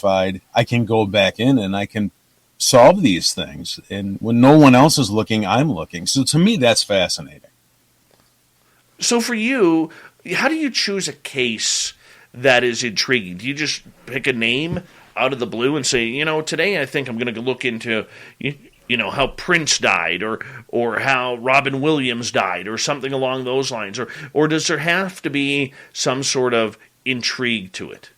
I can go back in and I can solve these things. And when no one else is looking, I'm looking. So to me, that's fascinating. So for you, how do you choose a case that is intriguing? Do you just pick a name out of the blue and say, today I think I'm going to look into, how Prince died, or how Robin Williams died, or something along those lines, or does there have to be some sort of intrigue to it?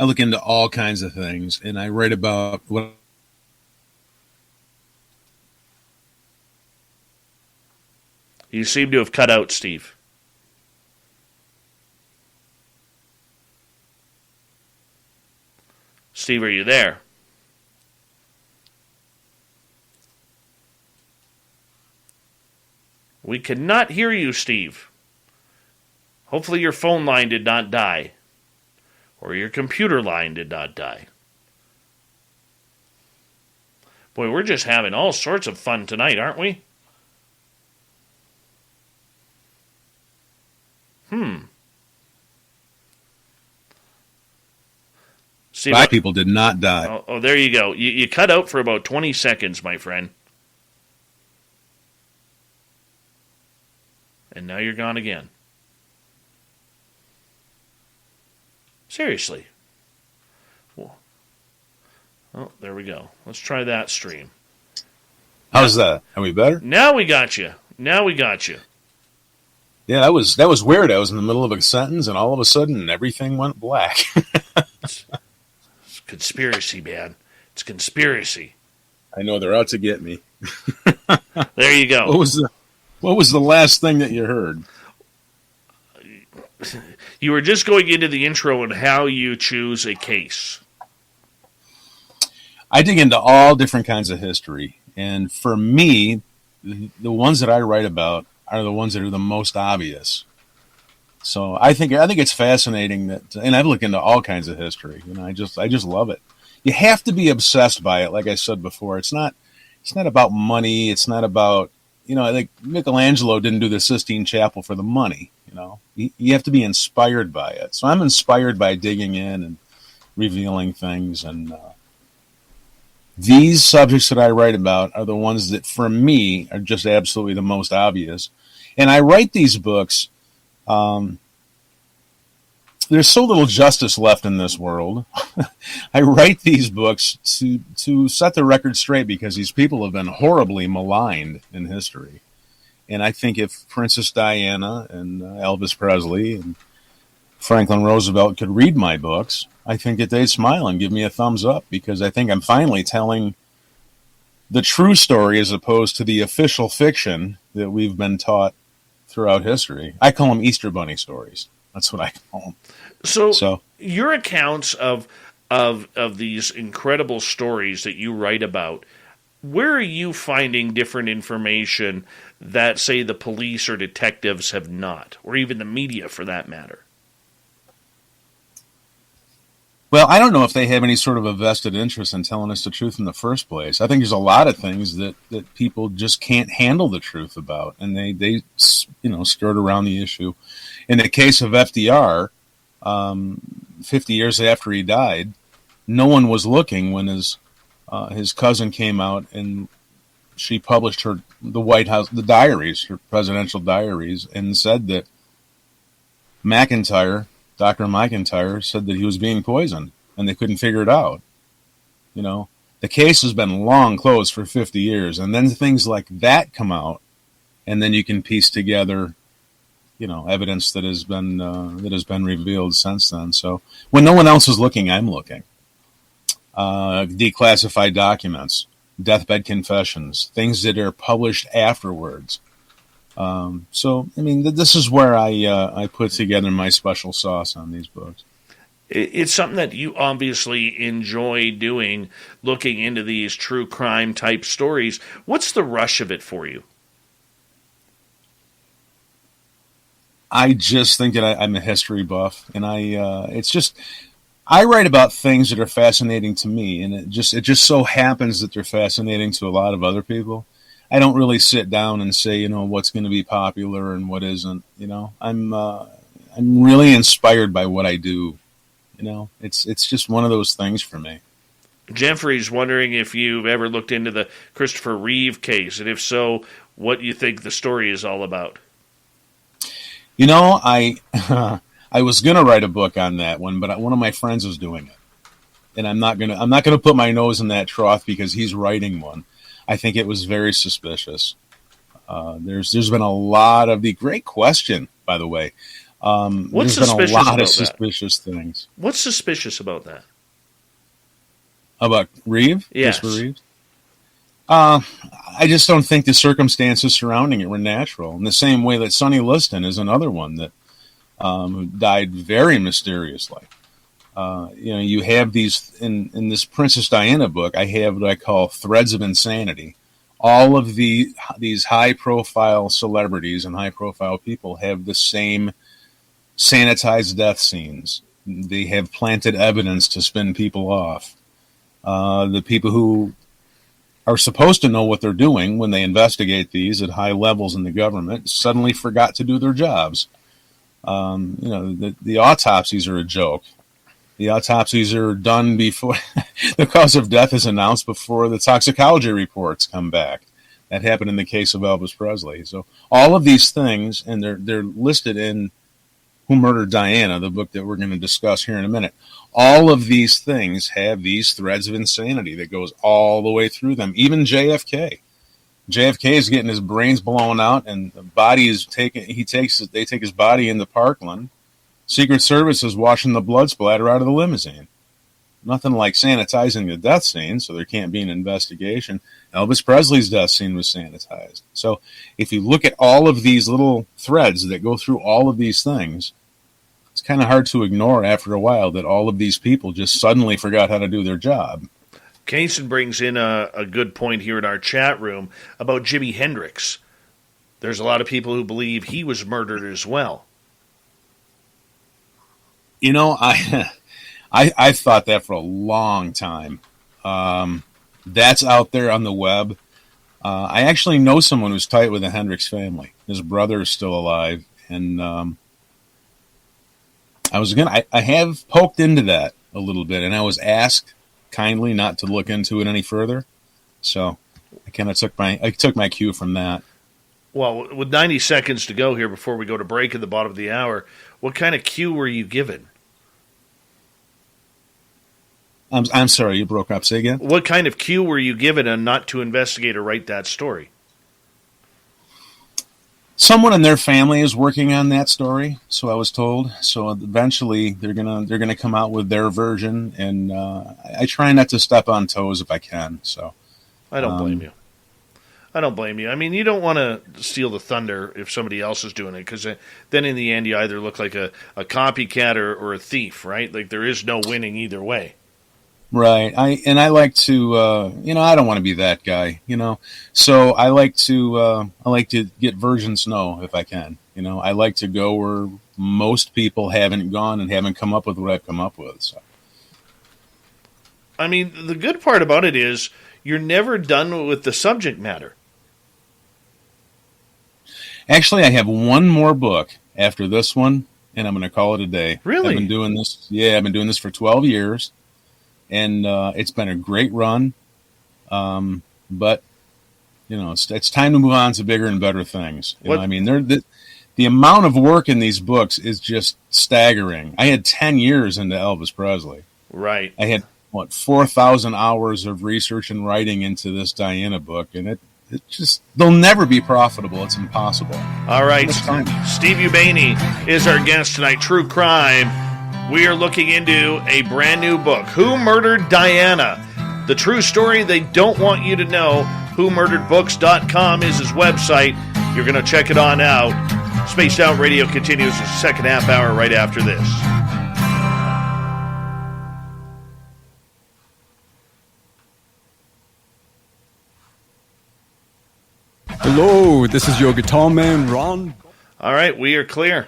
I look into all kinds of things, and I write about what. You seem to have cut out, Steve. Steve, are you there? We cannot hear you, Steve. Hopefully your phone line did not die. Or your computer line did not die. Boy, we're just having all sorts of fun tonight, aren't we? Steve, Black people did not die. Oh, there you go. You cut out for about 20 seconds, my friend. And now you're gone again. Seriously. Oh, there we go. Let's try that stream. How's that? Are we better? Now we got you. Yeah, that was weird. I was in the middle of a sentence, and all of a sudden, everything went black. It's conspiracy, man. It's conspiracy. I know they're out to get me. There you go. What was the last thing that you heard? You were just going into the intro on how you choose a case. I dig into all different kinds of history, and for me, the ones that I write about are the ones that are the most obvious. So I think it's fascinating that, and I look into all kinds of history. I just love it. You have to be obsessed by it, like I said before. It's not about money. It's not about, I think Michelangelo didn't do the Sistine Chapel for the money. You have to be inspired by it. So I'm inspired by digging in and revealing things, and these subjects that I write about are the ones that, for me, are just absolutely the most obvious. And I write these books. There's so little justice left in this world. I write these books to set the record straight, because these people have been horribly maligned in history. And I think if Princess Diana and Elvis Presley and Franklin Roosevelt could read my books, I think that they'd smile and give me a thumbs up, because I think I'm finally telling the true story as opposed to the official fiction that we've been taught throughout history. I call them Easter Bunny stories. That's what I call them. So your accounts of these incredible stories that you write about, where are you finding different information that, say, the police or detectives have not, or even the media for that matter? Well, I don't know if they have any sort of a vested interest in telling us the truth in the first place. I think there's a lot of things that people just can't handle the truth about, and they skirt around the issue. In the case of FDR, 50 years after he died, no one was looking when his cousin came out and she published the White House, the diaries, her presidential diaries, and said that Dr. McIntyre said that he was being poisoned, and they couldn't figure it out. The case has been long closed for 50 years, and then things like that come out, and then you can piece together, evidence that has been revealed since then. So when no one else is looking, I'm looking. Declassified documents, deathbed confessions, things that are published afterwards. This is where I put together my special sauce on these books. It's something that you obviously enjoy doing, looking into these true crime type stories. What's the rush of it for you? I just think that I'm a history buff, and I write about things that are fascinating to me, and it just so happens that they're fascinating to a lot of other people. I don't really sit down and say, what's going to be popular and what isn't. I'm really inspired by what I do. It's just one of those things for me. Jeffrey's wondering if you've ever looked into the Christopher Reeve case, and if so, what you think the story is all about. I I was gonna write a book on that one, but one of my friends was doing it, and I'm not gonna put my nose in that trough because he's writing one. I think it was very suspicious. There's been a lot of the great question, by the way. What's There's been a suspicious lot about of that? suspicious things What's suspicious about that? about Reeve. Yes. Christopher Reeve. I just don't think the circumstances surrounding it were natural. In the same way that Sonny Liston is another one that who died very mysteriously. You have these in this Princess Diana book. I have what I call threads of insanity. All of these high-profile celebrities and high-profile people have the same sanitized death scenes. They have planted evidence to spin people off. The people who are supposed to know what they're doing when they investigate these at high levels in the government suddenly forgot to do their jobs. The autopsies are a joke. The autopsies are done before the cause of death is announced before the toxicology reports come back. That happened in the case of Elvis Presley. So all of these things, and they're listed in Who Murdered Diana, the book that we're going to discuss here in a minute. All of these things have these threads of insanity that goes all the way through them. Even JFK. JFK is getting his brains blown out, and the body is taken. They take his body into Parkland. Secret Service is washing the blood splatter out of the limousine. Nothing like sanitizing the death scene, so there can't be an investigation. Elvis Presley's death scene was sanitized. So if you look at all of these little threads that go through all of these things, it's kind of hard to ignore after a while that all of these people just suddenly forgot how to do their job. Kaysen brings in a good point here in our chat room about Jimi Hendrix. There's a lot of people who believe he was murdered as well. I've thought that for a long time. That's out there on the web. I actually know someone who's tight with the Hendrix family. His brother is still alive, and I have poked into that a little bit, and I was asked kindly not to look into it any further. So I kind of took my cue from that. Well, with 90 seconds to go here before we go to break at the bottom of the hour, what kind of cue were you given? I'm sorry, you broke up. Say again? What kind of cue were you given on not to investigate or write that story? Someone in their family is working on that story, so I was told. So eventually they're gonna come out with their version, and I try not to step on toes if I can. So I don't blame you. I don't blame you. I mean, you don't want to steal the thunder if somebody else is doing it, because then in the end you either look like a copycat or a thief, right? Like there is no winning either way. Right. I like to, I don't want to be that guy, So I like to get virgins no if I can. I like to go where most people haven't gone and haven't come up with what I've come up with. So. I mean, the good part about it is you're never done with the subject matter. Actually, I have one more book after this one, and I'm going to call it a day. Really? I've been doing this for 12 years. And it's been a great run, but it's time to move on to bigger and better things. I mean, the amount of work in these books is just staggering. I had 10 years into Elvis Presley. Right. I had 4,000 hours of research and writing into this Diana book, and it just they'll never be profitable. It's impossible. All right, Steve Ubaney is our guest tonight. True crime. We are looking into a brand new book, Who Murdered Diana? The true story they don't want you to know. WhoMurderedBooks.com is his website. You're going to check it on out. Spaced Out Radio continues the second half hour right after this. Hello, this is your guitar man, Ron. All right, we are clear.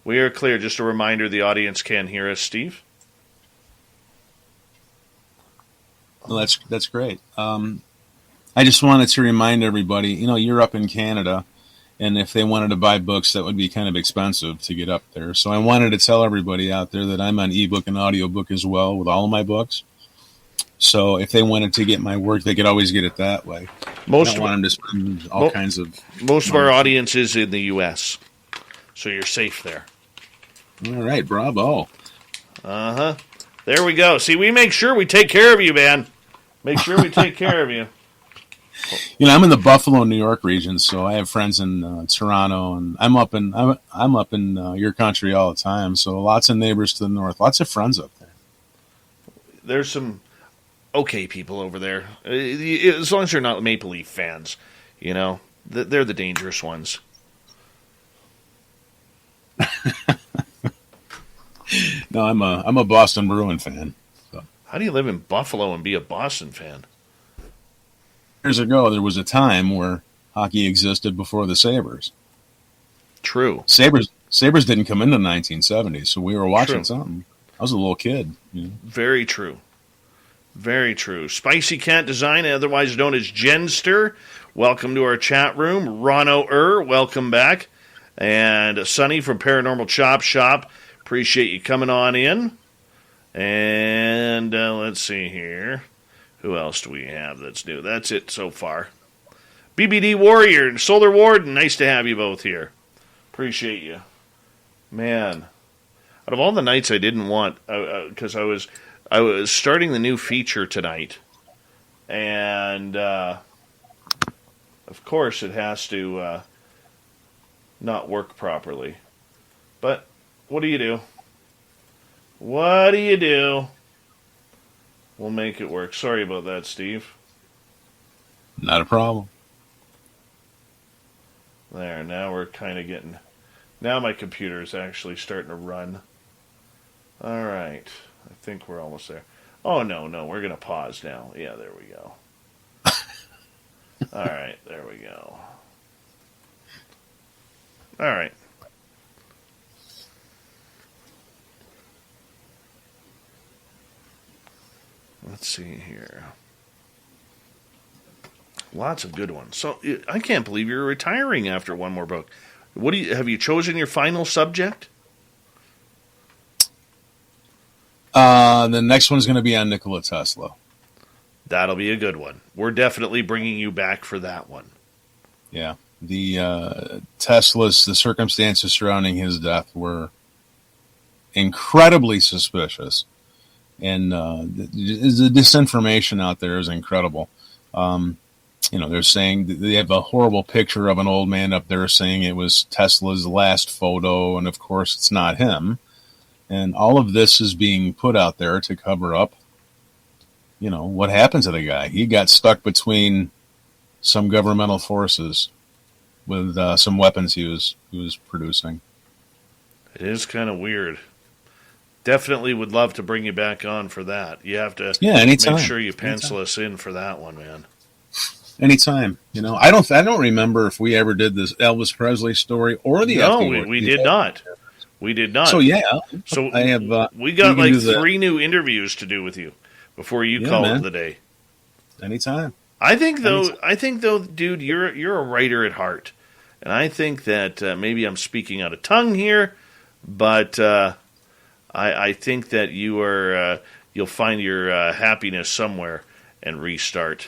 We are clear. Just a reminder, the audience can hear us, Steve. Well, that's great. I just wanted to remind everybody, you're up in Canada, And if they wanted to buy books, that would be kind of expensive to get up there. So I wanted to tell everybody out there that I'm on ebook and audiobook as well with all of my books. So if they wanted to get my work, they could always get it that way. I don't want them to spend all kinds of... Most of our audience is in the U.S., so you're safe there. All right, bravo. Uh-huh. There we go. See, we make sure we take care of you, man. Make sure we take care of you. You know, I'm in the Buffalo, New York region, so I have friends in Toronto, and I'm up in your country all the time. So lots of neighbors to the north, lots of friends up there. There's some okay people over there, as long as they're not Maple Leaf fans. You know, they're the dangerous ones. No, I'm a Boston Bruin fan. So. How do you live in Buffalo and be a Boston fan? Years ago, there was a time where hockey existed before the Sabres. True. Sabres didn't come in the 1970s, so we were watching something. I was a little kid. You know? Very true. Very true. Spicy Cat Design, otherwise known as Genster, welcome to our chat room. Rono welcome back. And Sonny from Paranormal Chop Shop, appreciate you coming on in. And let's see here. Who else do we have that's new? That's it so far. BBD Warrior and Solar Warden, nice to have you both here. Appreciate you. Man, out of all the nights I didn't want, because I was starting the new feature tonight, and of course it has to not work properly. But what do you do? What do you do? We'll make it work. Sorry about that, Steve. Not a problem. There, now we're kind of getting... Now my computer is actually starting to run. All right. I think we're almost there. Oh, no, we're going to pause now. Yeah, there we go. All right, there we go. All right. Let's see here. Lots of good ones. So I can't believe you're retiring after one more book. Have you chosen your final subject? The next one's going to be on Nikola Tesla. That'll be a good one. We're definitely bringing you back for that one. Yeah. The Tesla's, the circumstances surrounding his death were incredibly suspicious. And the disinformation out there is incredible. They're saying they have a horrible picture of an old man up there saying it was Tesla's last photo, and of course it's not him. And all of this is being put out there to cover up, what happened to the guy. He got stuck between some governmental forces with some weapons he was producing. It is kind of weird. Definitely would love to bring you back on for that. You have to anytime. Make sure you pencil us in for that one, man. Anytime. I don't remember if we ever did this Elvis Presley story or the No, we did not. We did not. So So I have. We got like 3 new interviews to do with you before you call it the day. Anytime. I think though, dude, you're a writer at heart, and I think that maybe I'm speaking out of tongue here, but I think that you'll find your happiness somewhere and restart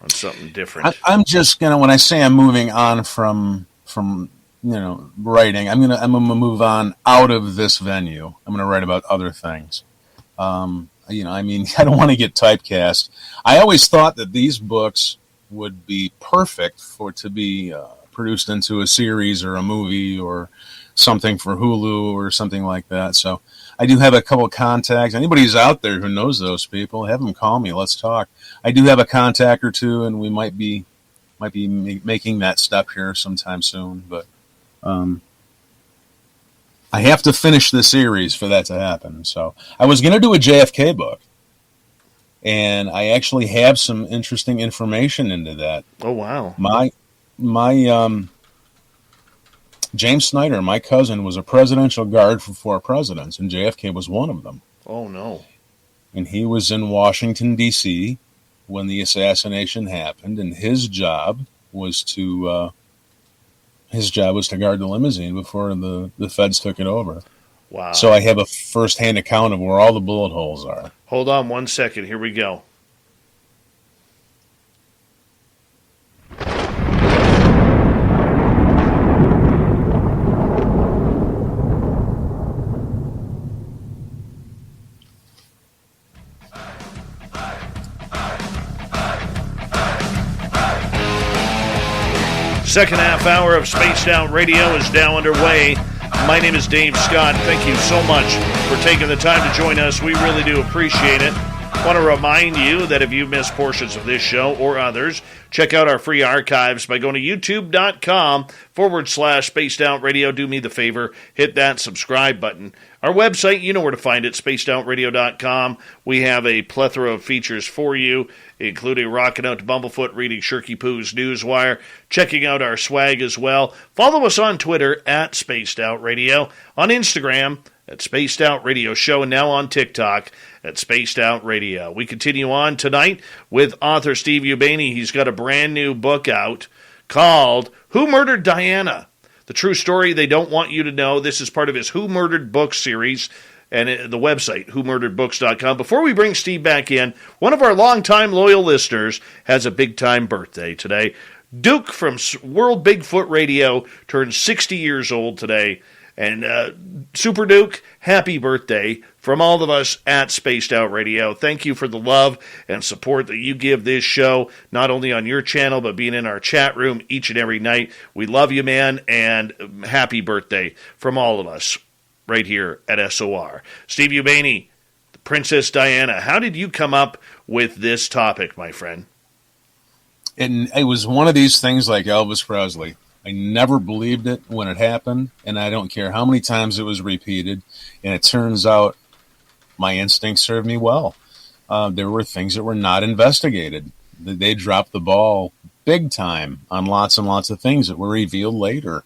on something different. I'm just gonna, when I say I'm moving on from writing, I'm gonna move on out of this venue. I'm gonna write about other things. I don't want to get typecast. I always thought that these books would be perfect to be produced into a series or a movie or something for Hulu or something like that. So I do have a couple of contacts. Anybody who's out there who knows those people, have them call me. Let's talk. I do have a contact or two, and we might be making that step here sometime soon. But I have to finish the series for that to happen. So I was going to do a JFK book, and I actually have some interesting information into that. Oh, wow. My James Snyder, my cousin, was a presidential guard for 4 presidents, and JFK was one of them. Oh, no. And he was in Washington, D.C. when the assassination happened, and his job was to his job was to guard the limousine before the feds took it over. So Wow. I have a first-hand account of where all the bullet holes are. Hold on 1 second. Here we go. Second half hour of Spaced Out Radio is now underway. My name is Dave Scott. Thank you so much for taking the time to join us. We really do appreciate it. Want to remind you that if you've missed portions of this show or others, check out our free archives by going to youtube.com/Spaced Out Radio. Do me the favor, hit that subscribe button. Our website, you know where to find it, spacedoutradio.com. We have a plethora of features for you, including rocking out to Bumblefoot, reading Shirky Poo's Newswire, checking out our swag as well. Follow us on Twitter at Spaced Out Radio, on Instagram at Spaced Out Radio Show, and now on TikTok at Spaced Out Radio. We continue on tonight with author Steve Ubaney. He's got a brand new book out called Who Murdered Diana? The True Story They Don't Want You to Know. This is part of his Who Murdered Books series and the website, whomurderedbooks.com. Before we bring Steve back in, one of our longtime loyal listeners has a big-time birthday today. Duke from World Bigfoot Radio turned 60 years old today. And Super Duke, happy birthday from all of us at Spaced Out Radio. Thank you for the love and support that you give this show, not only on your channel, but being in our chat room each and every night. We love you, man, and happy birthday from all of us right here at SOR. Steve Ubaney, Princess Diana, how did you come up with this topic, my friend? And it was one of these things like Elvis Presley. I never believed it when it happened, and I don't care how many times it was repeated. And it turns out my instincts served me well. There were things that were not investigated. They dropped the ball big time on lots and lots of things that were revealed later.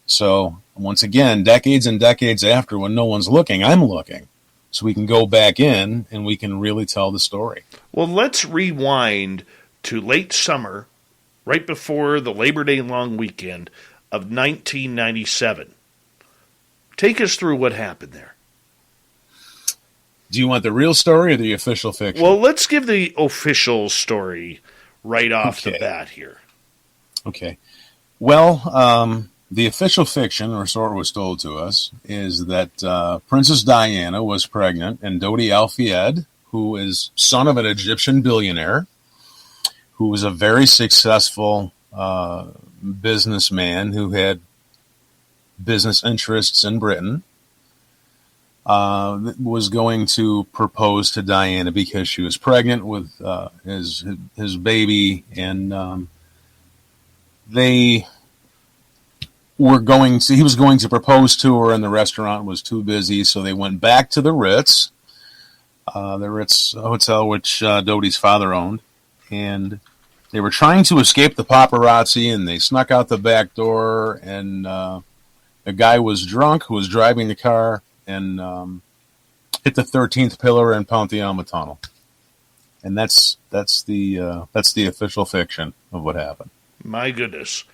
So, once again, decades and decades after, when no one's looking, I'm looking. So we can go back in and we can really tell the story. Well, let's rewind to late summer, right before the Labor Day long weekend of 1997. Take us through what happened there. Do you want the real story or the official fiction? Well, let's give the official story right off the bat here. Okay. Well, the official fiction, or so it was told to us, is that Princess Diana was pregnant, and Dodi Al-Fayed, who is son of an Egyptian billionaire, who was a very successful businessman who had business interests in Britain, was going to propose to Diana because she was pregnant with his baby, and he was going to propose to her, and the restaurant was too busy, so they went back to the Ritz Hotel, which Dodi's father owned, and they were trying to escape the paparazzi, and they snuck out the back door, and a guy was drunk who was driving the car and hit the 13th pillar in Ponte Alma Tunnel. And that's the official fiction of what happened. My goodness.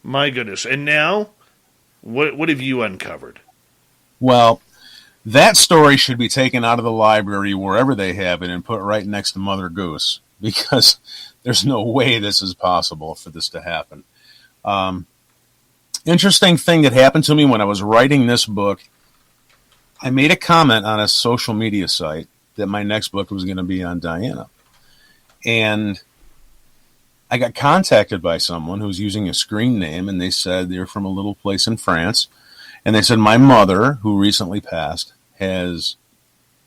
And now, what have you uncovered? Well, that story should be taken out of the library wherever they have it and put right next to Mother Goose, because there's no way this is possible for this to happen. Interesting thing that happened to me when I was writing this book, I made a comment on a social media site that my next book was going to be on Diana. And I got contacted by someone who was using a screen name, and they said they're from a little place in France. And they said, my mother, who recently passed, has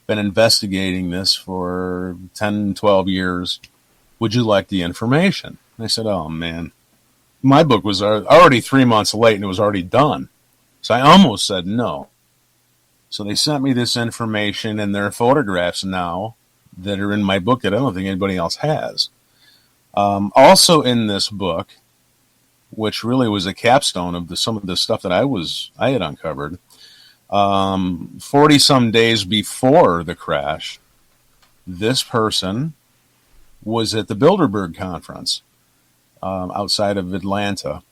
been investigating this for 10, 12 years. Would you like the information? And I said, oh, man. My book was already 3 months late, and it was already done. So I almost said no. So they sent me this information, and there are photographs now that are in my book that I don't think anybody else has. Also in this book, which really was a capstone of some of the stuff that I had uncovered, 40-some days before the crash, this person was at the Bilderberg conference outside of Atlanta.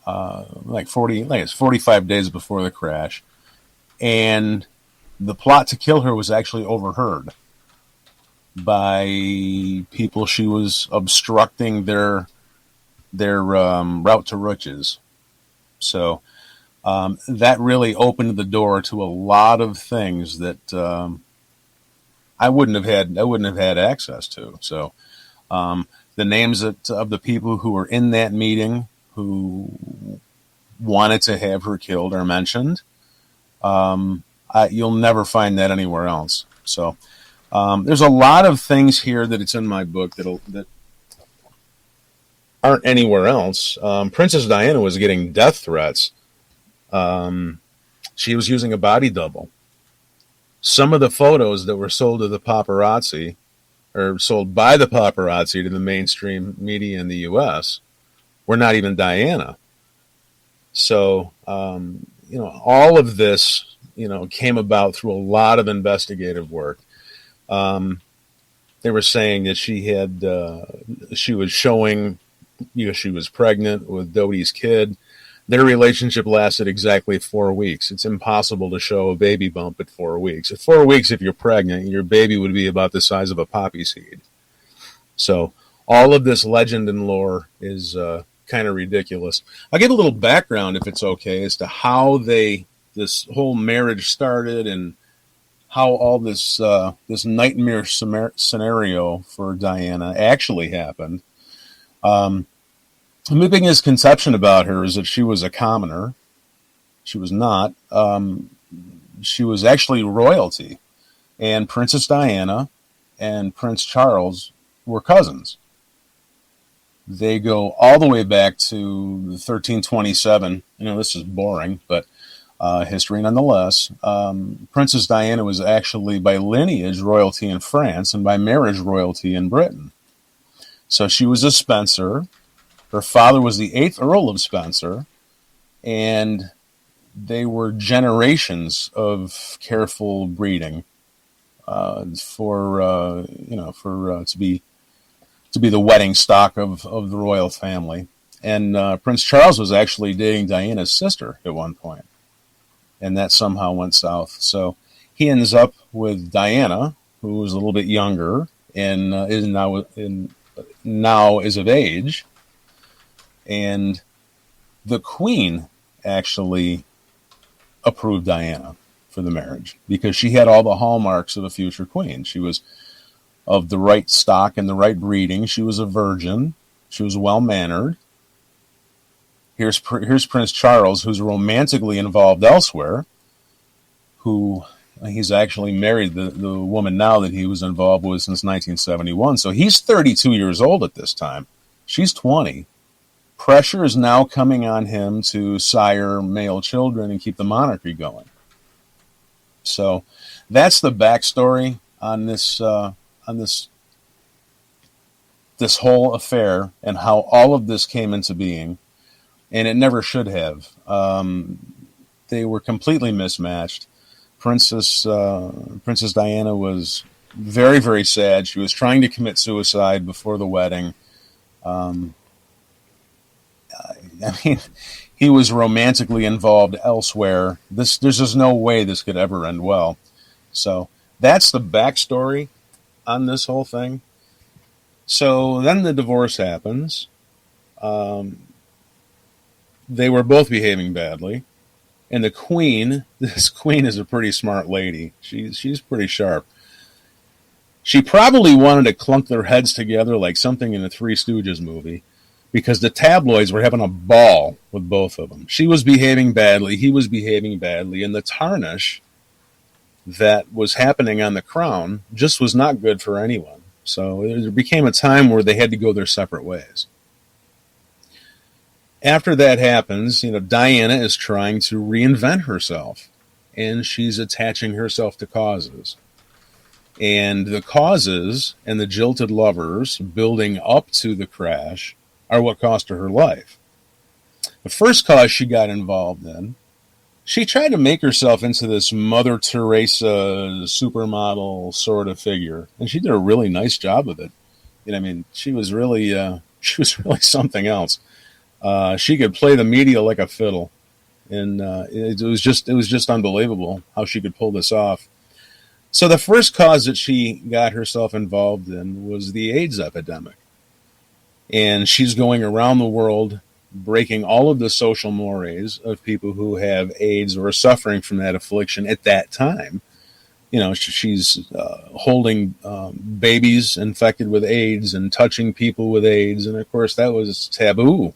it's 45 days before the crash, and the plot to kill her was actually overheard by people she was obstructing their route to riches. So that really opened the door to a lot of things that I wouldn't have had access to. So the names of the people who were in that meeting who wanted to have her killed are mentioned. You'll never find that anywhere else. So there's a lot of things here that it's in my book that aren't anywhere else. Princess Diana was getting death threats. She was using a body double. Some of the photos that were sold to the paparazzi, or sold by the paparazzi to the mainstream media in the U.S., were not even Diana. So, all of this, came about through a lot of investigative work. They were saying that she was showing, she was pregnant with Dodi's kid. Their relationship lasted exactly 4 weeks. It's impossible to show a baby bump at 4 weeks. At 4 weeks, if you're pregnant, your baby would be about the size of a poppy seed. So all of this legend and lore is kind of ridiculous. I'll give a little background, if it's okay, as to how this whole marriage started and how all this nightmare scenario for Diana actually happened. The biggest conception about her is that she was a commoner. She was not. She was actually royalty. And Princess Diana and Prince Charles were cousins. They go all the way back to 1327. This is boring, but history nonetheless. Princess Diana was actually by lineage royalty in France and by marriage royalty in Britain. So she was a Spencer. Her father was the 8th Earl of Spencer, and they were generations of careful breeding to be the wedding stock of the royal family. And Prince Charles was actually dating Diana's sister at one point, and that somehow went south. So he ends up with Diana, who was a little bit younger and is now is of age. And the Queen actually approved Diana for the marriage because she had all the hallmarks of a future queen. She was of the right stock and the right breeding. She was a virgin. She was well-mannered. Here's Prince Charles, who's romantically involved elsewhere, who he's actually married the woman now that he was involved with since 1971. So he's 32 years old at this time. She's 20. Pressure is now coming on him to sire male children and keep the monarchy going. So that's the backstory on this whole affair and how all of this came into being, and it never should have. They were completely mismatched. Princess Diana was very, very sad. She was trying to commit suicide before the wedding. He was romantically involved elsewhere. There's just no way this could ever end well. So that's the backstory on this whole thing. So then the divorce happens. They were both behaving badly. And this queen is a pretty smart lady. She's pretty sharp. She probably wanted to clunk their heads together like something in a Three Stooges movie, because the tabloids were having a ball with both of them. She was behaving badly, he was behaving badly, and the tarnish that was happening on the crown just was not good for anyone. So there became a time where they had to go their separate ways. After that happens, Diana is trying to reinvent herself, and she's attaching herself to causes. And the causes and the jilted lovers building up to the crash are what cost her life. The first cause she got involved in, she tried to make herself into this Mother Teresa supermodel sort of figure, and she did a really nice job of it. She was really something else. She could play the media like a fiddle, and it was just unbelievable how she could pull this off. So the first cause that she got herself involved in was the AIDS epidemic, and she's going around the world breaking all of the social mores of people who have AIDS or are suffering from that affliction at that time. She's holding babies infected with AIDS and touching people with AIDS. And of course, that was taboo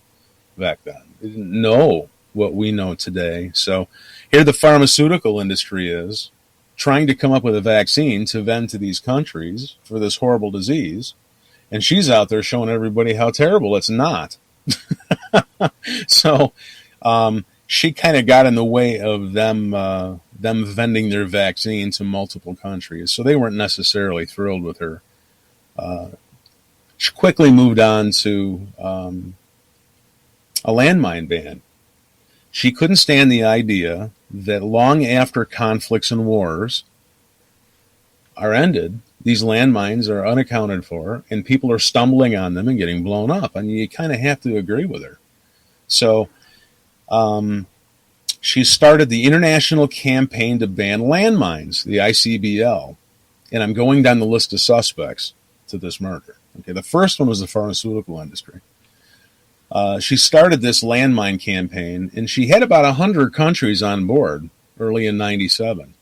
back then. They didn't know what we know today. So here the pharmaceutical industry is trying to come up with a vaccine to vend to these countries for this horrible disease. And she's out there showing everybody how terrible it's not. So she kind of got in the way of them vending their vaccine to multiple countries. So they weren't necessarily thrilled with her. She quickly moved on to a landmine ban. She couldn't stand the idea that long after conflicts and wars are ended, these landmines are unaccounted for, and people are stumbling on them and getting blown up. And you kind of have to agree with her. So she started the International Campaign to Ban Landmines, the ICBL. And I'm going down the list of suspects to this murder. Okay, the first one was the pharmaceutical industry. She started this landmine campaign, and she had about 100 countries on board early in 97.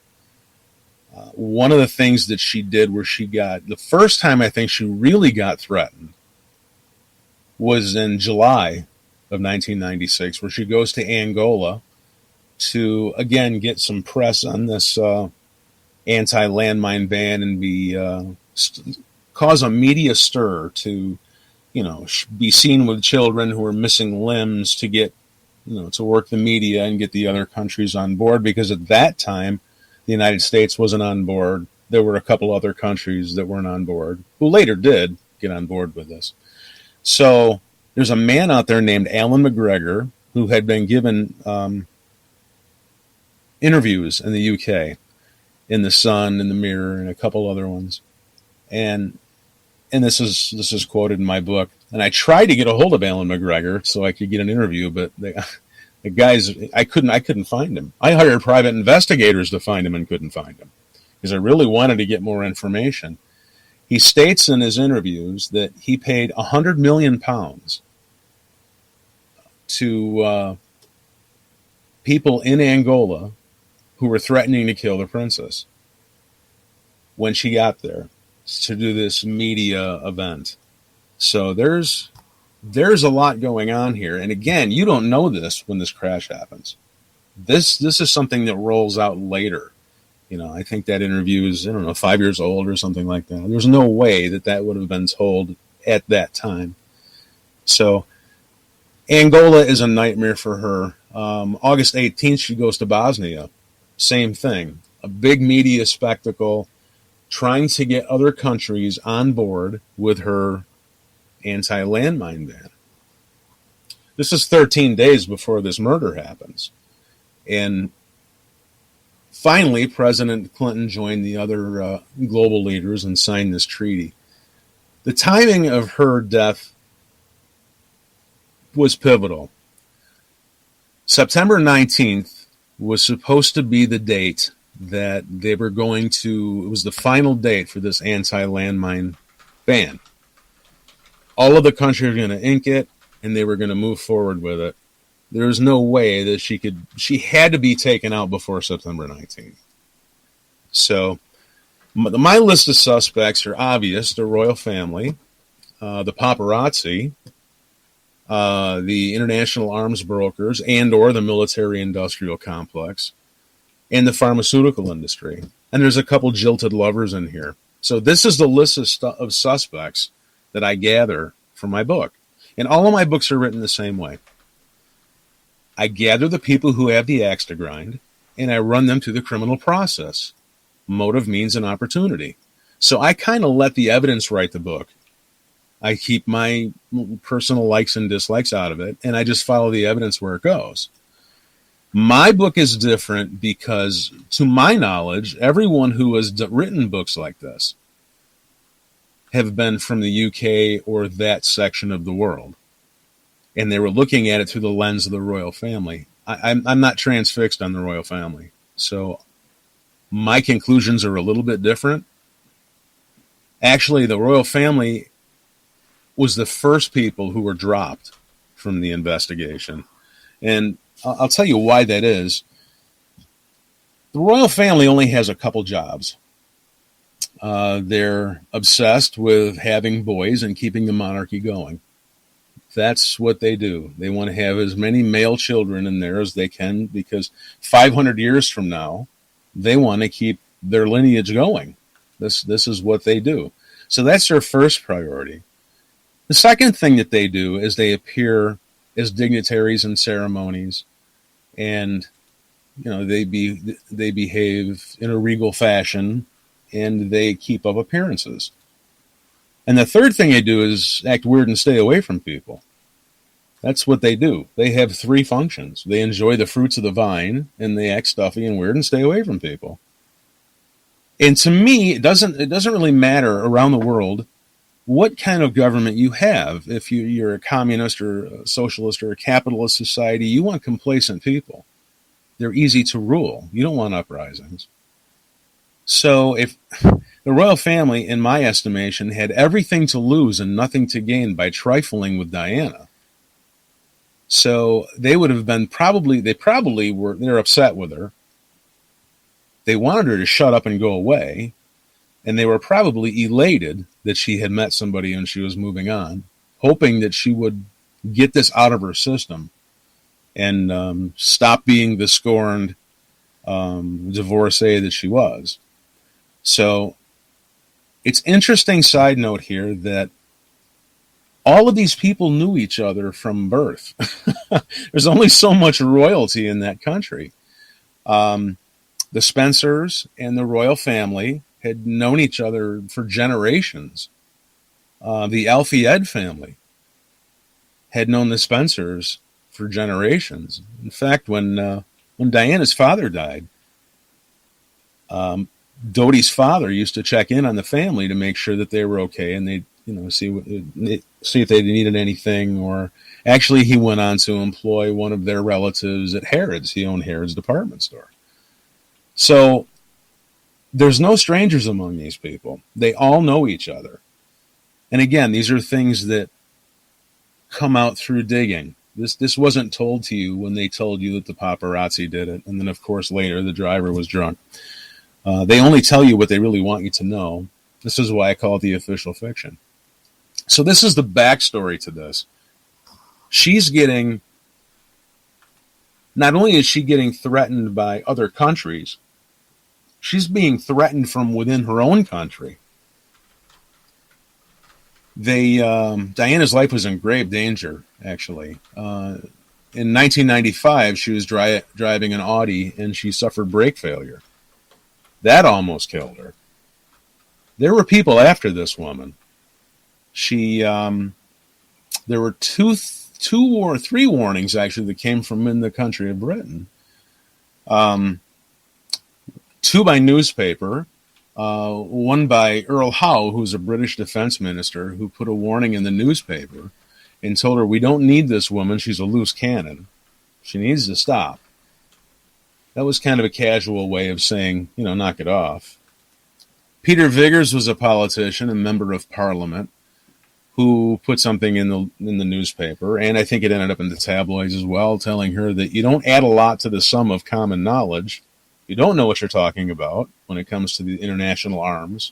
One of the things that she did where she got, the first time I think she really got threatened was in July of 1996, where she goes to Angola to, again, get some press on this anti-landmine ban and cause a media stir to, be seen with children who are missing limbs to get, to work the media and get the other countries on board. Because at that time, the United States wasn't on board. There were a couple other countries that weren't on board, who later did get on board with this. So there's a man out there named Alan McGregor who had been given interviews in the UK, in The Sun, in The Mirror, and a couple other ones. And this is quoted in my book. And I tried to get a hold of Alan McGregor so I could get an interview, but the guys, I couldn't find him. I hired private investigators to find him and couldn't find him because I really wanted to get more information. He states in his interviews that he paid £100 million to people in Angola who were threatening to kill the princess when she got there to do this media event. So there's a lot going on here. And again, you don't know this when this crash happens. This is something that rolls out later. I think that interview is, 5 years old or something like that. There's no way that would have been told at that time. So Angola is a nightmare for her. August 18th, she goes to Bosnia. Same thing. A big media spectacle trying to get other countries on board with her anti-landmine ban. This is 13 days before this murder happens. And finally, President Clinton joined the other global leaders and signed this treaty. The timing of her death was pivotal. September 19th was supposed to be the date that they were going to, it was the final date for this anti-landmine ban. All of the countries were going to ink it, and they were going to move forward with it. There was no way that she had to be taken out before September 19th. So my list of suspects are obvious: the royal family, the paparazzi, the international arms brokers and/or the military-industrial complex, and the pharmaceutical industry. And there's a couple jilted lovers in here. So this is the list of suspects that I gather from my book. And all of my books are written the same way. I gather the people who have the axe to grind, and I run them through the criminal process. Motive, means, and opportunity. So I kind of let the evidence write the book. I keep my personal likes and dislikes out of it, and I just follow the evidence where it goes. My book is different because, to my knowledge, everyone who has written books like this have been from the UK or that section of the world. and they were looking at it through the lens of the royal family. I'm not transfixed on the royal family, so my conclusions are a little bit different. Actually, the royal family was the first people who were dropped from the investigation. And I'll tell you why that is. The royal family only has a couple jobs. They're obsessed with having boys and keeping the monarchy going. That's what they do. They want to have as many male children in there as they can, because 500 years from now, they want to keep their lineage going. This is what they do. So that's their first priority. The second thing that they do is they appear as dignitaries in ceremonies, and they behave in a regal fashion, and they keep up appearances. And the third thing they do is act weird and stay away from people. That's what they do. They have three functions. They enjoy the fruits of the vine, and they act stuffy and weird and stay away from people. And to me, it doesn't really matter around the world what kind of government you have. If you're a communist or a socialist or a capitalist society, you want complacent people. They're easy to rule. You don't want uprisings. So if the royal family, in my estimation, had everything to lose and nothing to gain by trifling with Diana, so they would have been they're upset with her. They wanted her to shut up and go away, and they were probably elated that she had met somebody and she was moving on, hoping that she would get this out of her system and stop being the scorned divorcee that she was. So it's interesting side note here that all of these people knew each other from birth. There's only so much royalty in that country. The Spencers and the royal family had known each other for generations. The Alfied family had known the Spencers for generations. In fact, when Diana's father died, Dodi's father used to check in on the family to make sure that they were okay, and they'd see if they needed anything. Or actually, he went on to employ one of their relatives at Harrods. He owned Harrods department store. So there's no strangers among these people. They all know each other. And again, these are things that come out through digging. This wasn't told to you when they told you that the paparazzi did it, and then of course later the driver was drunk. They only tell you what they really want you to know. This is why I call it the official fiction. So this is the backstory to this. Not only is she getting threatened by other countries, she's being threatened from within her own country. Diana's life was in grave danger, actually. In 1995, she was driving an Audi, and she suffered brake failure. That almost killed her. There were people after this woman. There were two or three warnings, actually, that came from in the country of Britain. Two by newspaper, one by Earl Howe, who's a British defense minister, who put a warning in the newspaper and told her, we don't need this woman. She's a loose cannon. She needs to stop. That was kind of a casual way of saying, knock it off. Peter Viggers was a politician, a member of parliament, who put something in the newspaper, and I think it ended up in the tabloids as well, telling her that you don't add a lot to the sum of common knowledge. You don't know what you're talking about when it comes to the international arms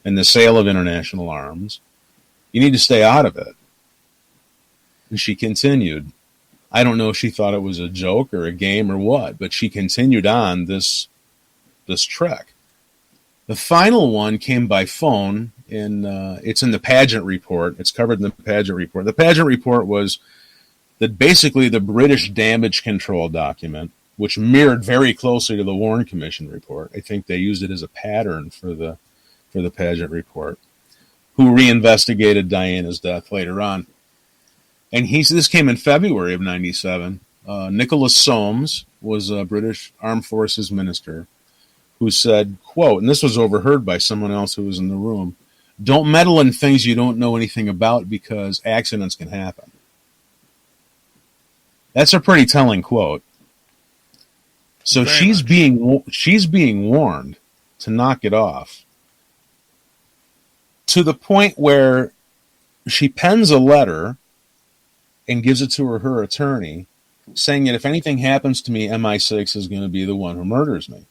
and the sale of international arms. You need to stay out of it. And she continued. I don't know if she thought it was a joke or a game or what, but she continued on this trek. The final one came by phone, and it's in the Pageant report. It's covered in the Pageant report. The Pageant report was basically the British damage control document, which mirrored very closely to the Warren Commission report. I think they used it as a pattern for the Pageant report, who reinvestigated Diana's death later on. And this came in February of 1997. Nicholas Soames was a British Armed Forces minister who said, quote, and this was overheard by someone else who was in the room, don't meddle in things you don't know anything about because accidents can happen. That's a pretty telling quote. So Very she's much. being warned to knock it off, to the point where she pens a letter and gives it to her attorney, saying that if anything happens to me, MI6 is going to be the one who murders me.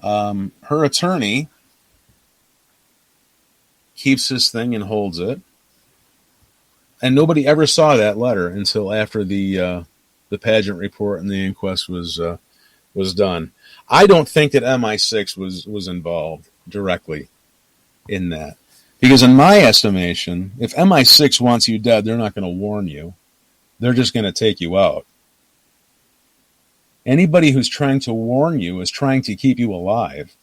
Her attorney keeps this thing and holds it, and nobody ever saw that letter until after the pageant report and the inquest was done. I don't think that MI6 was involved directly in that, because in my estimation, if MI6 wants you dead, they're not going to warn you. They're just going to take you out. Anybody who's trying to warn you is trying to keep you alive.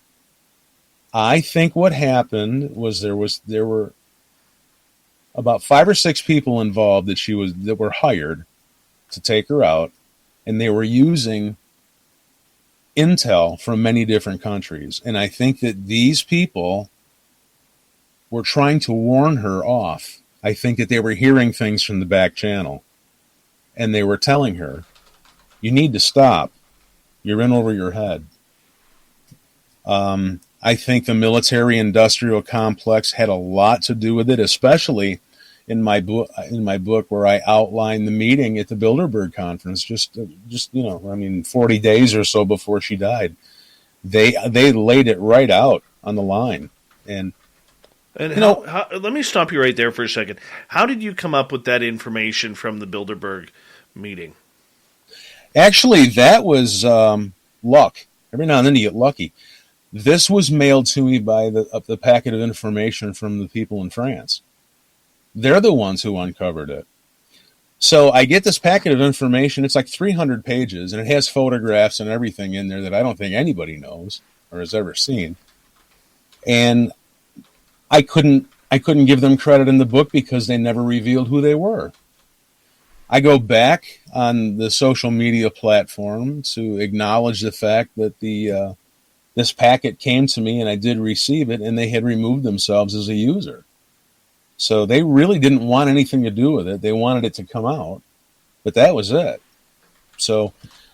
I think what happened was there were about 5 or 6 people involved that were hired to take her out, and they were using intel from many different countries. And I think that these people were trying to warn her off. I think that they were hearing things from the back channel, and they were telling her, you need to stop. You're in over your head. I think the military-industrial complex had a lot to do with it, especially in my book where I outlined the meeting at the Bilderberg conference. Just 40 days or so before she died, they laid it right out on the line. And let me stop you right there for a second. How did you come up with that information from the Bilderberg meeting? Actually, that was luck. Every now and then you get lucky. This was mailed to me by the packet of information from the people in France. They're the ones who uncovered it. So I get this packet of information. It's like 300 pages, and it has photographs and everything in there that I don't think anybody knows or has ever seen. And I couldn't give them credit in the book because they never revealed who they were. I go back on the social media platform to acknowledge the fact that this packet came to me and I did receive it, and they had removed themselves as a user. So they really didn't want anything to do with it. They wanted it to come out, but that was it. So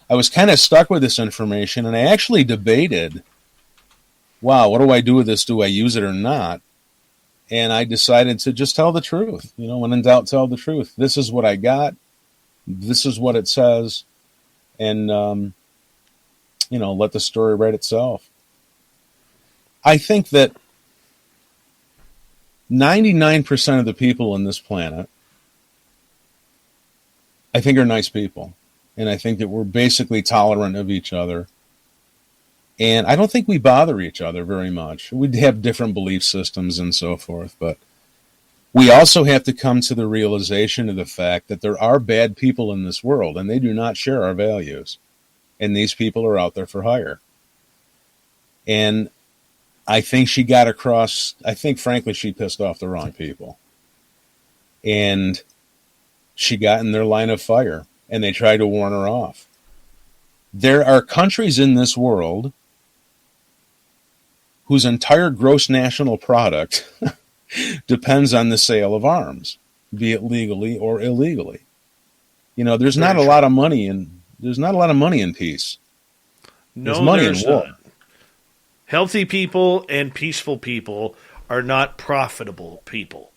I was kind of stuck with this information, and I actually debated, wow, what do I do with this? Do I use it or not? And I decided to just tell the truth. When in doubt, tell the truth. This is what I got. This is what it says. And, let the story write itself. I think that 99% of the people on this planet, I think, are nice people. And I think that we're basically tolerant of each other. And I don't think we bother each other very much. We have different belief systems and so forth, but we also have to come to the realization of the fact that there are bad people in this world, and they do not share our values. And these people are out there for hire. And I think she got across, frankly, she pissed off the wrong people. And she got in their line of fire, and they tried to warn her off. There are countries in this world whose entire gross national product depends on the sale of arms, be it legally or illegally. There's not a lot of money in peace. There's money in war. Not. Healthy people and peaceful people are not profitable people.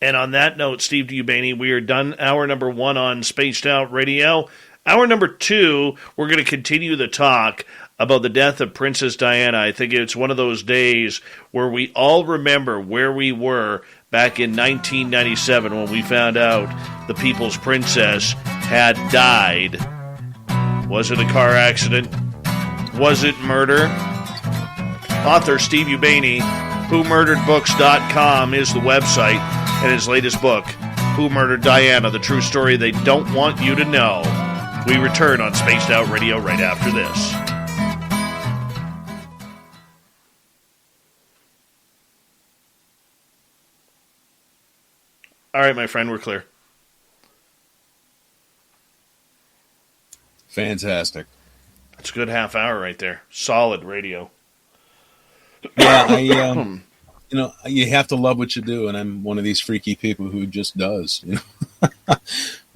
And on that note, Steve Ubaney, we are done hour number 1 on Spaced Out Radio. Hour number 2, we're going to continue the talk about the death of Princess Diana. I think it's one of those days where we all remember where we were back in 1997 when we found out the People's Princess had died. Was it a car accident? Was it murder? Author Steve Ubaney, WhoMurderedBooks.com is the website, and his latest book, Who Murdered Diana, the true story they don't want you to know. We return on Spaced Out Radio right after this. All right, my friend, we're clear. Fantastic. That's a good half hour right there. Solid radio. Yeah, you have to love what you do, and I'm one of these freaky people who just does.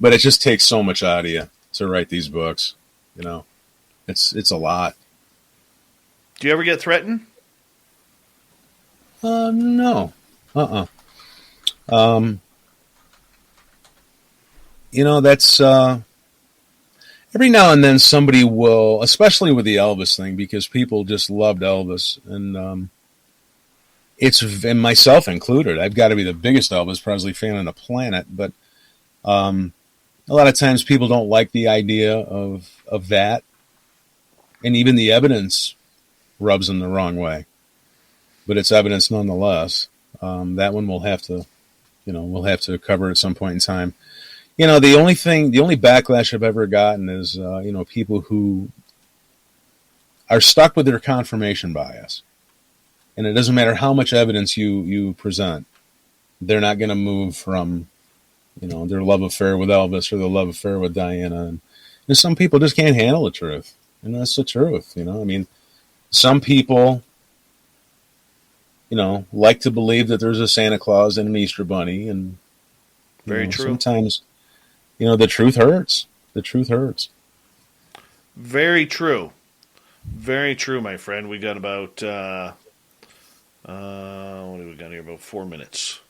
But it just takes so much out of you to write these books. It's a lot. Do you ever get threatened? No. That's every now and then somebody will, especially with the Elvis thing, because people just loved Elvis, and and myself included. I've got to be the biggest Elvis Presley fan on the planet, but a lot of times people don't like the idea of that, and even the evidence rubs them the wrong way. But it's evidence nonetheless. That one we'll have to cover at some point in time. The only backlash I've ever gotten is, people who are stuck with their confirmation bias. And it doesn't matter how much evidence you present. They're not going to move from, their love affair with Elvis or their love affair with Diana. And some people just can't handle the truth. And that's the truth, some people, like to believe that there's a Santa Claus and an Easter Bunny. And Very true. Sometimes, the truth hurts. The truth hurts. Very true. Very true, my friend. We got about, what do we got here? About 4 minutes.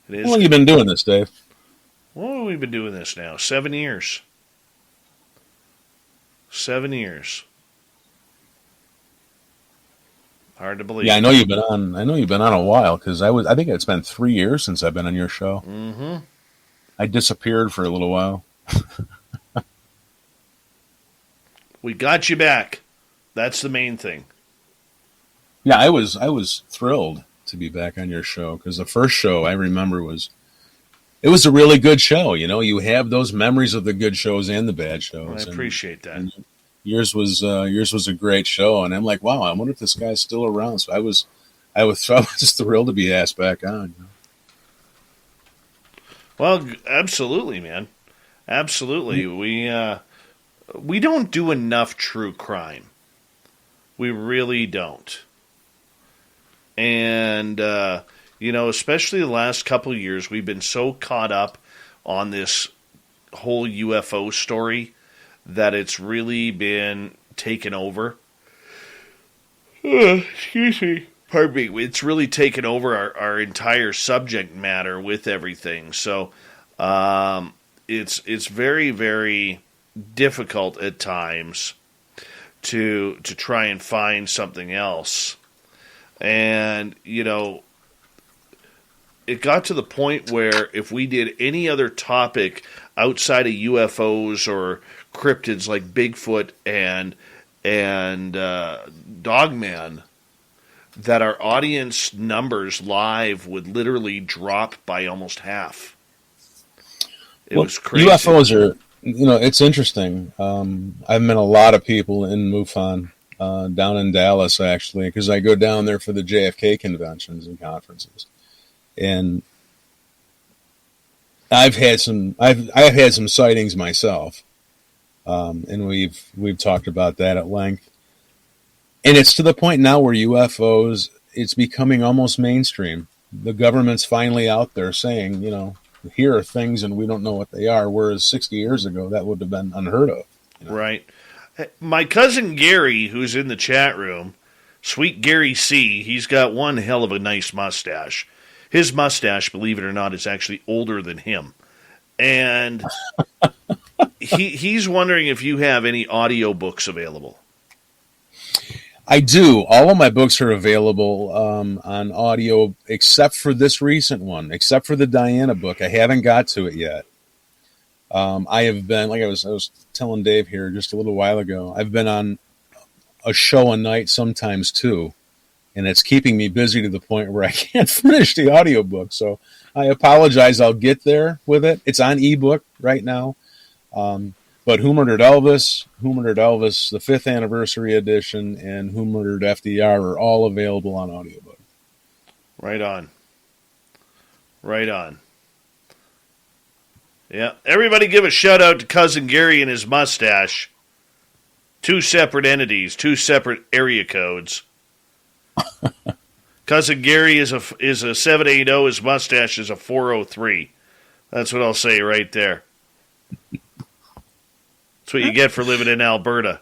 It is. How long have you been doing this, Dave? Well, we've been doing this now. 7 years. 7 years. Hard to believe. Yeah, I know you've been on a while, because I think it's been 3 years since I've been on your show. Mm-hmm. I disappeared for a little while. We got you back. That's the main thing. Yeah, I was thrilled to be back on your show, because the first show I remember was a really good show. You have those memories of the good shows and the bad shows. I appreciate that. And yours was a great show, and I'm like, wow, I wonder if this guy's still around. So I was thrilled to be asked back on. Well, absolutely, man. Absolutely. We don't do enough true crime. We really don't. And, especially the last couple of years, we've been so caught up on this whole UFO story that it's really been taken over. Excuse me. Pardon me. It's really taken over our entire subject matter with everything. So it's very, very difficult at times to try and find something else. And, it got to the point where if we did any other topic outside of UFOs or cryptids like Bigfoot and Dogman, that our audience numbers live would literally drop by almost half. It was crazy. UFOs are, it's interesting. I've met a lot of people in MUFON down in Dallas, actually, because I go down there for the JFK conventions and conferences. And I've had some sightings myself, and we've talked about that at length. And it's to the point now where UFOs, it's becoming almost mainstream. The government's finally out there saying, here are things and we don't know what they are, whereas 60 years ago that would have been unheard of. Right. My cousin Gary, who's in the chat room, sweet Gary C., he's got one hell of a nice mustache. His mustache, believe it or not, is actually older than him. And he's wondering if you have any audio books available. I do. All of my books are available on audio, except for this recent one, except for the Diana book. I haven't got to it yet. I have been, like I was telling Dave here just a little while ago, I've been on a show a night, sometimes two, and it's keeping me busy to the point where I can't finish the audiobook. So I apologize. I'll get there with it. It's on ebook right now. But Who Murdered Elvis, the 5th anniversary edition, and Who Murdered FDR are all available on audiobook. Right on. Right on. Yeah. Everybody give a shout out to Cousin Gary and his mustache. Two separate entities, two separate area codes. Cousin Gary is a 780. His mustache is a 403. That's what I'll say right there. That's what you get for living in Alberta.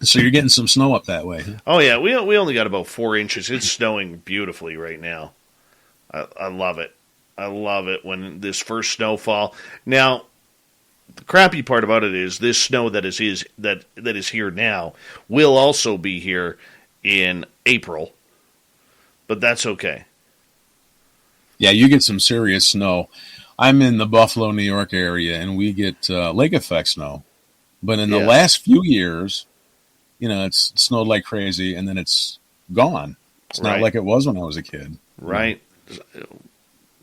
So you're getting some snow up that way. Huh? Oh, yeah. We only got about 4 inches. It's snowing beautifully right now. I love it. I love it when this first snowfall. Now, the crappy part about it is this snow that is here now will also be here in April, but that's okay. Yeah, you get some serious snow. I'm in the Buffalo, New York area, and we get lake effect snow. But in the last few years, it's snowed like crazy, and then it's gone. It's not like it was when I was a kid. Right.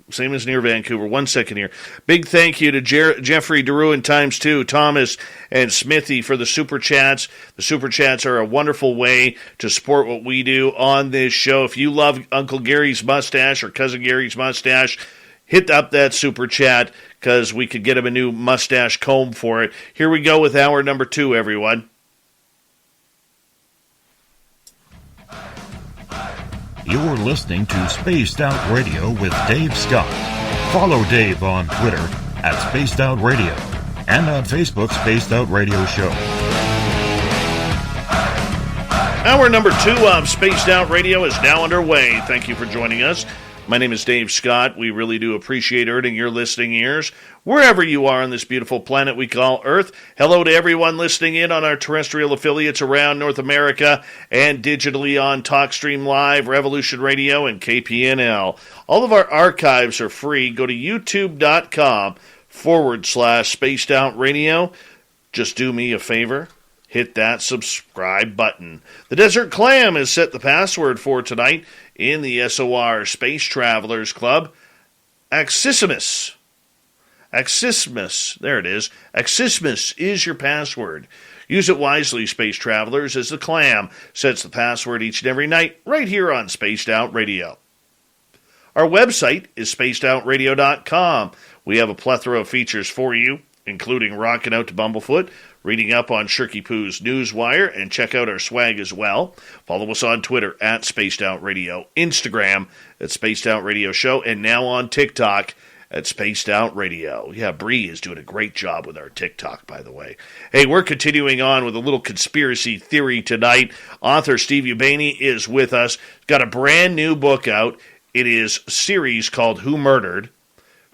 Same as near Vancouver. 1 second here. Big thank you to Jeffrey DeRuin times 2, Thomas, and Smithy for the Super Chats. The Super Chats are a wonderful way to support what we do on this show. If you love Uncle Gary's mustache or Cousin Gary's mustache, hit up that Super Chat because we could get him a new mustache comb for it. Here we go with hour number 2, everyone. You're listening to Spaced Out Radio with Dave Scott. Follow Dave on Twitter at Spaced Out Radio and on Facebook, Spaced Out Radio Show. Hour number 2 of Spaced Out Radio is now underway. Thank you for joining us. My name is Dave Scott. We really do appreciate earning your listening ears wherever you are on this beautiful planet we call Earth. Hello to everyone listening in on our terrestrial affiliates around North America and digitally on TalkStream Live, Revolution Radio, and KPNL. All of our archives are free. Go to youtube.com/Spaced Out Radio. Just do me a favor. Hit that subscribe button. The Desert Clam has set the password for tonight in the SOR Space Travelers Club. Axismus. There it is. Axismus is your password. Use it wisely, Space Travelers, as the Clam sets the password each and every night right here on Spaced Out Radio. Our website is spacedoutradio.com. We have a plethora of features for you, including Rockin' Out to Bumblefoot, reading up on Shirky Poo's Newswire, and check out our swag as well. Follow us on Twitter at Spaced Out Radio, Instagram at Spaced Out Radio Show, and now on TikTok at Spaced Out Radio. Yeah, Bree is doing a great job with our TikTok, by the way. Hey, we're continuing on with a little conspiracy theory tonight. Author Steve Ubaney is with us. Got a brand new book out. It is a series called Who Murdered.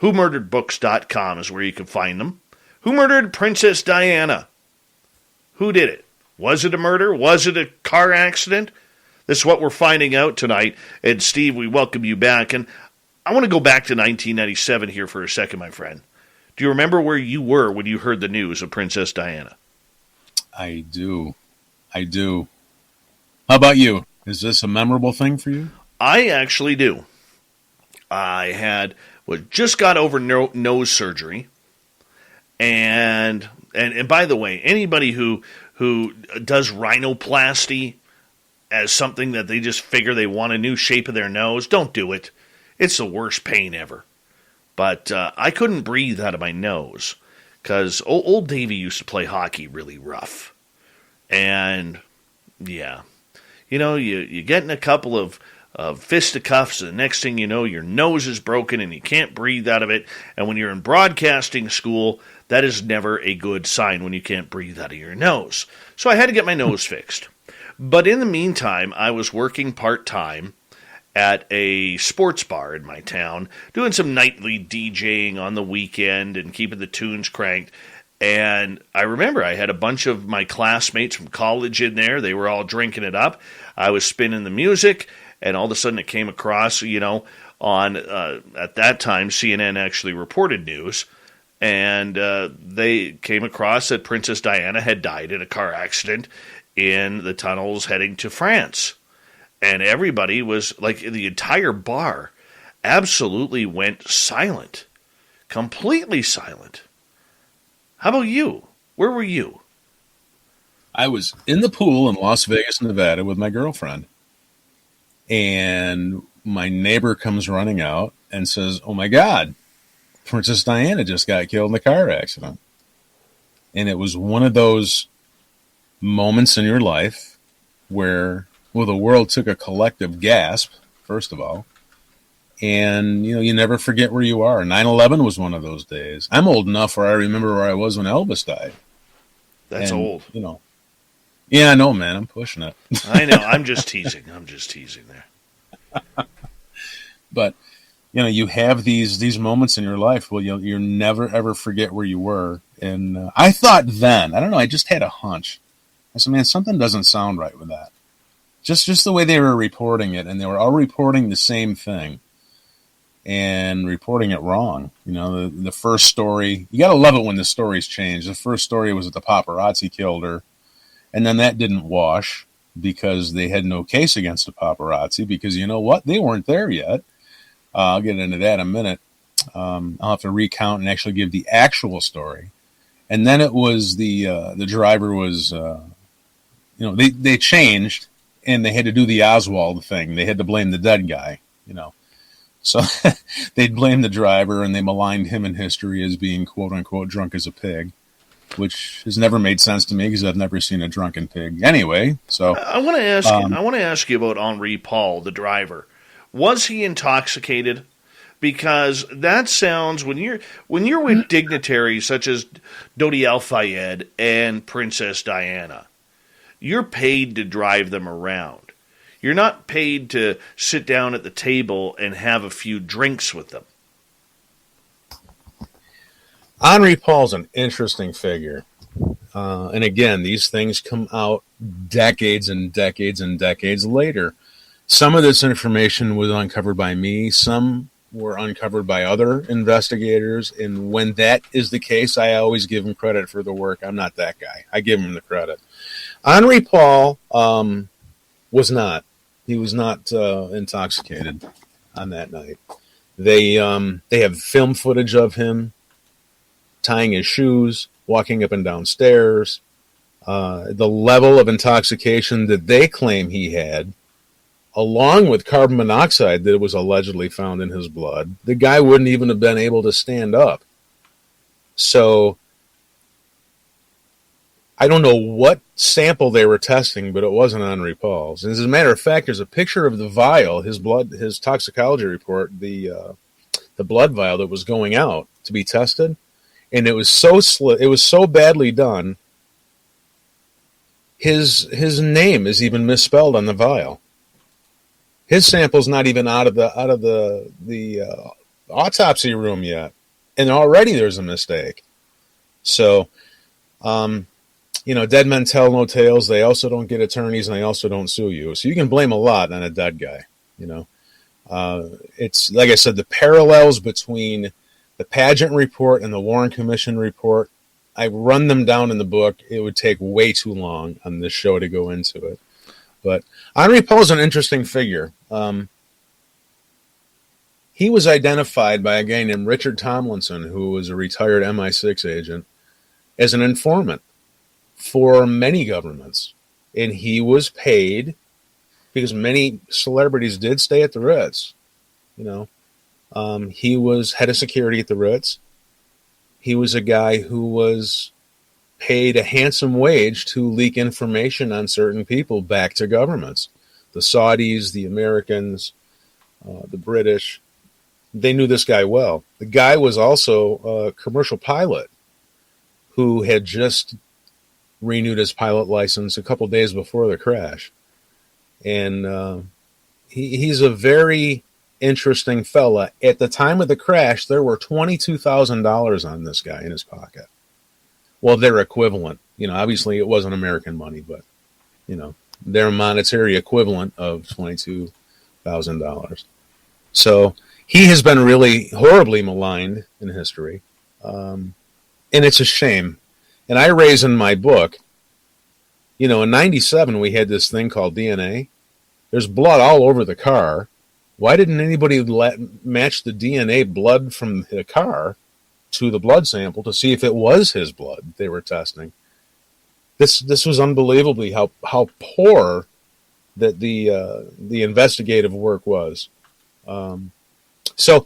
WhoMurderedBooks.com is where you can find them. Who murdered Princess Diana? Who did it? Was it a murder? Was it a car accident? This is what we're finding out tonight. And Steve, we welcome you back. And I want to go back to 1997 here for a second, my friend. Do you remember where you were when you heard the news of Princess Diana? I do. How about you? Is this a memorable thing for you? I actually do. I just got over nose surgery. And by the way, anybody who does rhinoplasty as something that they just figure they want a new shape of their nose, don't do it. It's the worst pain ever. But I couldn't breathe out of my nose because old Davey used to play hockey really rough. And, yeah, you get in a couple of fisticuffs, and the next thing you know, your nose is broken and you can't breathe out of it. And when you're in broadcasting school, that is never a good sign when you can't breathe out of your nose. So I had to get my nose fixed. But in the meantime, I was working part-time at a sports bar in my town, doing some nightly DJing on the weekend and keeping the tunes cranked. And I remember I had a bunch of my classmates from college in there. They were all drinking it up. I was spinning the music, and all of a sudden it came across, on, at that time, CNN actually reported news. And they came across that Princess Diana had died in a car accident in the tunnels heading to France. And everybody was, like, the entire bar absolutely went silent. Completely silent. How about you? Where were you? I was in the pool in Las Vegas, Nevada with my girlfriend. And my neighbor comes running out and says, "Oh my God, Princess Diana just got killed in a car accident." And it was one of those moments in your life where, well, the world took a collective gasp, first of all. And, you never forget where you are. 9/11 was one of those days. I'm old enough where I remember where I was when Elvis died. That's old. Yeah, I know, man. I'm pushing it. I know. I'm just teasing. There. But, you have these moments in your life where you'll never, ever forget where you were. And I thought then, I don't know, I just had a hunch. I said, man, something doesn't sound right with that. Just the way they were reporting it, and they were all reporting the same thing and reporting it wrong. The first story, you got to love it when the stories change. The first story was that the paparazzi killed her, and then that didn't wash because they had no case against the paparazzi because you know what? They weren't there yet. I'll get into that in a minute. I'll have to recount and actually give the actual story. And then it was the driver was, they changed and they had to do the Oswald thing. They had to blame the dead guy, So they'd blame the driver and they maligned him in history as being quote unquote drunk as a pig, which has never made sense to me because I've never seen a drunken pig. Anyway, so I want to ask you about Henri Paul, the driver. Was he intoxicated? Because that sounds when you're with dignitaries such as Dodi Al Fayed and Princess Diana, you're paid to drive them around. You're not paid to sit down at the table and have a few drinks with them. Henri Paul's an interesting figure. And again, these things come out decades and decades and decades later. Some of this information was uncovered by me. Some were uncovered by other investigators. And when that is the case, I always give him credit for the work. I'm not that guy. I give him the credit. Henri Paul was not. He was not intoxicated on that night. They have film footage of him tying his shoes, walking up and down stairs. The level of intoxication that they claim he had, along with carbon monoxide that was allegedly found in his blood, the guy wouldn't even have been able to stand up. So I don't know what sample they were testing, but it wasn't Henri Paul's. And as a matter of fact, there's a picture of the vial, his toxicology report, the blood vial that was going out to be tested, and it was so badly done. His name is even misspelled on the vial. His sample's not even out of the autopsy room yet, and already there's a mistake. So, dead men tell no tales. They also don't get attorneys, and they also don't sue you. So you can blame a lot on a dead guy. It's like I said, the parallels between the pageant report and the Warren Commission report, I run them down in the book. It would take way too long on this show to go into it. But Henri Paul is an interesting figure. He was identified by a guy named Richard Tomlinson, who was a retired MI6 agent, as an informant for many governments. And he was paid because many celebrities did stay at the Ritz. He was head of security at the Ritz. He was a guy who was paid a handsome wage to leak information on certain people back to governments. The Saudis, the Americans, the British, they knew this guy well. The guy was also a commercial pilot who had just renewed his pilot license a couple days before the crash. And he's a very interesting fella. At the time of the crash, there were $22,000 on this guy in his pocket. Well, their equivalent. Obviously it wasn't American money, but, their monetary equivalent of $22,000. So he has been really horribly maligned in history. And it's a shame. And I raise in my book, in 97, we had this thing called DNA. There's blood all over the car. Why didn't anybody match the DNA blood from the car to the blood sample to see if it was his blood they were testing? This was unbelievably how poor that the investigative work was. So,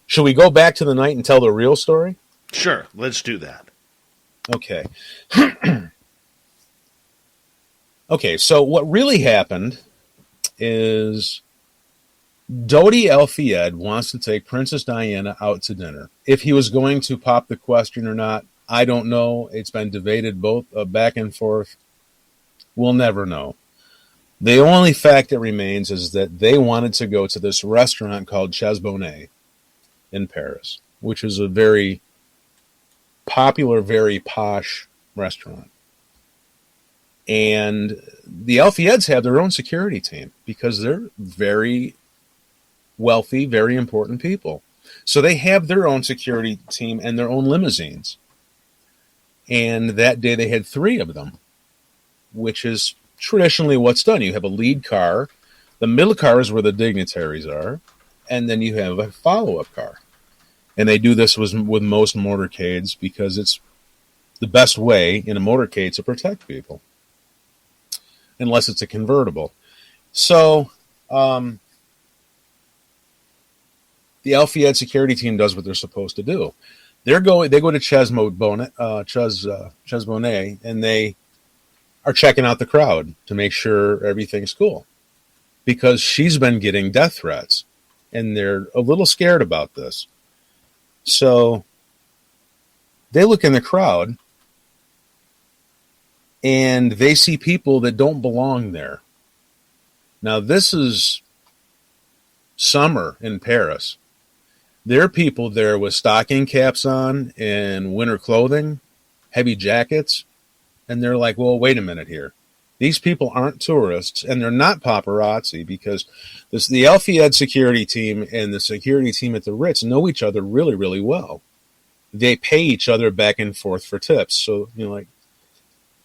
should we go back to the night and tell the real story? Sure, let's do that. Okay. Okay, so what really happened is Dodi El-Fayed wants to take Princess Diana out to dinner. If he was going to pop the question or not, I don't know. It's been debated both back and forth. We'll never know. The only fact that remains is that they wanted to go to this restaurant called Chesbonnet in Paris, which is a very popular, very posh restaurant. And the El-Fayeds have their own security team because they're very wealthy, very important people. So they have their own security team and their own limousines. And that day they had 3 of them, which is traditionally what's done. You have a lead car, the middle car is where the dignitaries are, and then you have a follow-up car. And they do this with most motorcades because it's the best way in a motorcade to protect people, unless it's a convertible. So the El-Fayed security team does what they're supposed to do. They go to Chesbonnet, and they are checking out the crowd to make sure everything's cool, because she's been getting death threats, and they're a little scared about this. So they look in the crowd, and they see people that don't belong there. Now, this is summer in Paris. There are people there with stocking caps on and winter clothing, heavy jackets, and they're like, well, wait a minute here. These people aren't tourists, and they're not paparazzi, because the El-Fayed security team and the security team at the Ritz know each other really, really well. They pay each other back and forth for tips. So, like,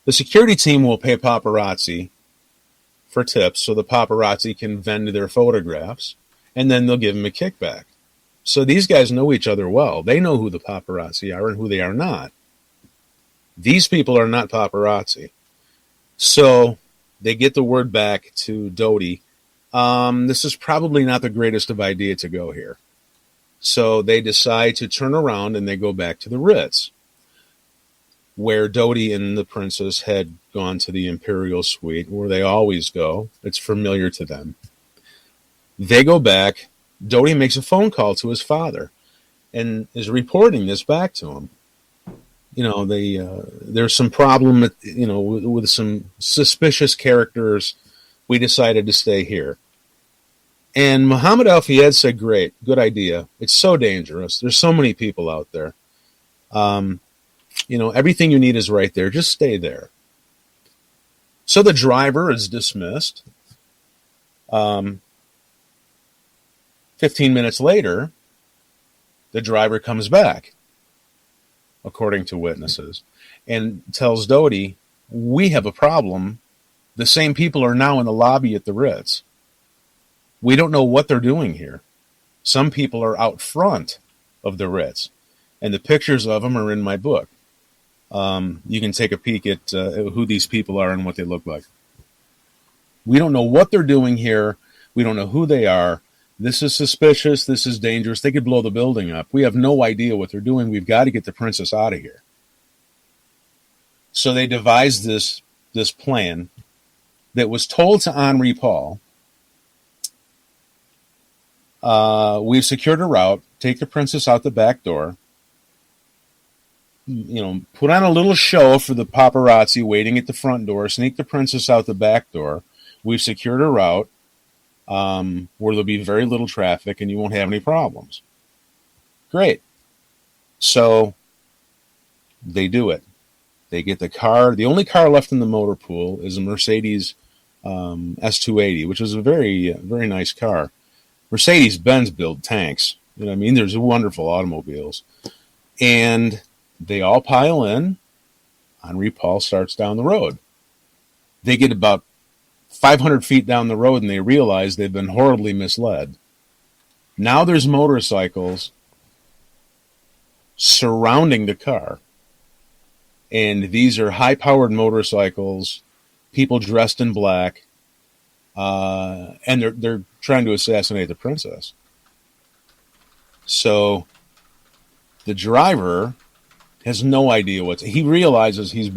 the security team will pay paparazzi for tips so the paparazzi can vend their photographs, and then they'll give them a kickback. So these guys know each other well. They know who the paparazzi are and who they are not. These people are not paparazzi. So they get the word back to Dodi. This is probably not the greatest of idea to go here. So they decide to turn around and they go back to the Ritz, where Dodi and the princess had gone to the Imperial Suite, where they always go. It's familiar to them. They go back. Dodi makes a phone call to his father and is reporting this back to him. There's some problem, with some suspicious characters. We decided to stay here. And Muhammad El-Fayed said, great, good idea. It's so dangerous. There's so many people out there. Everything you need is right there. Just stay there. So the driver is dismissed. 15 minutes later, the driver comes back, according to witnesses, and tells Dodi, we have a problem. The same people are now in the lobby at the Ritz. We don't know what they're doing here. Some people are out front of the Ritz, and the pictures of them are in my book. You can take a peek at who these people are and what they look like. We don't know what they're doing here. We don't know who they are. This is suspicious. This is dangerous. They could blow the building up. We have no idea what they're doing. We've got to get the princess out of here. So they devised this plan that was told to Henri Paul. We've secured a route. Take the princess out the back door. Put on a little show for the paparazzi waiting at the front door. Sneak the princess out the back door. We've secured a route where there'll be very little traffic and you won't have any problems. Great. So they do it. They get the car. The only car left in the motor pool is a Mercedes S280, which is a very, very nice car. Mercedes-Benz build tanks. There's wonderful automobiles. And they all pile in. Henri Paul starts down the road. They get about 500 feet down the road and they realize they've been horribly misled. Now there's motorcycles surrounding the car. And these are high-powered motorcycles, people dressed in black, and they're trying to assassinate the princess. So the driver has no idea he realizes he's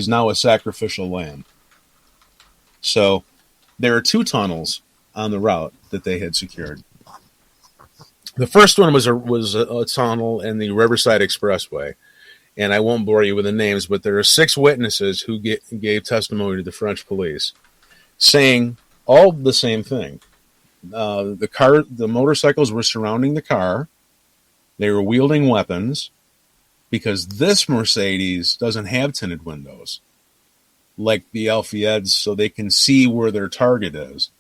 now a sacrificial lamb. So there are 2 tunnels on the route that they had secured. The first one was a tunnel in the Riverside Expressway, and I won't bore you with the names, but there are 6 witnesses who gave testimony to the French police, saying all the same thing. The motorcycles were surrounding the car. They were wielding weapons, because this Mercedes doesn't have tinted windows like the Alfieds, so they can see where their target is.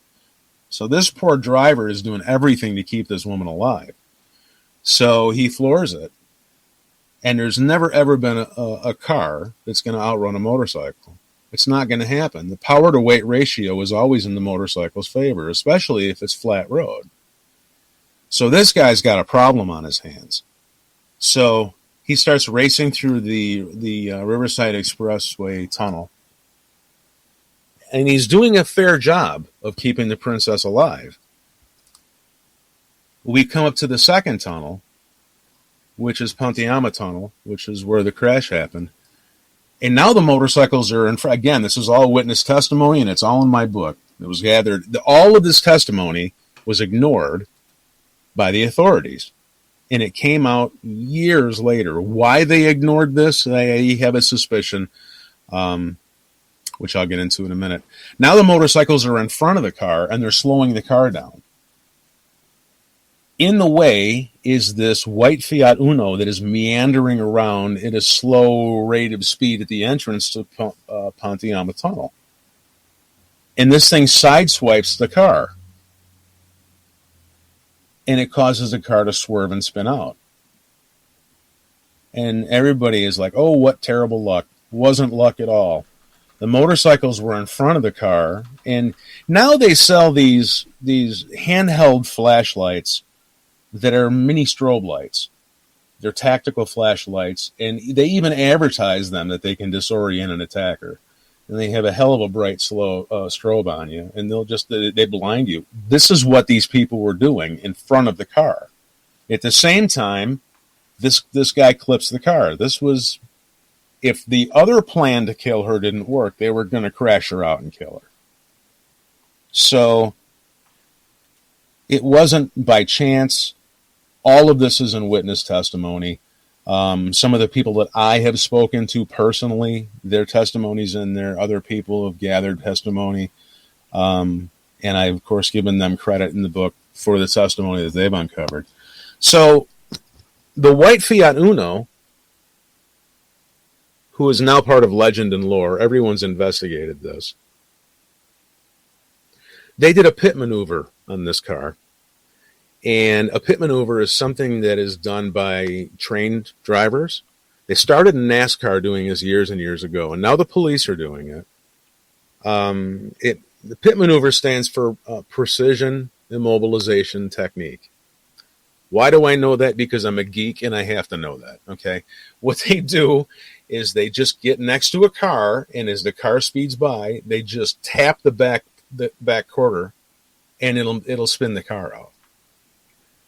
So this poor driver is doing everything to keep this woman alive. So he floors it. And there's never, ever been a car that's going to outrun a motorcycle. It's not going to happen. The power-to-weight ratio is always in the motorcycle's favor, especially if it's flat road. So this guy's got a problem on his hands. So he starts racing through the Riverside Expressway tunnel. And he's doing a fair job of keeping the princess alive. We come up to the second tunnel, which is Pontiama Tunnel, which is where the crash happened. And now the motorcycles are in front. Again, this is all witness testimony, and it's all in my book. It was gathered. All of this testimony was ignored by the authorities. And it came out years later. Why they ignored this, I have a suspicion, which I'll get into in a minute. Now the motorcycles are in front of the car, and they're slowing the car down. In the way is this white Fiat Uno that is meandering around at a slow rate of speed at the entrance to Pontiama Tunnel. And this thing sideswipes the car. And it causes the car to swerve and spin out. And everybody is like, oh, what terrible luck. Wasn't luck at all. The motorcycles were in front of the car. And now they sell these handheld flashlights that are mini strobe lights. They're tactical flashlights, and they even advertise them that they can disorient an attacker. And they have a hell of a bright, slow strobe on you, and they blind you. This is what these people were doing in front of the car. At the same time, this guy clips the car. This was, if the other plan to kill her didn't work, they were going to crash her out and kill her. So it wasn't by chance. All of this is in witness testimony. Some of the people that I have spoken to personally, their testimonies in there. Other people have gathered testimony. And I've, of course, given them credit in the book for the testimony that they've uncovered. So the white Fiat Uno, who is now part of legend and lore, everyone's investigated this. They did a pit maneuver on this car. And a pit maneuver is something that is done by trained drivers. They started in NASCAR doing this years and years ago, and now the police are doing it. The pit maneuver stands for precision immobilization technique. Why do I know that? Because I'm a geek and I have to know that. Okay, what they do is they just get next to a car, and as the car speeds by, they just tap the back quarter, and it'll spin the car out.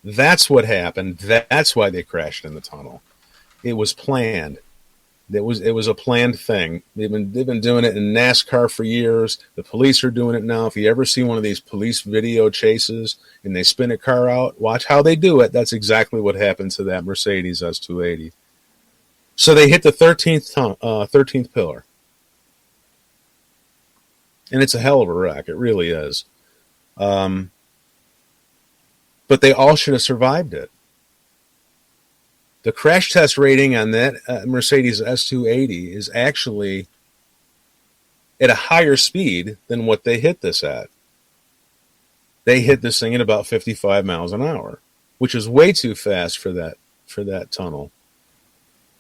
That's what happened. That's why they crashed in the tunnel. It was planned. It was a planned thing. They've been doing it in NASCAR for years. The police are doing it now. If you ever see one of these police video chases and they spin a car out, watch how they do it. That's exactly what happened to that Mercedes S280. So they hit the 13th pillar. And it's a hell of a wreck. It really is. But they all should have survived it. The crash test rating on that Mercedes S280 is actually at a higher speed than what they hit this at. They hit this thing at about 55 miles an hour, which is way too fast for that tunnel.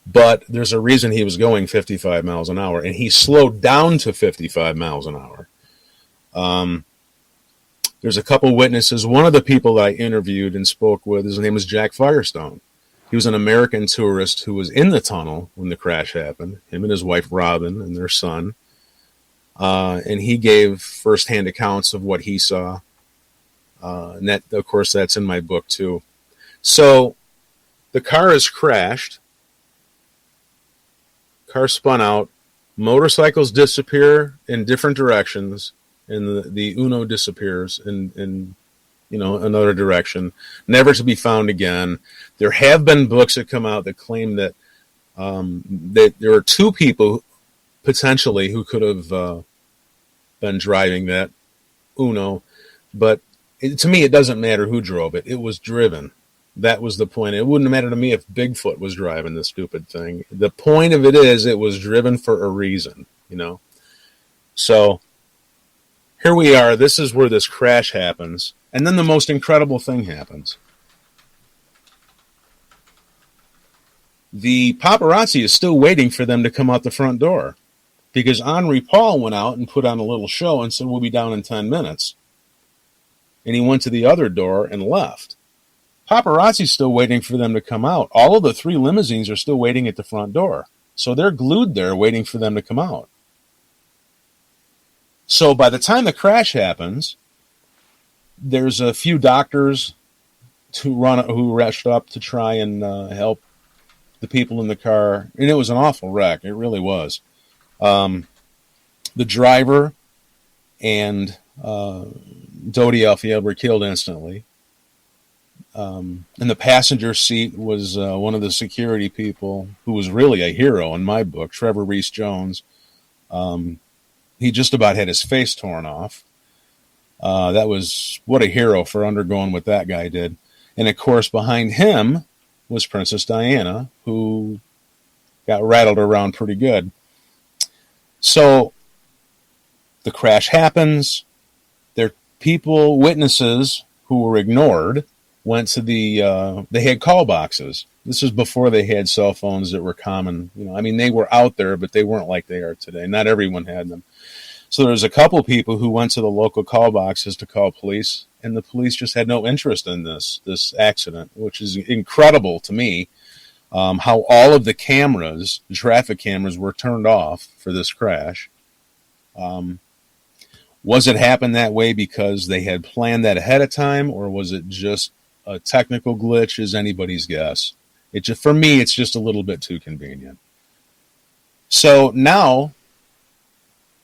But there's a reason he was going 55 miles an hour, and he slowed down to 55 miles an hour. There's a couple witnesses. One of the people I interviewed and spoke with, his name was Jack Firestone. He was an American tourist who was in the tunnel when the crash happened, him and his wife Robin and their son. And he gave firsthand accounts of what he saw. And that, of course, that's in my book too. So the car has crashed. Car spun out. Motorcycles disappear in different directions. and the Uno disappears in another direction, never to be found again. There have been books that come out that claim that that there are two people potentially who could have been driving that Uno, but to me, it doesn't matter who drove it. It was driven. That was the point. It wouldn't matter to me if Bigfoot was driving this stupid thing. The point of it is it was driven for a reason, So here we are. This is where this crash happens. And then the most incredible thing happens. The paparazzi is still waiting for them to come out the front door, because Henri Paul went out and put on a little show and said, we'll be down in 10 minutes. And he went to the other door and left. Paparazzi's still waiting for them to come out. All of the 3 limousines are still waiting at the front door. So they're glued there waiting for them to come out. So by the time the crash happens, there's a few doctors who rushed up to try and help the people in the car. And it was an awful wreck. It really was. The driver and Dodi Alfield were killed instantly. In the passenger seat was one of the security people who was really a hero in my book, Trevor Reese Jones. He just about had his face torn off. That was what a hero for undergoing what that guy did. And of course, behind him was Princess Diana, who got rattled around pretty good. So the crash happens. There are people, witnesses who were ignored, went to they had call boxes. This was before they had cell phones that were common. They were out there, but they weren't like they are today. Not everyone had them. So there was a couple people who went to the local call boxes to call police, and the police just had no interest in this accident, which is incredible to me, how all of the cameras, the traffic cameras, were turned off for this crash. Was it happen that way because they had planned that ahead of time, or was it just a technical glitch? Is anybody's guess. For me, it's just a little bit too convenient. So now,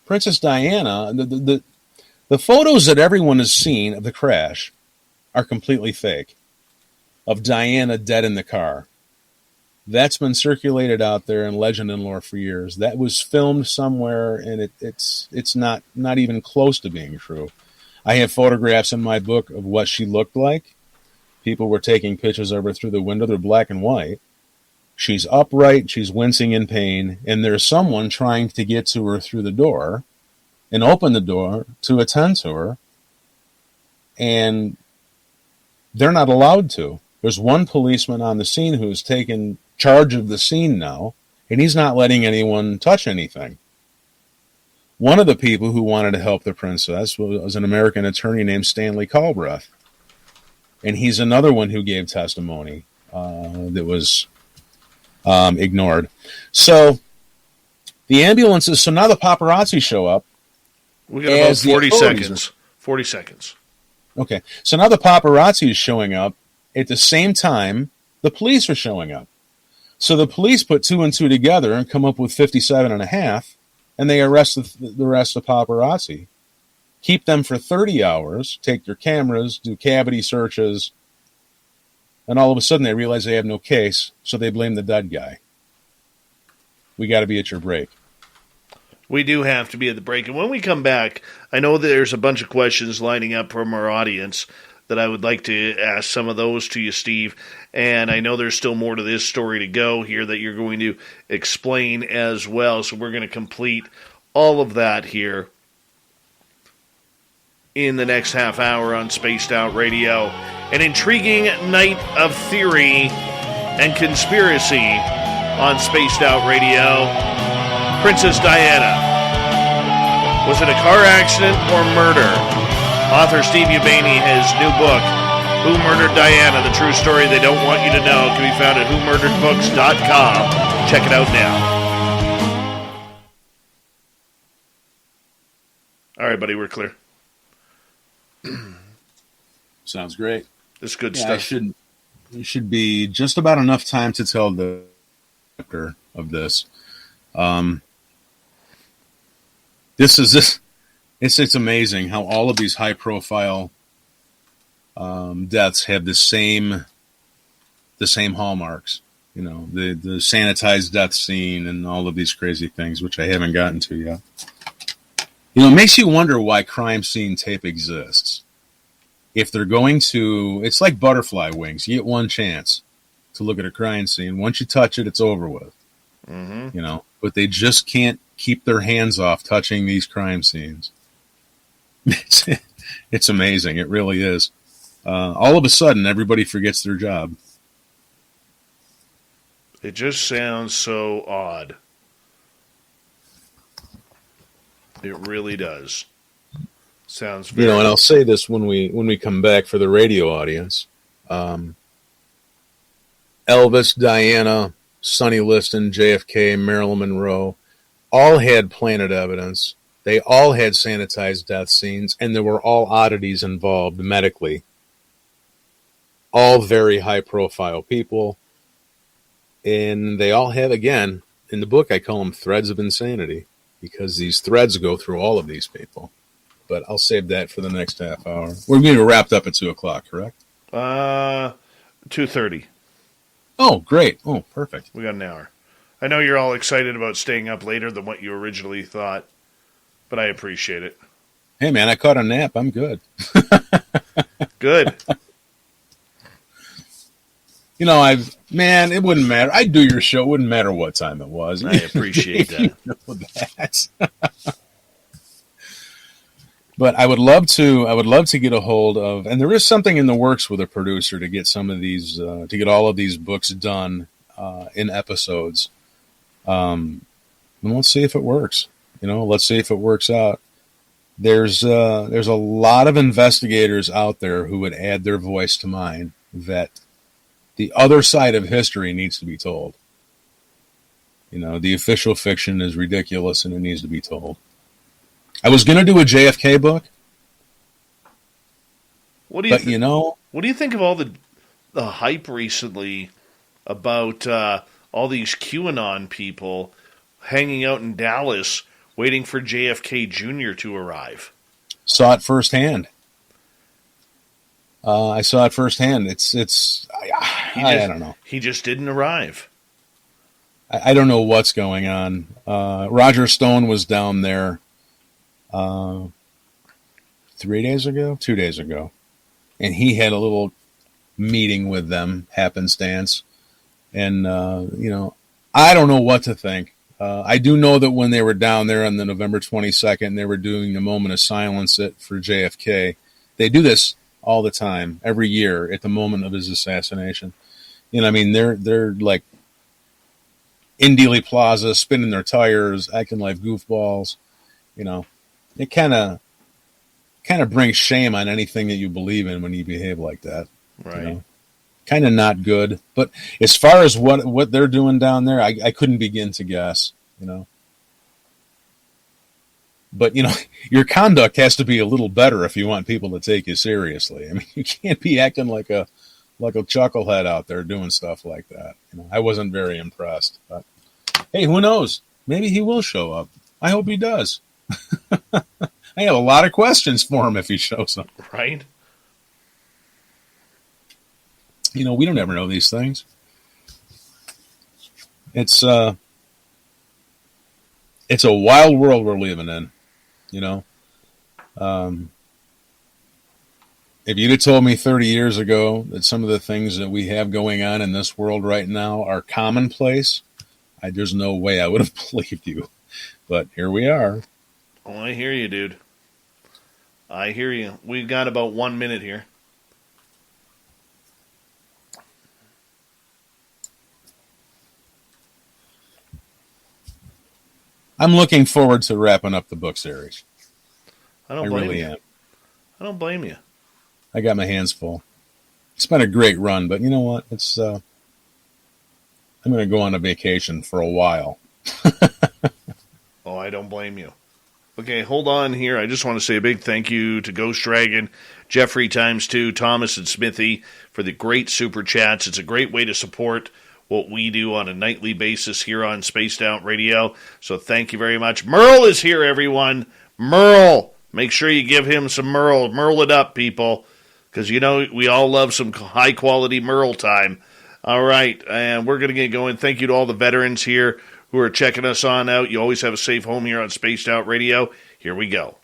Princess Diana, the photos that everyone has seen of the crash are completely fake, of Diana dead in the car. That's been circulated out there in legend and lore for years. That was filmed somewhere, and it's not even close to being true. I have photographs in my book of what she looked like. People were taking pictures of her through the window. They're black and white. She's upright. She's wincing in pain. And there's someone trying to get to her through the door and open the door to attend to her. And they're not allowed to. There's one policeman on the scene who's taken charge of the scene now, and he's not letting anyone touch anything. One of the people who wanted to help the princess was an American attorney named Stanley Culbreth. And he's another one who gave testimony that was ignored. So the ambulances, so now the paparazzi show up. We got about 40 seconds. 40 seconds. Okay. So now the paparazzi is showing up. At the same time, the police are showing up. So the police put 2 and 2 together and come up with 57 and a half, and they arrest the rest of paparazzi. Keep them for 30 hours, take their cameras, do cavity searches, and all of a sudden they realize they have no case, so they blame the dead guy. We got to be at your break. We do have to be at the break. And when we come back, I know there's a bunch of questions lining up from our audience that I would like to ask some of those to you, Steve. And I know there's still more to this story to go here that you're going to explain as well. So we're going to complete all of that here in the next half hour on Spaced Out Radio. An intriguing night of theory and conspiracy on Spaced Out Radio. Princess Diana. Was it a car accident or murder? Author Steve Ubaney, his new book, Who Murdered Diana? The True Story They Don't Want You to Know, can be found at whomurderedbooks.com. Check it out now. All right, buddy, we're clear. Sounds great. This is good stuff. It should be just about enough time to tell the chapter of this. It's amazing how all of these high profile deaths have the same hallmarks. You know, the sanitized death scene and all of these crazy things, which I haven't gotten to yet. You know, it makes you wonder why crime scene tape exists. If they're going to, it's like butterfly wings. You get one chance to look at a crime scene. Once you touch it, it's over with. Mm-hmm. You know, but they just can't keep their hands off touching these crime scenes. It's amazing. It really is. All of a sudden, everybody forgets their job. It just sounds so odd. It really does. Sounds very... You know, and I'll say this when we come back for the radio audience. Elvis, Diana, Sonny Liston, JFK, Marilyn Monroe, all had planted evidence. They all had sanitized death scenes, and there were all oddities involved medically. All very high-profile people. And they all have, again, in the book I call them threads of insanity, because these threads go through all of these people. But I'll save that for the next half hour. We're going to be wrapped up at 2 o'clock, correct? 2:30. Oh, great. Oh, perfect. We got an hour. I know you're all excited about staying up later than what you originally thought, but I appreciate it. Hey, man, I caught a nap. I'm good. Good. You know, it wouldn't matter. I'd do your show. It wouldn't matter what time it was. I appreciate that. You know that. But I would love to get a hold of, and there is something in the works with a producer to get some of these, to get all of these books done in episodes. And let's see if it works. You know, let's see if it works out. There's a lot of investigators out there who would add their voice to mine that the other side of history needs to be told. You know, the official fiction is ridiculous and it needs to be told. I was going to do a JFK book. What do you think of all the hype recently about all these QAnon people hanging out in Dallas waiting for JFK Jr. to arrive? Saw it firsthand. I saw it firsthand. I don't know. He just didn't arrive. I don't know what's going on. Roger Stone was down there 2 days ago, and he had a little meeting with them, happenstance, and you know, I don't know what to think. I do know that when they were down there on the November 22nd, they were doing the moment of silence for JFK. They do this all the time, every year at the moment of his assassination. You know, I mean, they're like in Dealey Plaza, spinning their tires, acting like goofballs. You know, it kind of brings shame on anything that you believe in when you behave like that. Right. You know? Kind of not good. But as far as what they're doing down there, I couldn't begin to guess, you know. But, you know, your conduct has to be a little better if you want people to take you seriously. I mean, you can't be acting like a chucklehead out there doing stuff like that. You know, I wasn't very impressed. But, hey, who knows? Maybe he will show up. I hope he does. I have a lot of questions for him if he shows up. Right? You know, we don't ever know these things. It's a wild world we're living in, you know. If you'd have told me 30 years ago that some of the things that we have going on in this world right now are commonplace, there's no way I would have believed you. But here we are. Oh, I hear you, dude. I hear you. We've got about 1 minute here. I'm looking forward to wrapping up the book series. I really am. I don't blame you. I got my hands full. It's been a great run, but you know what? It's I'm going to go on a vacation for a while. Oh, I don't blame you. Okay, hold on here. I just want to say a big thank you to Ghost Dragon, Jeffrey ×2, Thomas, and Smithy for the great super chats. It's a great way to support what we do on a nightly basis here on Spaced Out Radio. So thank you very much. Merle is here, everyone. Merle, Make sure you give him some Merle. Merle it up, people, because we all love some high-quality Merle time. All right, and we're going to get going. Thank you to all the veterans here who are checking us on out. You always have a safe home here on Spaced Out Radio. Here we go.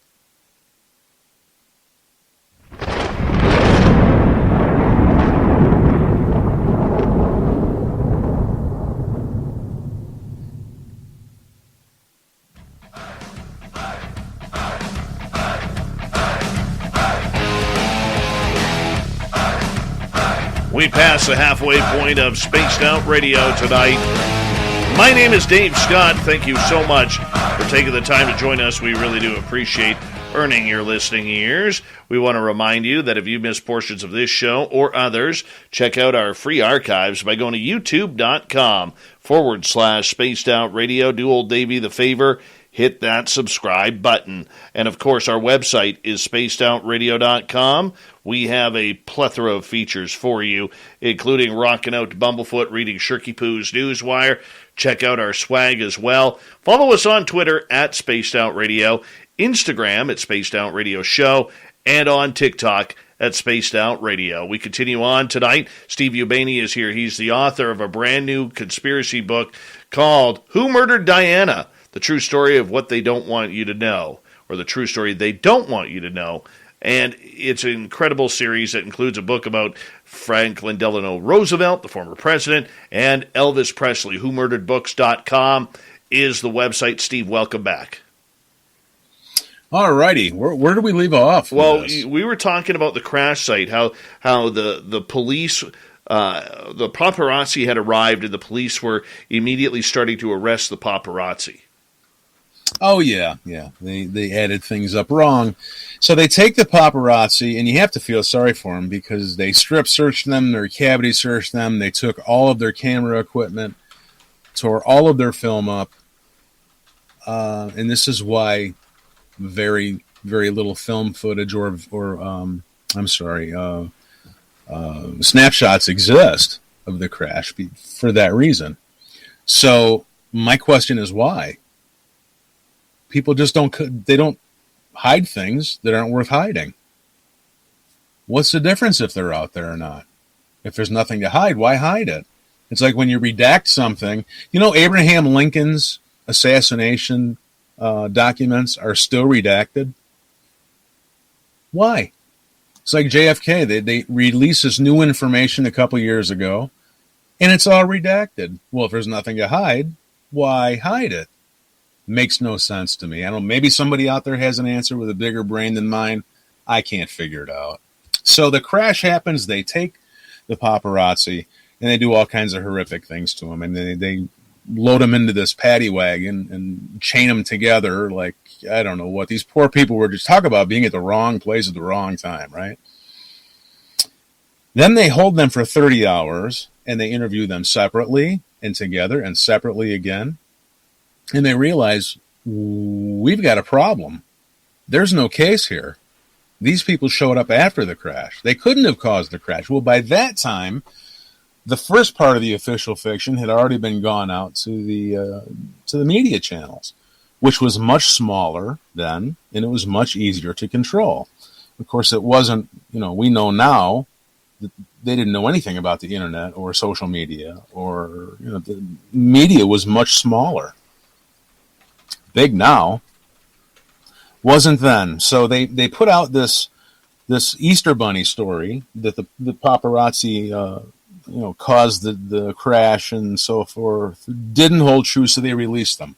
We pass the halfway point of Spaced Out Radio tonight. My name is Dave Scott. Thank you so much for taking the time to join us. We really do appreciate earning your listening ears. We want to remind you that if you miss portions of this show or others, check out our free archives by going to youtube.com/Spaced Out Radio. Do old Davey the favor. Hit that subscribe button. And, of course, our website is spacedoutradio.com. We have a plethora of features for you, including rocking out to Bumblefoot, reading Shirky Poo's Newswire. Check out our swag as well. Follow us on Twitter at Spaced Out Radio, Instagram at Spaced Out Radio Show, and on TikTok at Spaced Out Radio. We continue on tonight. Steve Ubaney is here. He's the author of a brand new conspiracy book called Who Murdered Diana? The true story of what they don't want you to know, or the true story they don't want you to know. And it's an incredible series that includes a book about Franklin Delano Roosevelt, the former president, and Elvis Presley. WhoMurderedBooks.com is the website. Steve, welcome back. All righty. Where do we leave off? Well, we were talking about the crash site, how the police... the paparazzi had arrived, and the police were immediately starting to arrest the paparazzi. Oh, yeah. They added things up wrong. So they take the paparazzi, and you have to feel sorry for them because they strip searched them, they cavity searched them, they took all of their camera equipment, tore all of their film up, and this is why very, very little film footage or snapshots exist of the crash for that reason. So my question is why? People just don't hide things that aren't worth hiding. What's the difference if they're out there or not? If there's nothing to hide, why hide it? It's like when you redact something. Abraham Lincoln's assassination documents are still redacted. Why? It's like JFK. They released this new information a couple years ago, and it's all redacted. Well, if there's nothing to hide, why hide it? Makes no sense to me. I don't know, maybe somebody out there has an answer with a bigger brain than mine. I can't figure it out. So the crash happens. They take the paparazzi, and they do all kinds of horrific things to them. And they load them into this paddy wagon and chain them together like, I don't know what. These poor people were just talking about being at the wrong place at the wrong time, right? Then they hold them for 30 hours, and they interview them separately and together and separately again. And they realize, we've got a problem. There's no case here. These people showed up after the crash. They couldn't have caused the crash. Well, by that time, the first part of the official fiction had already been gone out to the media channels, which was much smaller then, and it was much easier to control. Of course, it wasn't, we know now that they didn't know anything about the internet or social media, or, the media was much smaller. Big now, wasn't then. So they put out this Easter Bunny story that the paparazzi caused the crash and so forth. Didn't hold true, so they released them.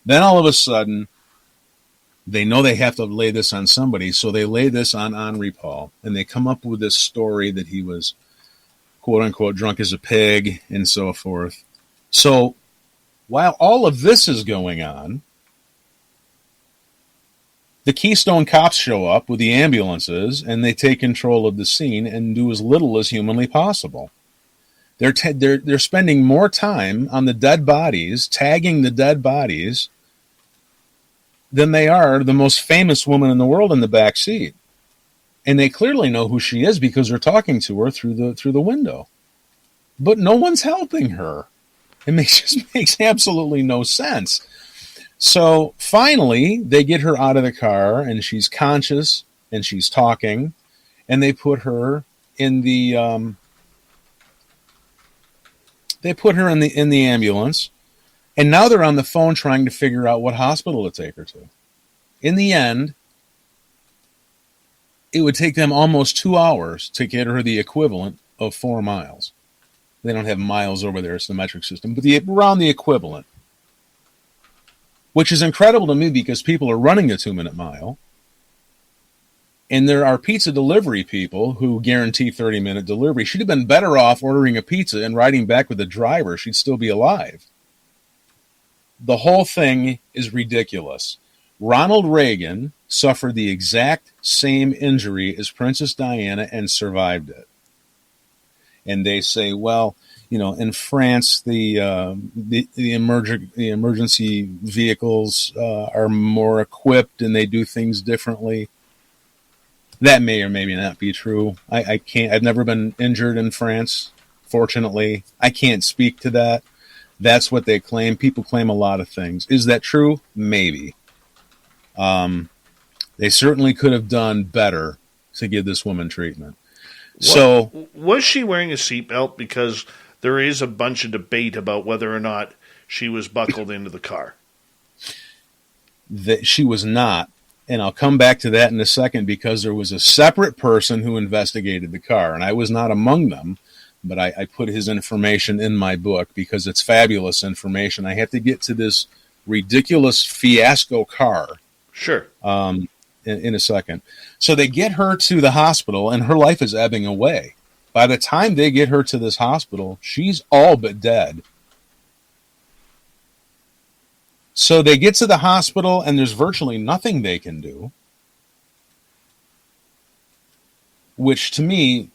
Then all of a sudden, they know they have to lay this on somebody, so they lay this on Henri Paul, and they come up with this story that he was, quote unquote, drunk as a pig and so forth. So while all of this is going on, the Keystone cops show up with the ambulances, and they take control of the scene and do as little as humanly possible. They're spending more time on the dead bodies, tagging the dead bodies, than they are the most famous woman in the world in the back seat. And they clearly know who she is because they're talking to her through the window. But no one's helping her. It just makes absolutely no sense. So finally, they get her out of the car, and she's conscious, and she's talking, and they put her in the ambulance, and now they're on the phone trying to figure out what hospital to take her to. In the end, it would take them almost 2 hours to get her the equivalent of 4 miles. They don't have miles over there, it's the metric system, but around the equivalent. Which is incredible to me because people are running a 2-minute mile. And there are pizza delivery people who guarantee 30-minute delivery. She'd have been better off ordering a pizza and riding back with the driver. She'd still be alive. The whole thing is ridiculous. Ronald Reagan suffered the exact same injury as Princess Diana and survived it. And they say, well, in France, the emergency vehicles are more equipped and they do things differently. That may or may not be true. I can't. I've never been injured in France. Fortunately, I can't speak to that. That's what they claim. People claim a lot of things. Is that true? Maybe. They certainly could have done better to give this woman treatment. So, was she wearing a seatbelt? Because there is a bunch of debate about whether or not she was buckled into the car. That she was not. And I'll come back to that in a second because there was a separate person who investigated the car, and I was not among them, but I put his information in my book because it's fabulous information. I have to get to this ridiculous fiasco car. Sure. In a second. So they get her to the hospital, and her life is ebbing away. By the time they get her to this hospital, she's all but dead. So they get to the hospital, and there's virtually nothing they can do. Which, to me,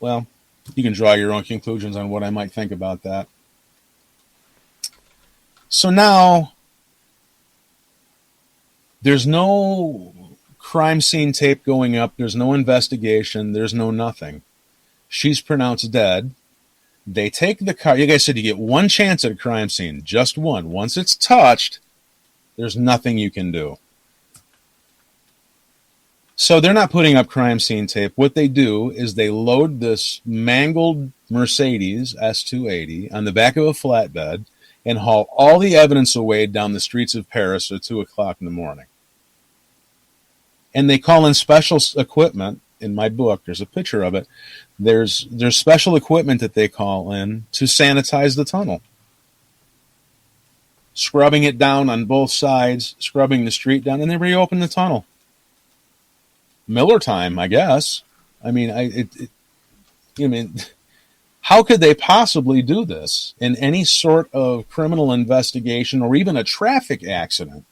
well, you can draw your own conclusions on what I might think about that. So now, there's no crime scene tape going up. There's no investigation. There's no nothing. She's pronounced dead. They take the car. You guys said you get one chance at a crime scene, just one. Once it's touched, there's nothing you can do. So they're not putting up crime scene tape. What they do is they load this mangled Mercedes S280 on the back of a flatbed and haul all the evidence away down the streets of Paris at 2 o'clock in the morning. And they call in special equipment. In my book, there's a picture of it. There's special equipment that they call in to sanitize the tunnel. Scrubbing it down on both sides, scrubbing the street down, and they reopen the tunnel. Miller time, I guess. I mean, how could they possibly do this in any sort of criminal investigation or even a traffic accident?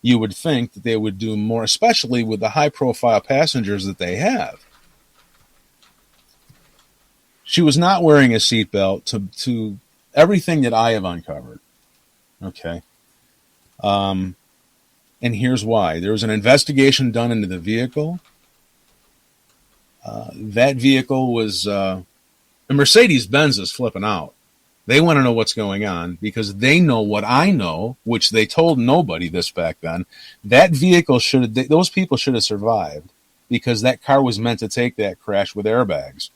You would think that they would do more, especially with the high-profile passengers that they have. She was not wearing a seatbelt to everything that I have uncovered. Okay. And here's why. There was an investigation done into the vehicle. That vehicle was... a Mercedes-Benz is flipping out. They want to know what's going on because they know what I know, which they told nobody this back then. That vehicle those people should have survived because that car was meant to take that crash with airbags.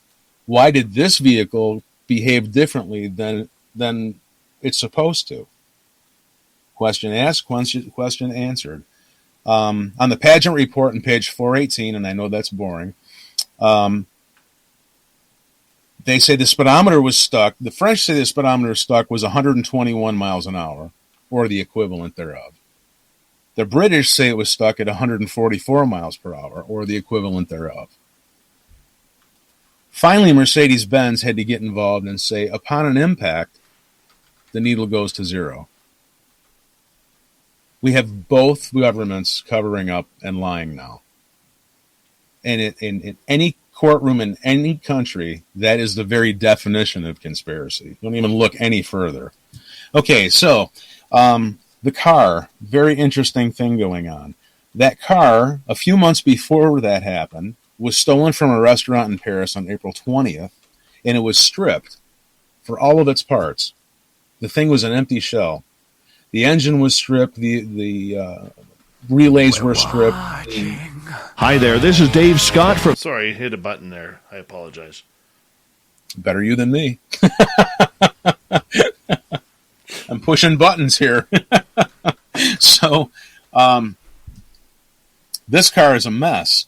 Why did this vehicle behave differently than it's supposed to? Question asked, question answered. On the pageant report on page 418, and I know that's boring, they say the speedometer was stuck. The French say the speedometer stuck was 121 miles an hour, or the equivalent thereof. The British say it was stuck at 144 miles per hour, or the equivalent thereof. Finally, Mercedes-Benz had to get involved and say, upon an impact, the needle goes to zero. We have both governments covering up and lying now. And in any courtroom in any country, that is the very definition of conspiracy. Don't even look any further. Okay, so the car, very interesting thing going on. That car, a few months before that happened, was stolen from a restaurant in Paris on April 20th, and it was stripped for all of its parts. The thing was an empty shell. The engine was stripped. The relays were stripped. Hi there, this is Dave Scott from... Sorry, I hit a button there. I apologize. Better you than me. I'm pushing buttons here. So, this car is a mess.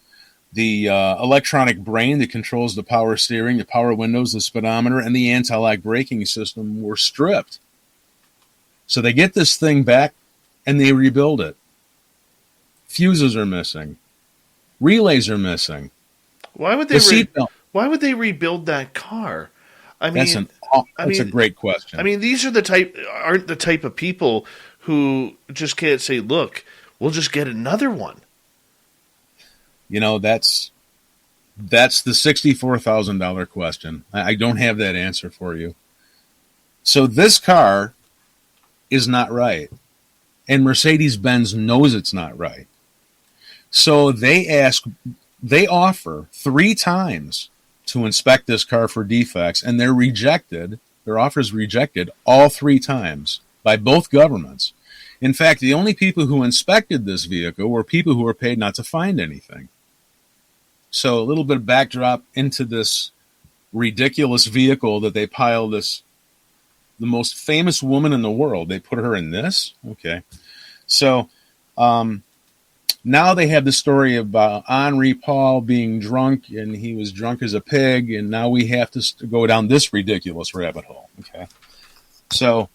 The electronic brain that controls the power steering, the power windows, the speedometer, and the anti-lock braking system were stripped. So they get this thing back and they rebuild it. Fuses are missing. Relays are missing. Why would they rebuild that car? I mean, that's a great question. I mean, these are aren't the type of people who just can't say, "Look, we'll just get another one." You know, that's the $64,000 question. I don't have that answer for you. So this car is not right, and Mercedes-Benz knows it's not right. So they offer 3 times to inspect this car for defects, and they're rejected. Their offer is rejected all 3 times by both governments. In fact, the only people who inspected this vehicle were people who were paid not to find anything. So a little bit of backdrop into this ridiculous vehicle that they pile the most famous woman in the world. They put her in this? Okay. So now they have the story about Henri Paul being drunk, and he was drunk as a pig, and now we have to go down this ridiculous rabbit hole. Okay. So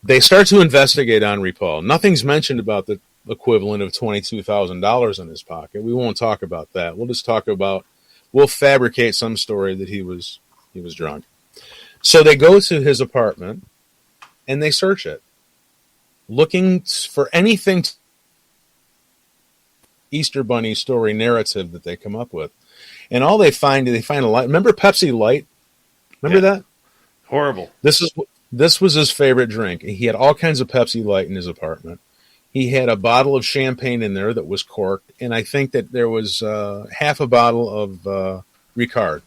they start to investigate Henri Paul. Nothing's mentioned about the equivalent of $22,000 in his pocket. We won't talk about that. We'll just we'll fabricate some story that he was drunk. So they go to his apartment and they search it, looking for anything Easter Bunny story narrative that they come up with. And all they find a light. Remember Pepsi Light? Remember that? Horrible. This was his favorite drink. He had all kinds of Pepsi Light in his apartment. He had a bottle of champagne in there that was corked, and I think that there was half a bottle of Ricard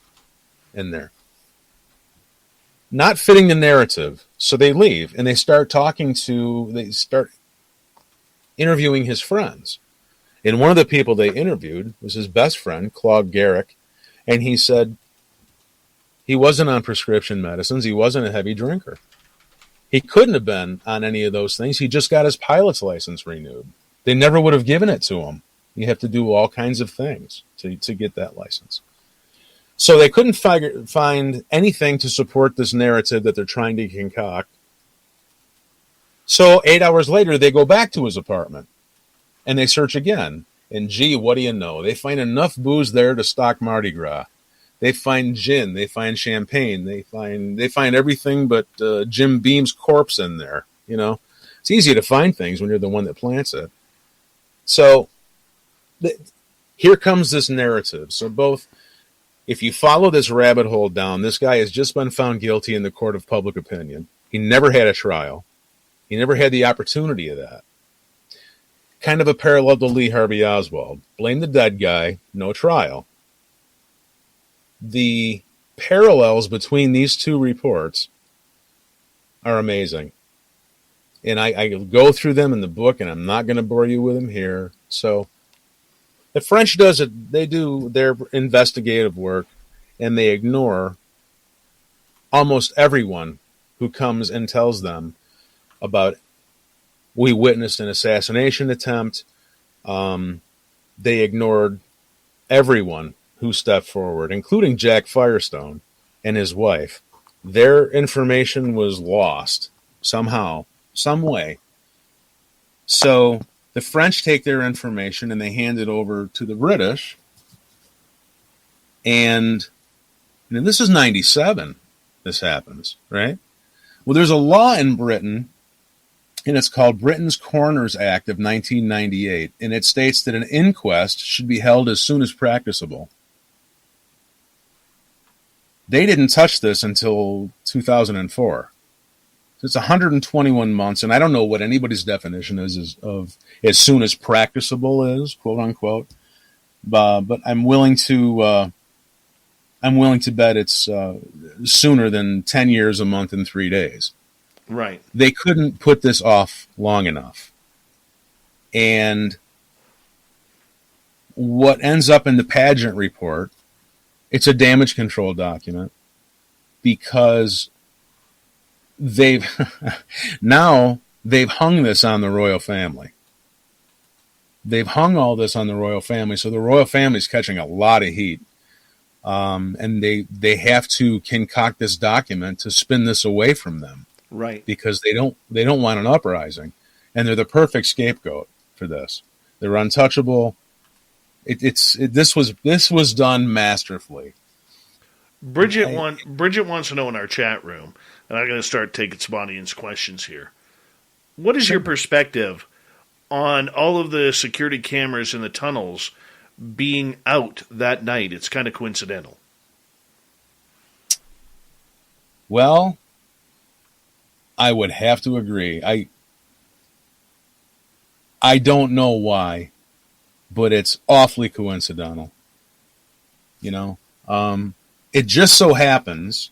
in there. Not fitting the narrative, so they leave, and they start interviewing his friends. And one of the people they interviewed was his best friend, Claude Garrick, and he said he wasn't on prescription medicines, he wasn't a heavy drinker. He couldn't have been on any of those things. He just got his pilot's license renewed. They never would have given it to him. You have to do all kinds of things to get that license. So they couldn't find anything to support this narrative that they're trying to concoct. So 8 hours later, they go back to his apartment and they search again. And gee, what do you know? They find enough booze there to stock Mardi Gras. They find gin, they find champagne, they find everything but Jim Beam's corpse in there. You know, it's easy to find things when you're the one that plants it. So here comes this narrative. So if you follow this rabbit hole down, this guy has just been found guilty in the court of public opinion. He never had a trial. He never had the opportunity of that. Kind of a parallel to Lee Harvey Oswald. Blame the dead guy, no trial. The parallels between these two reports are amazing. And I go through them in the book, and I'm not going to bore you with them here. So the French they do their investigative work, and they ignore almost everyone who comes and tells them about, we witnessed an assassination attempt. They ignored everyone who stepped forward, including Jack Firestone and his wife. Their information was lost somehow, some way. So the French take their information and they hand it over to the British. And this is 97. This happens, right? Well, there's a law in Britain, and it's called Britain's Coroners Act of 1998, and it states that an inquest should be held as soon as practicable. They didn't touch this until 2004. So it's 121 months, and I don't know what anybody's definition is of as soon as practicable is, quote unquote. But I'm willing to bet it's sooner than 10 years, a month, and 3 days. Right. They couldn't put this off long enough. And what ends up in the pageant report, it's a damage control document because they've now they've hung this on the royal family. They've hung all this on the royal family, so the royal family's catching a lot of heat. And they have to concoct this document to spin this away from them. Right. Because they don't want an uprising. And they're the perfect scapegoat for this. They're untouchable. This was done masterfully. Bridget wants to know in our chat room, and I'm going to start taking some audience questions here. What is your perspective on all of the security cameras in the tunnels being out that night? It's kind of coincidental. Well, I would have to agree. I don't know why, but it's awfully coincidental. You know, it just so happens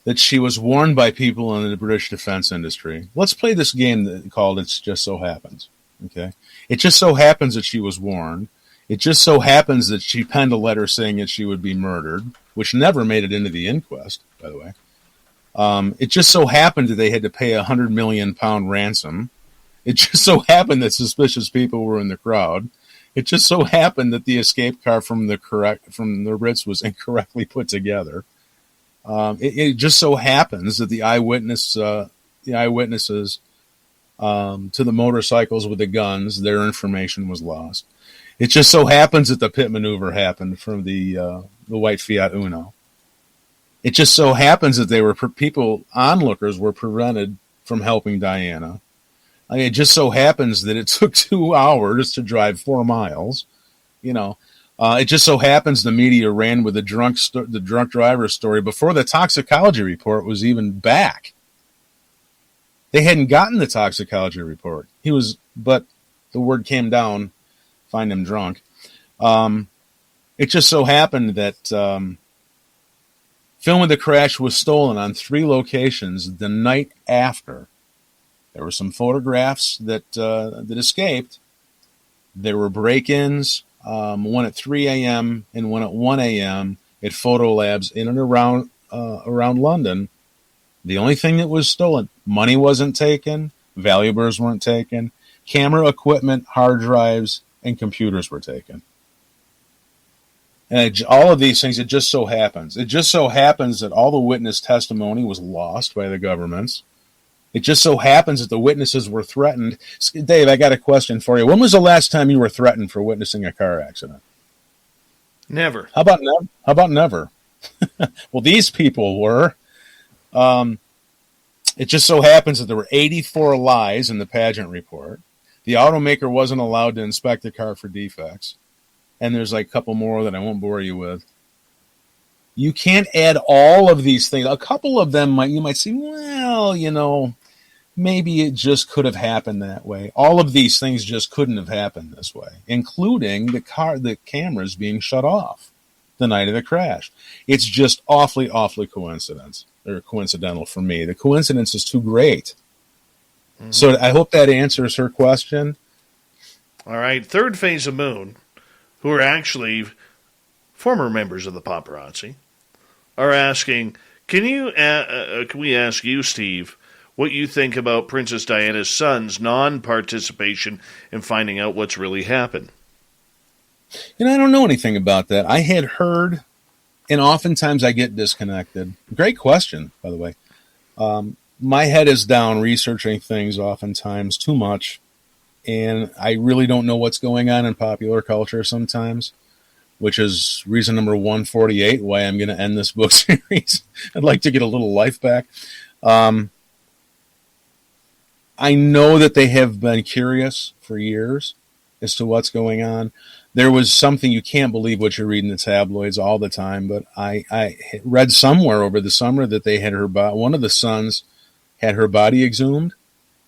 that she was warned by people in the British defense industry. Let's play this game called "It Just So Happens." Okay, it just so happens that she was warned. It just so happens that she penned a letter saying that she would be murdered, which never made it into the inquest, by the way. It just so happened that they had to pay £100 million ransom. It just so happened that suspicious people were in the crowd. It just so happened that the escape car from the Ritz was incorrectly put together. It just so happens that the eyewitnesses to the motorcycles with the guns, their information was lost. It just so happens that the pit maneuver happened from the white Fiat Uno. It just so happens that onlookers were prevented from helping Diana. It just so happens that it took 2 hours to drive 4 miles. You know, it just so happens the media ran with the drunk driver story before the toxicology report was even back. They hadn't gotten the toxicology report. But the word came down, find him drunk. It just so happened that film of the crash was stolen on 3 locations the night after. There were some photographs that escaped. There were break-ins, one at 3 a.m. and one at 1 a.m. at photo labs in and around London. The only thing that was stolen, money wasn't taken, valuables weren't taken, camera equipment, hard drives, and computers were taken. And all of these things, it just so happens. It just so happens that all the witness testimony was lost by the governments. It just so happens that the witnesses were threatened. Dave, I got a question for you. When was the last time you were threatened for witnessing a car accident? Never. How about never? Well, these people were. It just so happens that there were 84 lies in the pageant report. The automaker wasn't allowed to inspect the car for defects. And there's like a couple more that I won't bore you with. You can't add all of these things. A couple of them you might say, well, you know, maybe it just could have happened that way. All of these things just couldn't have happened this way, including the cameras being shut off the night of the crash. It's just awfully coincidental for me. The coincidence is too great. Mm-hmm. So I hope that answers her question. All right. Third Phase of Moon, who are actually former members of the paparazzi, are asking, can we ask you, Steve, what you think about Princess Diana's son's non-participation in finding out what's really happened? You know, I don't know anything about that. I had heard, and oftentimes I get disconnected. Great question, by the way. My head is down researching things oftentimes too much, and I really don't know what's going on in popular culture sometimes, which is reason number 148 why I'm going to end this book series. I'd like to get a little life back. I know that they have been curious for years as to what's going on. There was something, you can't believe what you read in the tabloids all the time, but I read somewhere over the summer that they had one of the sons had her body exhumed.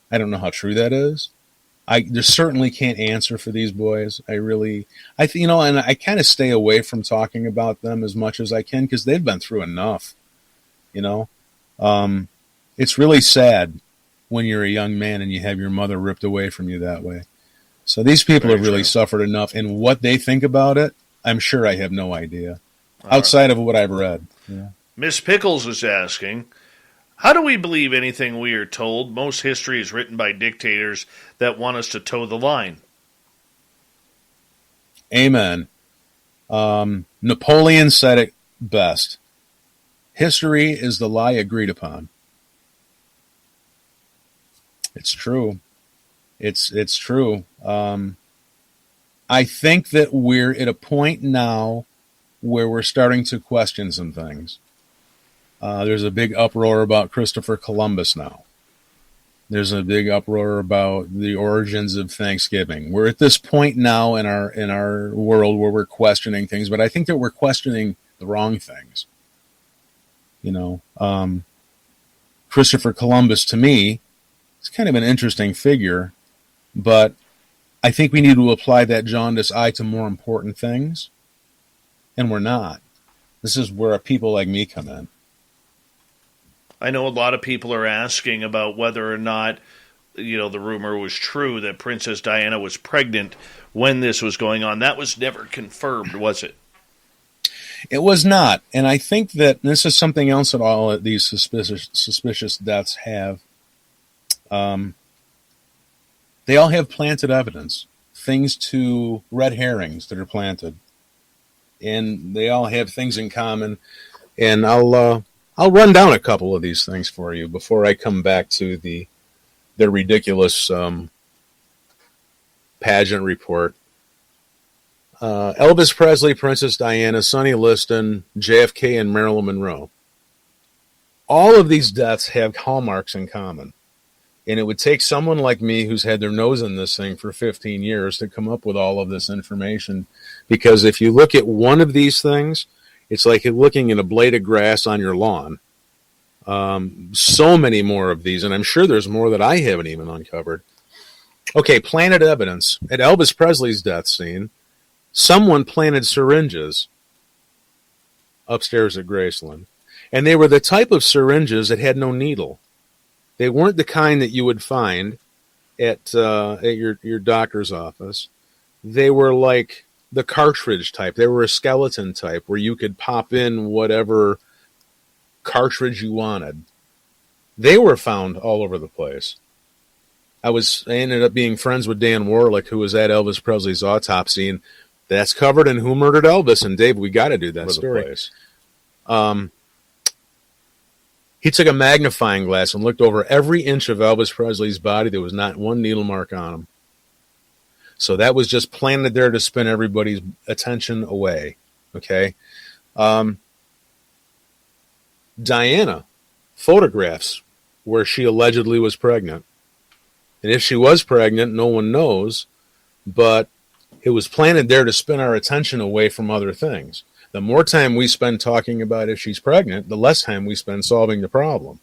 I don't know how true that is. I just certainly can't answer for these boys. And I kind of stay away from talking about them as much as I can because they've been through enough. You know, It's really sad when you're a young man and you have your mother ripped away from you that way. So these people have really suffered enough, and what they think about it, I'm sure I have no idea, outside of what I've read. Yeah. Miss Pickles is asking, how do we believe anything we are told? Most history is written by dictators that want us to toe the line. Amen. Napoleon said it best. History is the lie agreed upon. It's true. It's true. I think that we're at a point now where we're starting to question some things. There's a big uproar about Christopher Columbus now. There's a big uproar about the origins of Thanksgiving. We're at this point now in our world where we're questioning things, but I think that we're questioning the wrong things. Christopher Columbus, to me, is kind of an interesting figure, but I think we need to apply that jaundiced eye to more important things, and we're not. This is where people like me come in. I know a lot of people are asking about whether or not, the rumor was true that Princess Diana was pregnant when this was going on. That was never confirmed, was it? It was not. And I think that this is something else that all of these suspicious deaths have. They all have planted evidence, red herrings that are planted. And they all have things in common. And I'll run down a couple of these things for you before I come back to their ridiculous pageant report. Elvis Presley, Princess Diana, Sonny Liston, JFK, and Marilyn Monroe. All of these deaths have hallmarks in common. And it would take someone like me who's had their nose in this thing for 15 years to come up with all of this information. Because if you look at one of these things, it's like you're looking at a blade of grass on your lawn. So many more of these, and I'm sure there's more that I haven't even uncovered. Okay, planted evidence. At Elvis Presley's death scene, someone planted syringes upstairs at Graceland. And they were the type of syringes that had no needle. They weren't the kind that you would find at your doctor's office. They were like the cartridge type. They were a skeleton type where you could pop in whatever cartridge you wanted. They were found all over the place. I ended up being friends with Dan Warlick, who was at Elvis Presley's autopsy, and that's covered in Who Murdered Elvis. And Dave, we got to do that story. He took a magnifying glass and looked over every inch of Elvis Presley's body. There was not one needle mark on him. So that was just planted there to spin everybody's attention away. Okay. Diana, photographs where she allegedly was pregnant. And if she was pregnant, no one knows, but it was planted there to spin our attention away from other things. The more time we spend talking about if she's pregnant, the less time we spend solving the problem.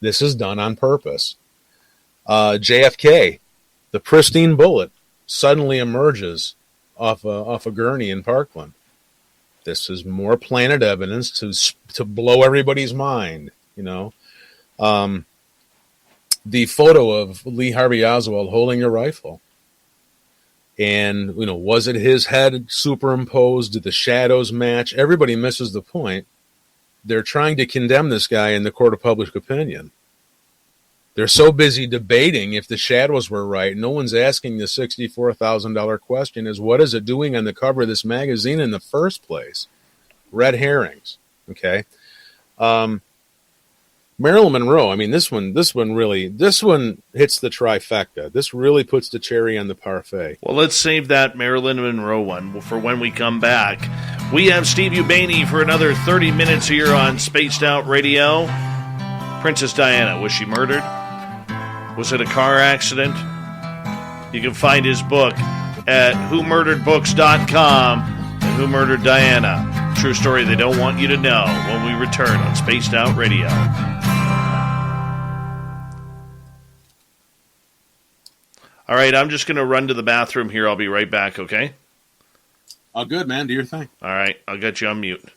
This is done on purpose. JFK, the pristine bullet, suddenly emerges off a gurney in Parkland. This is more planted evidence to blow everybody's mind, The photo of Lee Harvey Oswald holding a rifle. And, was it his head superimposed? Did the shadows match? Everybody misses the point. They're trying to condemn this guy in the court of public opinion. They're so busy debating if the shadows were right. No one's asking the $64,000 question is, what is it doing on the cover of this magazine in the first place? Red herrings. Okay. Marilyn Monroe, this one hits the trifecta. This really puts the cherry on the parfait. Well, let's save that Marilyn Monroe one for when we come back. We have Steve Ubaney for another 30 minutes here on Spaced Out Radio. Princess Diana, was she murdered? Was it a car accident? You can find his book at whomurderedbooks.com and Who Murdered Diana. True story they don't want you to know when we return on Spaced Out Radio. All right, I'm just going to run to the bathroom here. I'll be right back, okay? Oh, good, man. Do your thing. All right, I'll get you on mute.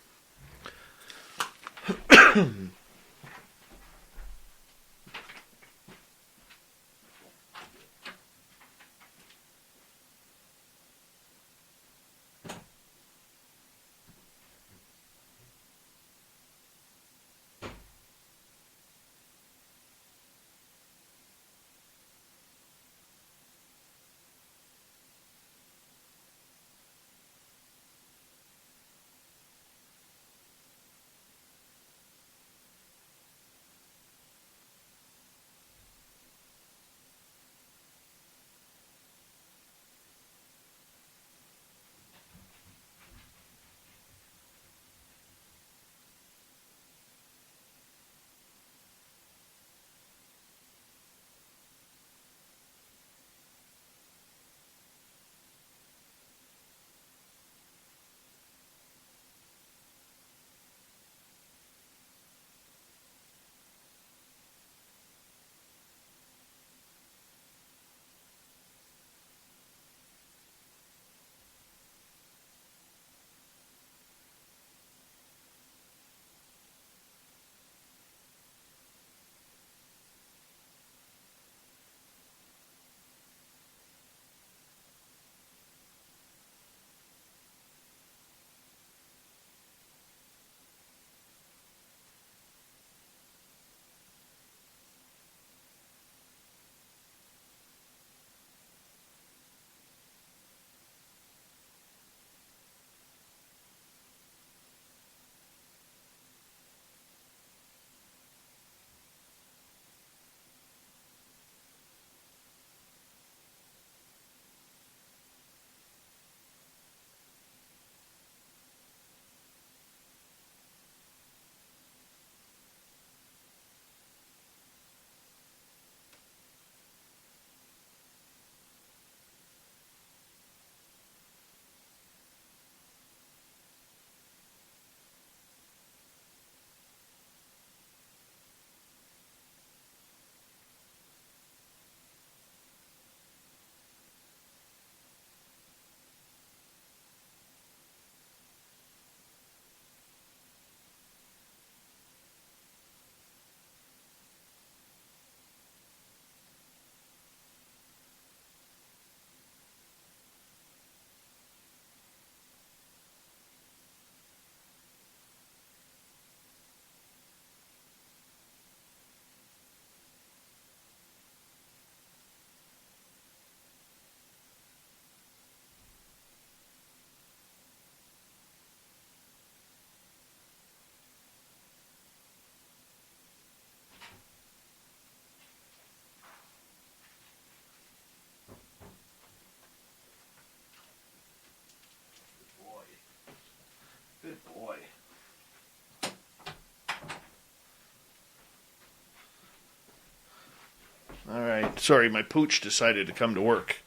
All right. Sorry, my pooch decided to come to work.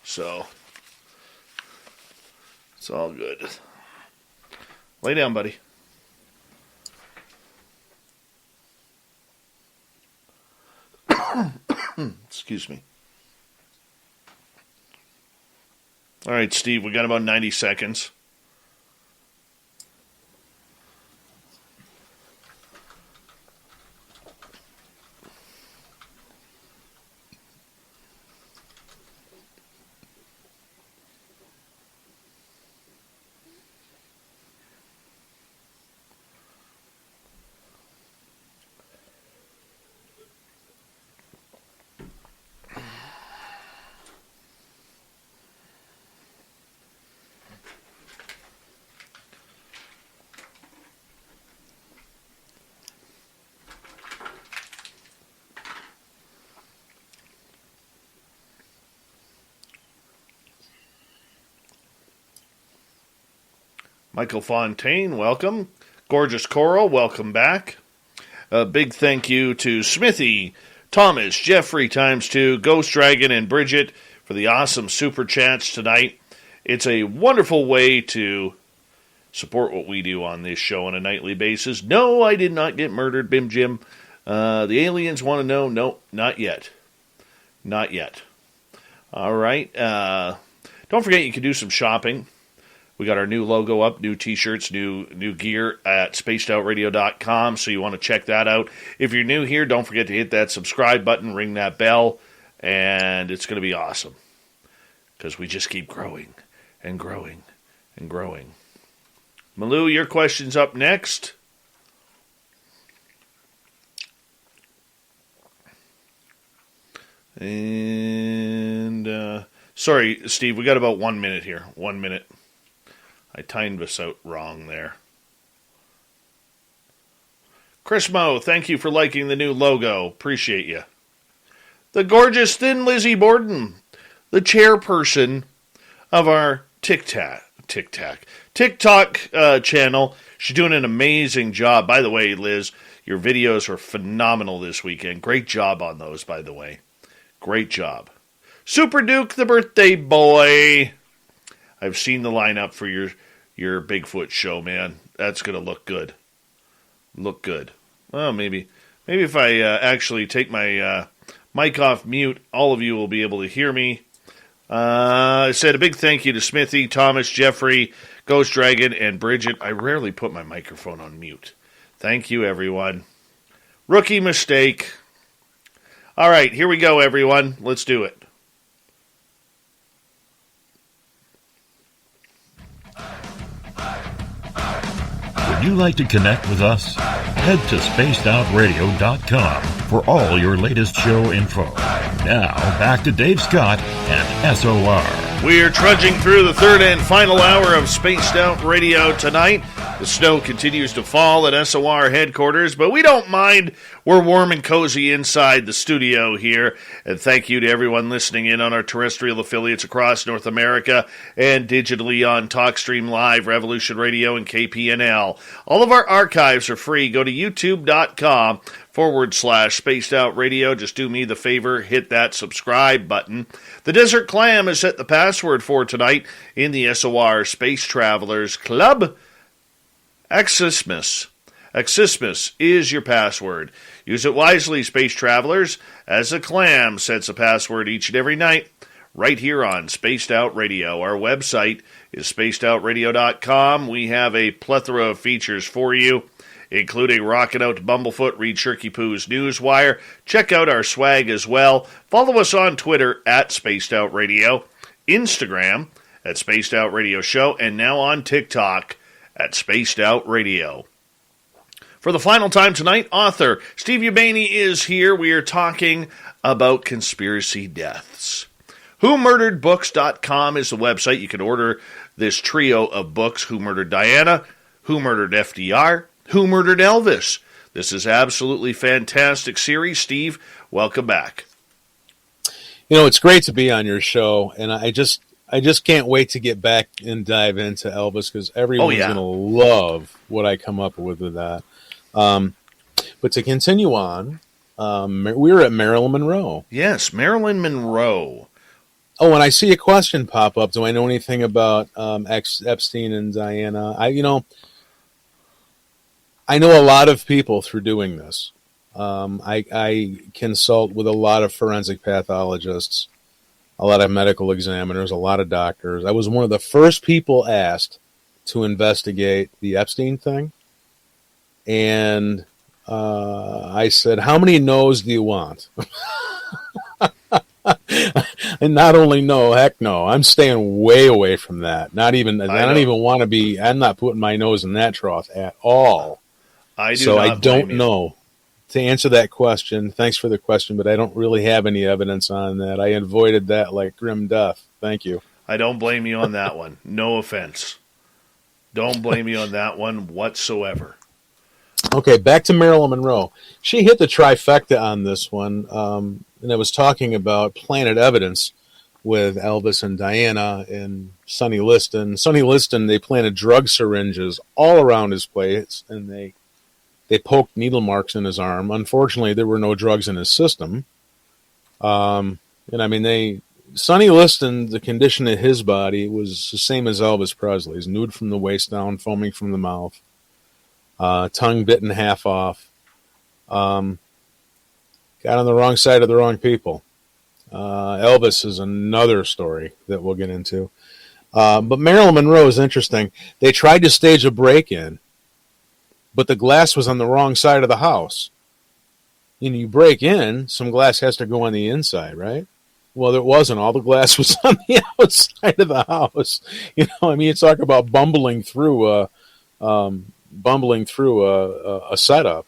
So, it's all good. Lay down, buddy. Excuse me. All right, Steve, we got about 90 seconds. Michael Fontaine, welcome. Gorgeous Coral, welcome back. A big thank you to Smithy, Thomas, Jeffrey ×2, Ghost Dragon, and Bridget for the awesome super chats tonight. It's a wonderful way to support what we do on this show on a nightly basis. No, I did not get murdered, Bim Jim. The aliens want to know. No, not yet. Not yet. All right. Don't forget you can do some shopping. We got our new logo up, new t-shirts, new gear at spacedoutradio.com, so you want to check that out. If you're new here, don't forget to hit that subscribe button, ring that bell, and it's going to be awesome because we just keep growing and growing and growing. Malou, your question's up next. And, sorry, Steve, we got about 1 minute here. 1 minute. I timed us out wrong there. Chris Moe, thank you for liking the new logo. Appreciate you. The gorgeous Thin Lizzie Borden, the chairperson of our TikTok channel. She's doing an amazing job. By the way, Liz, your videos are phenomenal this weekend. Great job on those, by the way. Great job. Super Duke, the birthday boy. I've seen the lineup for your Bigfoot show, man. That's going to look good. Look good. Well, maybe if I actually take my mic off mute, all of you will be able to hear me. I said a big thank you to Smithy, Thomas, Jeffrey, Ghost Dragon, and Bridget. I rarely put my microphone on mute. Thank you, everyone. Rookie mistake. All right, here we go, everyone. Let's do it. Would you like to connect with us? Head to spacedoutradio.com for all your latest show info. Now, back to Dave Scott and SOR. We're trudging through the third and final hour of Spaced Out Radio tonight. The snow continues to fall at SOR headquarters, but we don't mind. We're warm and cozy inside the studio here. And thank you to everyone listening in on our terrestrial affiliates across North America and digitally on TalkStream Live, Revolution Radio, and KPNL. All of our archives are free. Go to youtube.com/Spaced Out Radio. Just do me the favor, hit that subscribe button. The Desert Clam has set the password for tonight in the SOR Space Travelers Club. Axismus. Axismus is your password. Use it wisely, Space Travelers, as a clam sets a password each and every night right here on Spaced Out Radio. Our website is spacedoutradio.com. We have a plethora of features for you, including Rockin' Out to Bumblefoot, read Shirky Poo's Newswire. Check out our swag as well. Follow us on Twitter at Spaced Out Radio, Instagram at Spaced Out Radio Show, and now on TikTok at Spaced Out Radio. For the final time tonight, author Steve Ubaney is here. We are talking about conspiracy deaths. WhoMurderedBooks.com is the website. You can order this trio of books: Who Murdered Diana, Who Murdered FDR, Who Murdered Elvis. This is absolutely fantastic series. Steve, welcome back. You know, it's great to be on your show, and I just can't wait to get back and dive into Elvis because everyone's going to love what I come up with that. But to continue on, We were at Marilyn Monroe. Yes, Marilyn Monroe. Oh, and I see a question pop up. Do I know anything about Epstein and Diana? I know a lot of people through doing this. I consult with a lot of forensic pathologists, a lot of medical examiners, a lot of doctors. I was one of the first people asked to investigate the Epstein thing. And I said, how many no's do you want? And not only no, heck no. I'm staying way away from that. I don't even want to be, I'm not putting my nose in that trough at all. I don't know. To answer that question, thanks for the question, but I don't really have any evidence on that. I avoided that like grim death. Thank you. I don't blame you on that one. No offense. Don't blame you on that one whatsoever. Okay, back to Marilyn Monroe. She hit the trifecta on this one, and I was talking about planted evidence with Elvis and Diana and Sonny Liston. Sonny Liston, they planted drug syringes all around his place, and they poked needle marks in his arm. Unfortunately, there were no drugs in his system. Sonny Liston, the condition of his body was the same as Elvis Presley's, nude from the waist down, foaming from the mouth, tongue bitten half off. Got on the wrong side of the wrong people. Elvis is another story that we'll get into. But Marilyn Monroe is interesting. They tried to stage a break-in, but the glass was on the wrong side of the house. You break in, some glass has to go on the inside, right? Well, there wasn't. All the glass was on the outside of the house. You talk about bumbling through a setup.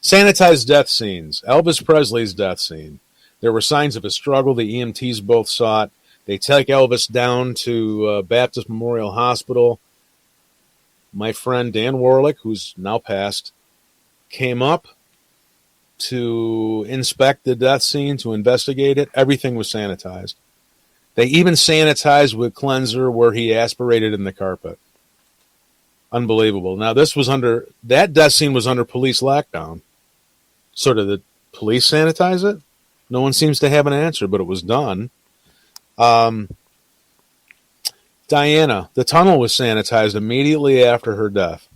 Sanitized death scenes. Elvis Presley's death scene. There were signs of a struggle. The EMTs both saw it. They take Elvis down to Baptist Memorial Hospital. My friend Dan Warlick, who's now passed, came up to inspect the death scene, to investigate it. Everything was sanitized. They even sanitized with cleanser where he aspirated in the carpet. Unbelievable. Now, that death scene was under police lockdown. So did the police sanitize it? No one seems to have an answer, but it was done. Diana, the tunnel was sanitized immediately after her death.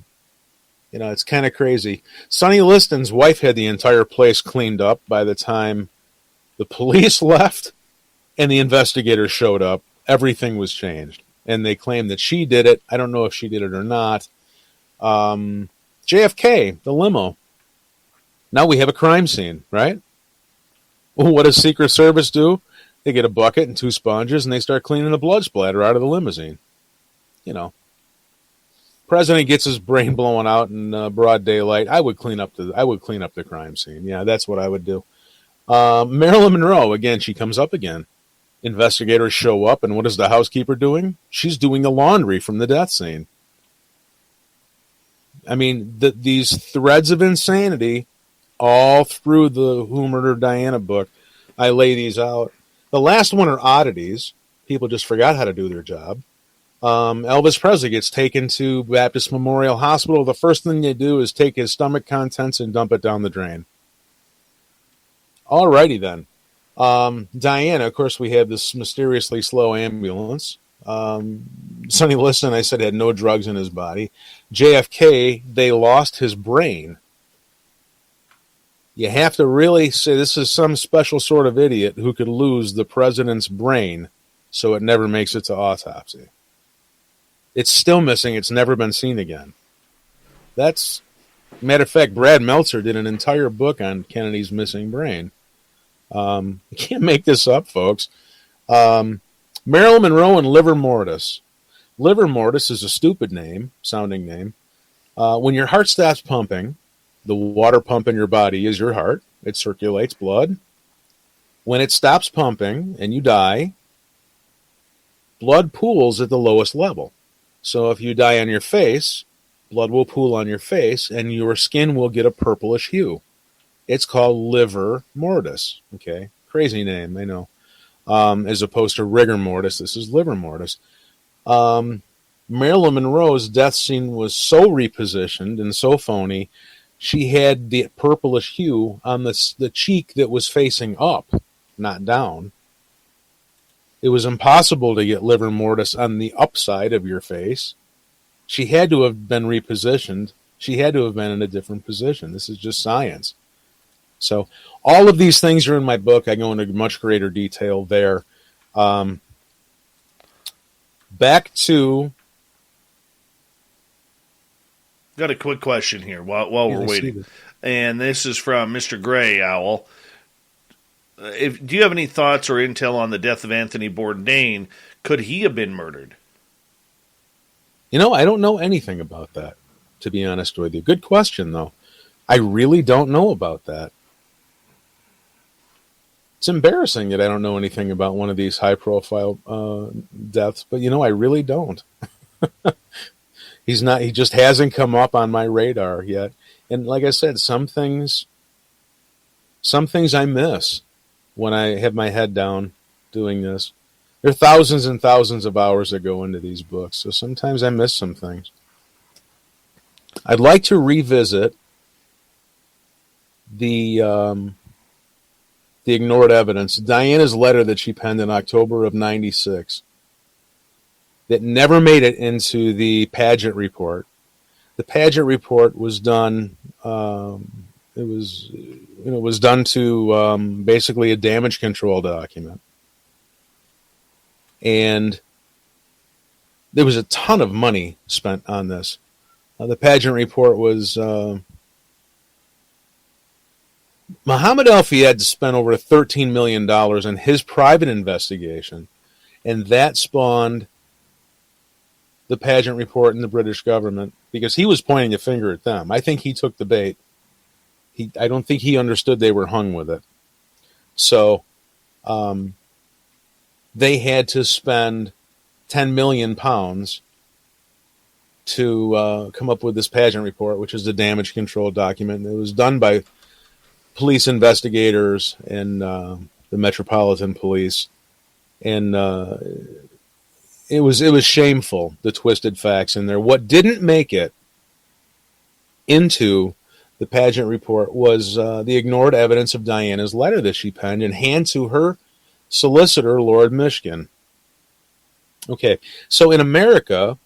It's kind of crazy. Sonny Liston's wife had the entire place cleaned up by the time the police left and the investigators showed up. Everything was changed. And they claim that she did it. I don't know if she did it or not. JFK, the limo. Now we have a crime scene, right? Well, what does Secret Service do? They get a bucket and 2 sponges and they start cleaning the blood splatter out of the limousine. President gets his brain blown out in broad daylight. I would clean up the crime scene. Yeah, that's what I would do. Marilyn Monroe, again, she comes up again. Investigators show up, and what is the housekeeper doing? She's doing the laundry from the death scene. These threads of insanity all through the Who Murdered Diana book. I lay these out. The last one are oddities. People just forgot how to do their job. Elvis Presley gets taken to Baptist Memorial Hospital. The first thing they do is take his stomach contents and dump it down the drain. Alrighty then. Diana, of course, we have this mysteriously slow ambulance. Sonny Liston, I said, had no drugs in his body. JFK, they lost his brain. You have to really say this is some special sort of idiot who could lose the president's brain so it never makes it to autopsy. It's still missing. It's never been seen again. Matter of fact, Brad Meltzer did an entire book on Kennedy's missing brain. You can't make this up, folks. Marilyn Monroe and Liver Mortis. Liver Mortis is a stupid sounding name. When your heart stops pumping, the water pump in your body is your heart. It circulates blood. When it stops pumping and you die, blood pools at the lowest level. So if you die on your face, blood will pool on your face and your skin will get a purplish hue. It's called liver mortis. Okay, crazy name, I know. As opposed to rigor mortis, this is liver mortis. Marilyn Monroe's death scene was so repositioned and so phony she had the purplish hue on the cheek that was facing up, not down. It was impossible to get livor mortis on the upside of your face. She had to have been repositioned. She had to have been in a different position. This is just science. So all of these things are in my book. I go into much greater detail there. Back to... Got a quick question here while we're waiting. And this is from Mr. Gray Owl. Do you have any thoughts or intel on the death of Anthony Bourdain? Could he have been murdered? I don't know anything about that, to be honest with you. Good question, though. I really don't know about that. It's embarrassing that I don't know anything about one of these high-profile deaths, but, I really don't. He just hasn't come up on my radar yet. And like I said, some things I miss when I have my head down doing this. There are thousands and thousands of hours that go into these books, so sometimes I miss some things. I'd like to revisit the ignored evidence, Diana's letter that she penned in October of '96, that never made it into the Paget report. The Paget report was done. It was done to basically a damage control document. And there was a ton of money spent on this. The Pageant report was... Muhammad El-Fayed spent over $13 million in his private investigation, and that spawned the Pageant report in the British government because he was pointing a finger at them. I think he took the bait. I don't think he understood they were hung with it. So they had to spend £10 million to come up with this Pageant report, which is the damage control document. It was done by police investigators and the Metropolitan Police, and it was shameful, the twisted facts in there. What didn't make it into the Pageant report was the ignored evidence of Diana's letter that she penned in hand to her solicitor, Lord Mishkin. Okay, so in America,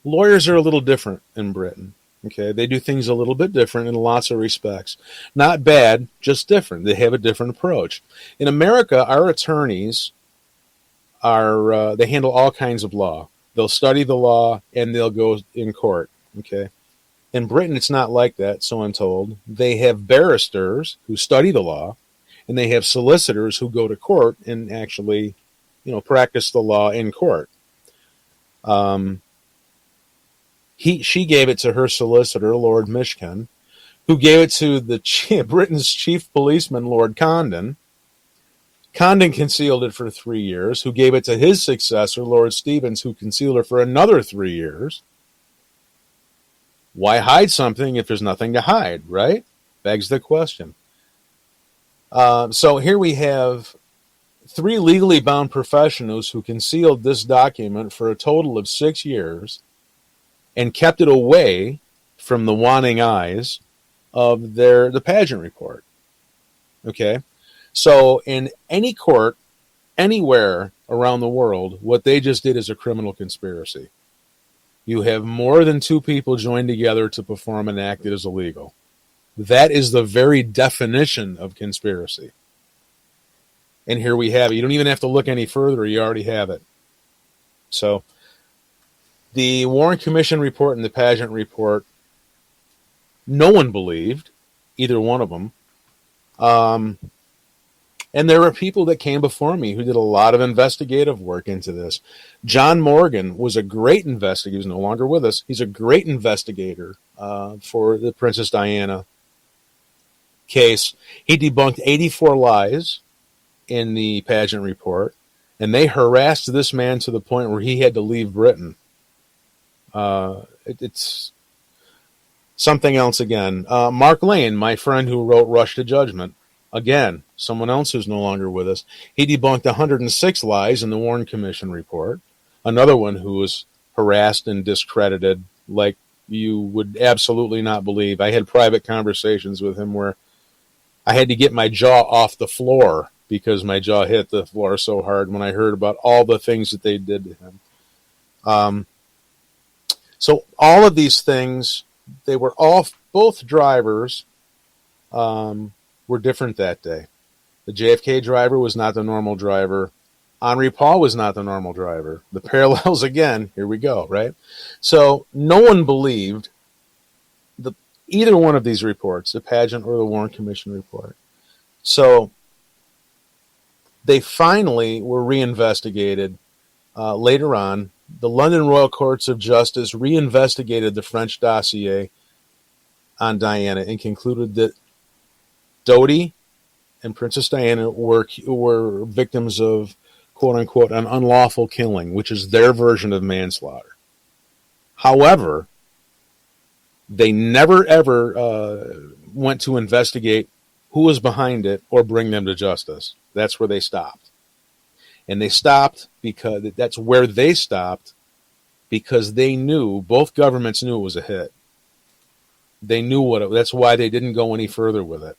lawyers are a little different in Britain. Okay, they do things a little bit different in lots of respects. Not bad, just different. They have a different approach. In America, our attorneys they handle all kinds of law. They'll study the law and they'll go in court. Okay. In Britain, it's not like that, so I'm told. They have barristers who study the law, and they have solicitors who go to court and actually, practice the law in court. She gave it to her solicitor, Lord Mishkin, who gave it to Britain's chief policeman, Lord Condon. Condon concealed it for 3 years, who gave it to his successor, Lord Stevens, who concealed it for another 3 years. Why hide something if there's nothing to hide, right? Begs the question. So here we have 3 legally bound professionals who concealed this document for a total of 6 years and kept it away from the wanting eyes of the Pageant report. Okay? So in any court, anywhere around the world, what they just did is a criminal conspiracy. You have more than 2 people joined together to perform an act that is illegal. That is the very definition of conspiracy. And here we have it. You don't even have to look any further. You already have it. So the Warren Commission report and the Pageant report, no one believed, either one of them. And there were people that came before me who did a lot of investigative work into this. John Morgan was a great investigator. He's no longer with us. He's a great investigator for the Princess Diana case. He debunked 84 lies in the Pageant report, and they harassed this man to the point where he had to leave Britain. It's something else again. Mark Lane, my friend who wrote Rush to Judgment, again, someone else who's no longer with us. He debunked 106 lies in the Warren Commission report. Another one who was harassed and discredited like you would absolutely not believe. I had private conversations with him where I had to get my jaw off the floor because my jaw hit the floor so hard when I heard about all the things that they did to him. So all of these things, they were all, both drivers were different that day. The JFK driver was not the normal driver. Henri Paul was not the normal driver. The parallels again, here we go, right? So no one believed either one of these reports, the pageant or the Warren Commission report. So they finally were reinvestigated later on. The London Royal Courts of Justice reinvestigated the French dossier on Diana and concluded that Dodi and Princess Diana were victims of, quote unquote, an unlawful killing, which is their version of manslaughter. However, they never ever went to investigate who was behind it or bring them to justice. That's where they stopped. And they stopped because that's where they stopped because they knew, both governments knew it was a hit. They knew that's why they didn't go any further with it.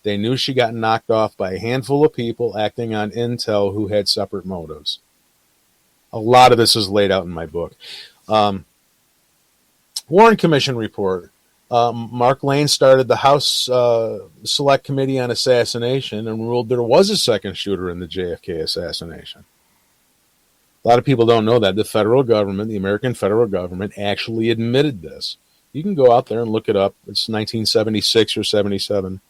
They knew she got knocked off by a handful of people acting on intel who had separate motives. A lot of this is laid out in my book. Warren Commission report. Mark Lane started the House Select Committee on Assassination and ruled there was a second shooter in the JFK assassination. A lot of people don't know that. The federal government, the American federal government, actually admitted this. You can go out there and look it up. It's 1976 or 77.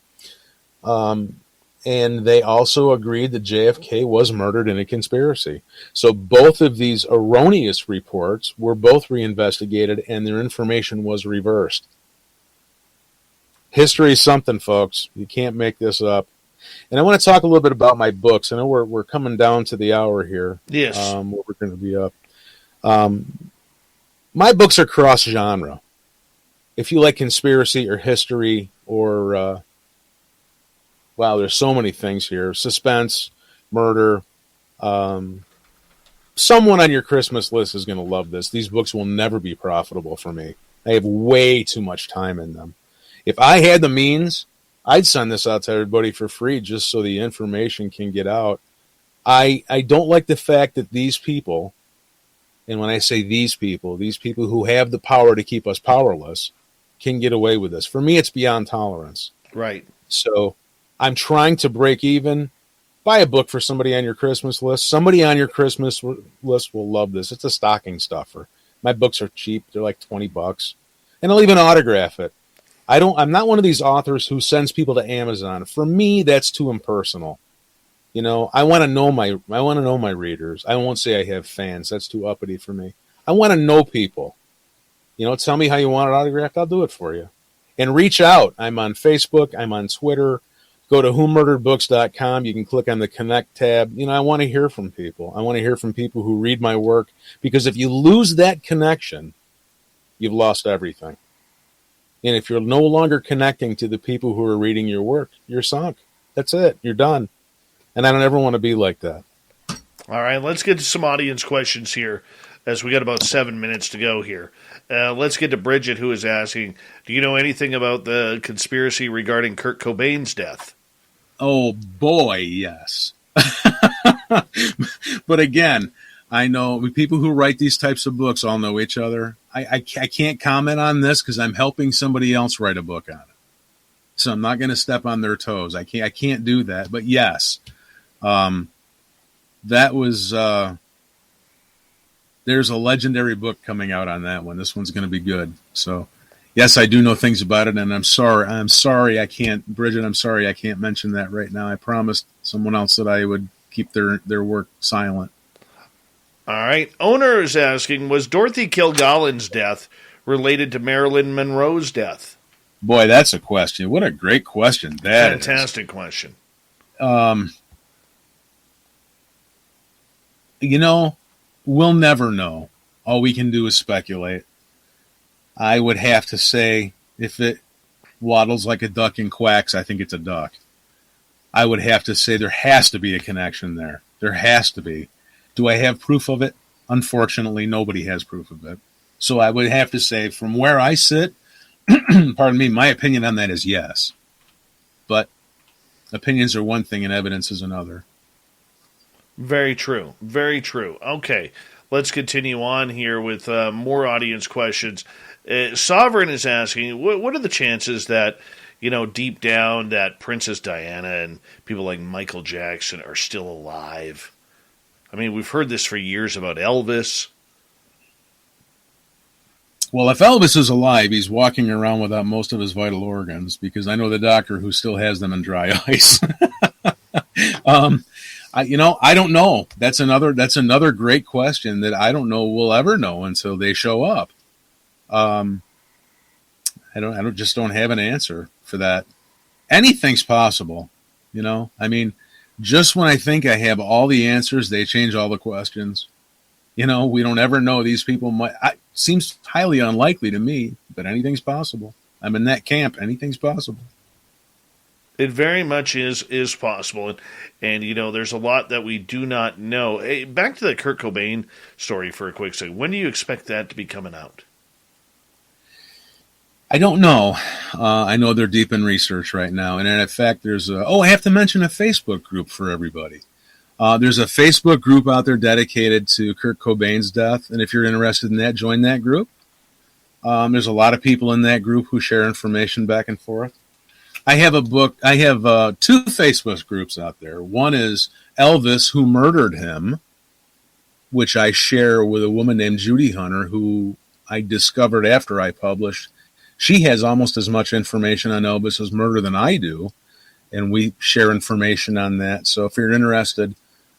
And they also agreed that JFK was murdered in a conspiracy. So both of these erroneous reports were both reinvestigated and their information was reversed. History is something, folks. You can't make this up. And I want to talk a little bit about my books. I know we're coming down to the hour here. Yes. Where we're going to be up. My books are cross-genre. If you like conspiracy or history or... wow, there's so many things here. Suspense, murder. Someone on your Christmas list is going to love this. These books will never be profitable for me. I have way too much time in them. If I had the means, I'd send this out to everybody for free just so the information can get out. I don't like the fact that these people, and when I say these people who have the power to keep us powerless, can get away with this. For me, it's beyond tolerance. Right. So I'm trying to break even. Buy a book for somebody on your Christmas list. Somebody on your Christmas list will love this. It's a stocking stuffer. My books are cheap. They're like $20. And I'll even autograph it. I'm not one of these authors who sends people to Amazon. For me, that's too impersonal. You know, I want to know my readers. I won't say I have fans. That's too uppity for me. I want to know people. You know, tell me how you want it autographed. I'll do it for you. And reach out. I'm on Facebook. I'm on Twitter. Go to whomurderedbooks.com. You can click on the Connect tab. You know, I want to hear from people. I want to hear from people who read my work, because if you lose that connection, you've lost everything. And if you're no longer connecting to the people who are reading your work, you're sunk. That's it. You're done. And I don't ever want to be like that. All right, let's get to some audience questions here, as we got about 7 minutes to go here. Let's get to Bridget, who is asking, do you know anything about the conspiracy regarding Kurt Cobain's death? Oh, boy, yes. But again, I know people who write these types of books all know each other. I can't comment on this because I'm helping somebody else write a book on it. So I'm not going to step on their toes. I can't do that. But yes, that was... there's a legendary book coming out on that one. This one's going to be good. So, yes, I do know things about it, and I'm sorry I can't, Bridget, I'm sorry I can't mention that right now. I promised someone else that I would keep their work silent. All right. Owner is asking, was Dorothy Kilgallen's death related to Marilyn Monroe's death? Boy, that's a question. What a great question that is. Fantastic question. You know, we'll never know. All we can do is speculate. I would have to say, if it waddles like a duck and quacks, I think it's a duck. I would have to say there has to be a connection there. There has to be. Do I have proof of it? Unfortunately, nobody has proof of it. So I would have to say, from where I sit, pardon me, my opinion on that is yes. But opinions are one thing and evidence is another. Very true. Very true. Okay, let's continue on here with more audience questions. Sovereign is asking, what are the chances that, deep down, that Princess Diana and people like Michael Jackson are still alive? I mean, we've heard this for years about Elvis. Well, if Elvis is alive, he's walking around without most of his vital organs, because I know the doctor who still has them in dry ice. I don't know. That's another great question that I don't know we'll ever know until they show up. I don't have an answer for that. Anything's possible, I mean, just when I think I have all the answers, they change all the questions. We don't ever know. These people seems highly unlikely to me, but anything's possible. I'm in that camp. Anything's possible. It very much is possible. And there's a lot that we do not know. Hey, back to the Kurt Cobain story for a quick second. When do you expect that to be coming out? I don't know. I know they're deep in research right now. And in fact, I have to mention a Facebook group for everybody. There's a Facebook group out there dedicated to Kurt Cobain's death. And if you're interested in that, join that group. There's a lot of people in that group who share information back and forth. I have two Facebook groups out there. One is Elvis, Who Murdered Him, which I share with a woman named Judy Hunter, who I discovered after I published. She has almost as much information on Elvis's murder than I do, and we share information on that. So if you're interested,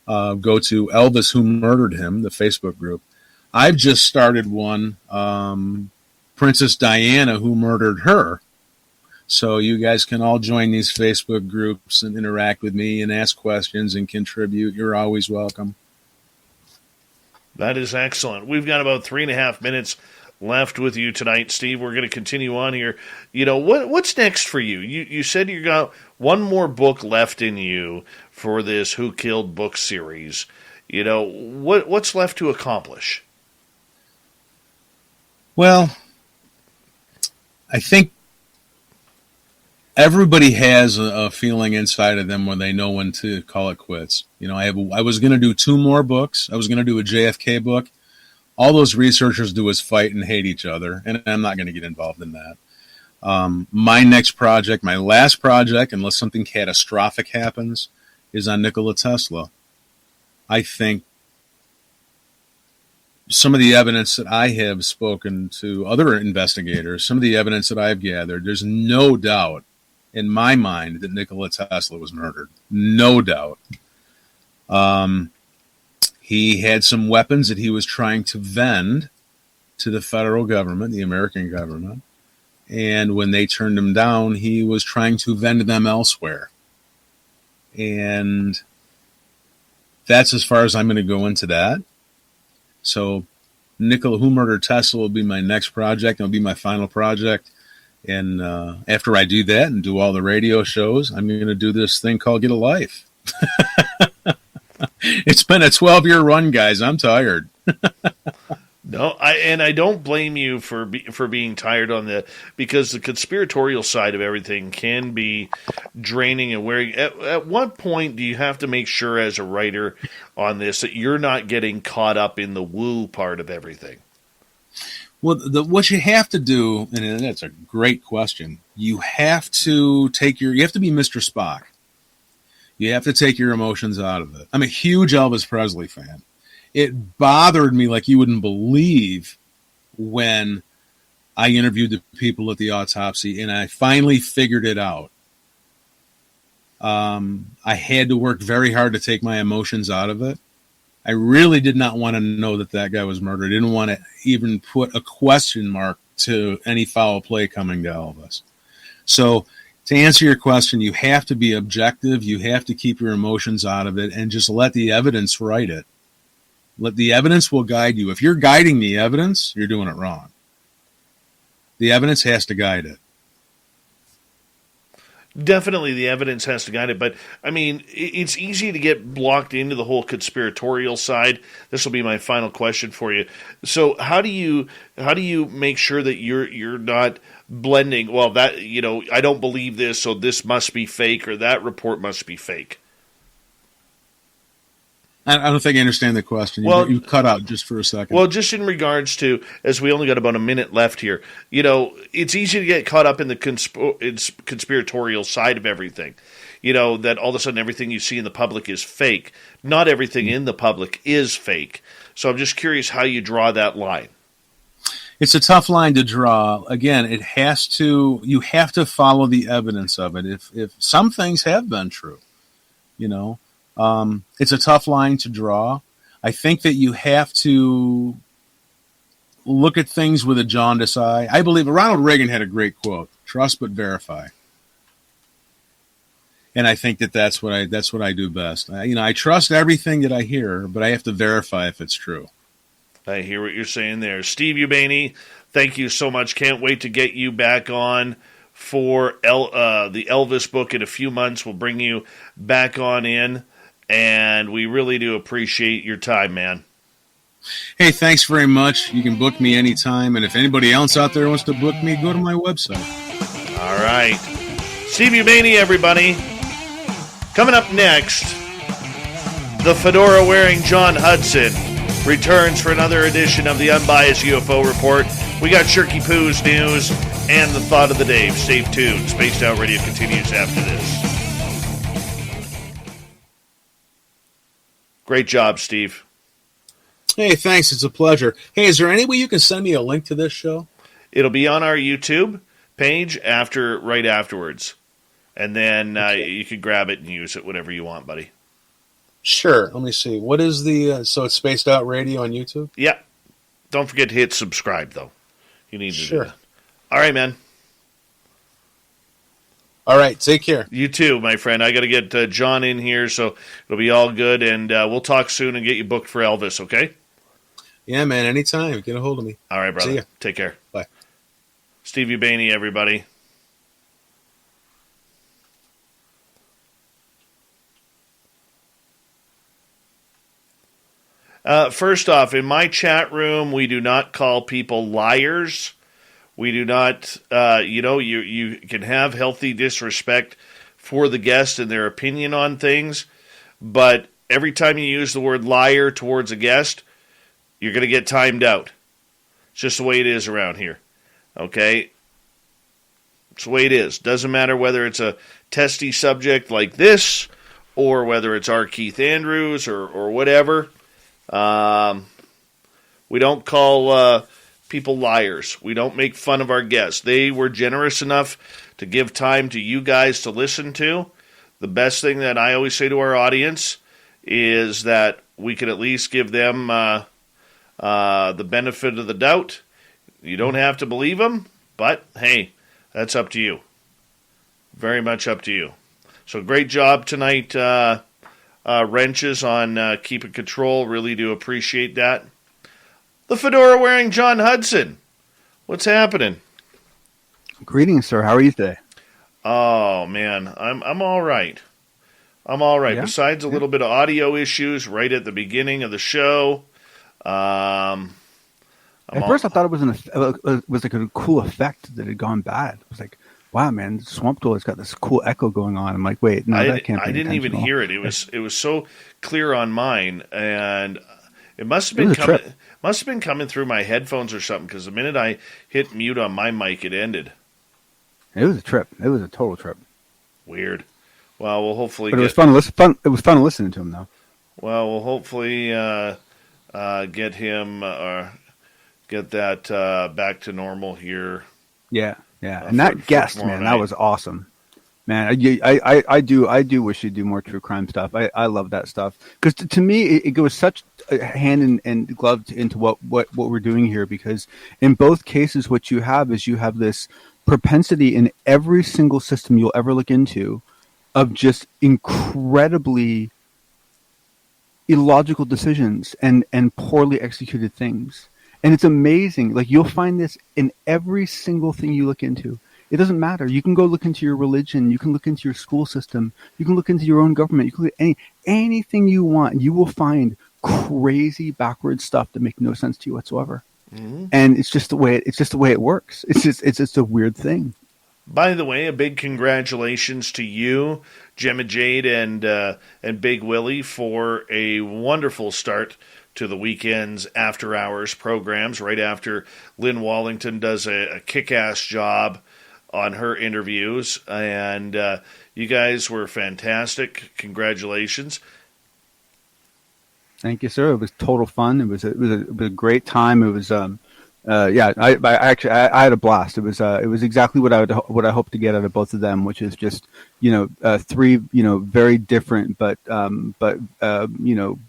go to Elvis, Who Murdered Him, the Facebook group. I've just started one, Princess Diana, Who Murdered Her. So you guys can all join these Facebook groups and interact with me and ask questions and contribute. You're always welcome. That is excellent. We've got about 3.5 minutes left with you tonight, Steve. We're going to continue on here. What's next for you? You said you got one more book left in you for this Who Killed book series. What's left to accomplish? Well, I think everybody has a feeling inside of them when they know when to call it quits. I was going to do 2 more books. I was going to do a JFK book. All those researchers do is fight and hate each other, and I'm not going to get involved in that. My next project, my last project, unless something catastrophic happens, is on Nikola Tesla. I think some of the evidence that I have spoken to other investigators, some of the evidence that I've gathered, there's no doubt in my mind that Nikola Tesla was murdered. No doubt. He had some weapons that he was trying to vend to the federal government, the American government. And when they turned him down, he was trying to vend them elsewhere. And that's as far as I'm going to go into that. So Nikola, Who Murdered Tesla, will be my next project. It'll be my final project. And after I do that and do all the radio shows, I'm going to do this thing called Get a Life. It's been a 12-year run, guys. I'm tired. No, I don't blame you for being tired on that, because the conspiratorial side of everything can be draining and wearing. At what point do you have to make sure as a writer on this that you're not getting caught up in the woo part of everything? Well, what you have to do, and that's a great question, you have to be Mr. Spock. You have to take your emotions out of it. I'm a huge Elvis Presley fan. It bothered me like you wouldn't believe when I interviewed the people at the autopsy, and I finally figured it out. I had to work very hard to take my emotions out of it. I really did not want to know that guy was murdered. I didn't want to even put a question mark to any foul play coming to Elvis. So to answer your question, you have to be objective. You have to keep your emotions out of it and just let the evidence write it. Let the evidence will guide you. If you're guiding the evidence, you're doing it wrong. The evidence has to guide it. Definitely, the evidence has to guide it, but I mean, it's easy to get blocked into the whole conspiratorial side. This will be my final question for you. So, how do you make sure that you're not blending? Well, that I don't believe this, so this must be fake, or that report must be fake. I don't think I understand the question. Well, you cut out just for a second. Well, just in regards to, as we only got about a minute left here, it's easy to get caught up in the conspiratorial side of everything. That all of a sudden everything you see in the public is fake. Not everything in the public is fake. So I'm just curious how you draw that line. It's a tough line to draw. Again, you have to follow the evidence of it. If some things have been true, it's a tough line to draw. I think that you have to look at things with a jaundiced eye. I believe Ronald Reagan had a great quote: "Trust but verify." And I think that's what I do best. I trust everything that I hear, but I have to verify if it's true. I hear what you're saying there, Steve Ubaney. Thank you so much. Can't wait to get you back on for the Elvis book in a few months. We'll bring you back on in. And we really do appreciate your time, man. Hey, thanks very much. You can book me anytime. And if anybody else out there wants to book me, go to my website. All right. Steve Ubaney, everybody. Coming up next, the fedora-wearing John Hudson returns for another edition of the Unbiased UFO Report. We got Shirky Poo's news and the thought of the day. Stay tuned. Spaced Out Radio continues after this. Great job, Steve. Hey, thanks. It's a pleasure. Hey, is there any way you can send me a link to this show? It'll be on our YouTube page right afterwards. And then you can grab it and use it, whatever you want, buddy. Sure. Let me see. What is so it's Spaced Out Radio on YouTube? Yeah. Don't forget to hit subscribe, though. You need to do that. All right, man. All right, take care. You too, my friend. I got to get John in here, so it'll be all good, and we'll talk soon and get you booked for Elvis, okay? Yeah, man, anytime. Get a hold of me. All right, brother. See ya. Take care. Bye. Steve Ubaney, everybody. First off, in my chat room, we do not call people liars. We do not, you can have healthy disrespect for the guest and their opinion on things, but every time you use the word liar towards a guest, you're going to get timed out. It's just the way it is around here, okay? It's the way it is. Doesn't matter whether it's a testy subject like this or whether it's our Keith Andrews or whatever. We don't call people liars. We don't make fun of our guests. They were generous enough to give time to you guys to listen to. The best thing that I always say to our audience is that we can at least give them the benefit of the doubt. You don't have to believe them, but hey, that's up to you. Very much up to you. So great job tonight, Wrenches, on keeping control. Really do appreciate that. The fedora-wearing John Hudson. What's happening? Greetings, sir. How are you today? Oh, man. I'm all right. I'm all right. Yeah? Besides a little bit of audio issues right at the beginning of the show. At first, I thought it was like a cool effect that had gone bad. It was like, wow, man, Swamp Dweller's got this cool echo going on. I'm like, wait, no, that can't be I didn't even hear it. It was so clear on mine, and it must have been coming through my headphones or something, because the minute I hit mute on my mic, it ended. It was a trip. It was a total trip. Weird. Well, we'll hopefully. But it was fun to listen. It was fun listening to him, though. Well, we'll hopefully get him get that back to normal here. Yeah. And that guest, man, that was awesome. Man, I do wish you'd do more true crime stuff. I love that stuff, because to me it goes such hand and glove into what we're doing here. Because in both cases, what you have is this propensity in every single system you'll ever look into of just incredibly illogical decisions and poorly executed things. And it's amazing. Like, you'll find this in every single thing you look into. It doesn't matter. You can go look into your religion. You can look into your school system. You can look into your own government. You can look at anything you want. You will find crazy backwards stuff that make no sense to you whatsoever. Mm-hmm. And it's just the way it works. It's just a weird thing. By the way, a big congratulations to you, Gemma Jade and Big Willie, for a wonderful start to the weekend's after hours programs. Right after Lynn Wallington does a kick-ass job on her interviews, and you guys were fantastic. Congratulations. Thank you, sir. It was total fun. It was a great time. It was I had a blast. It was exactly what I hoped to get out of both of them, which is just three very different but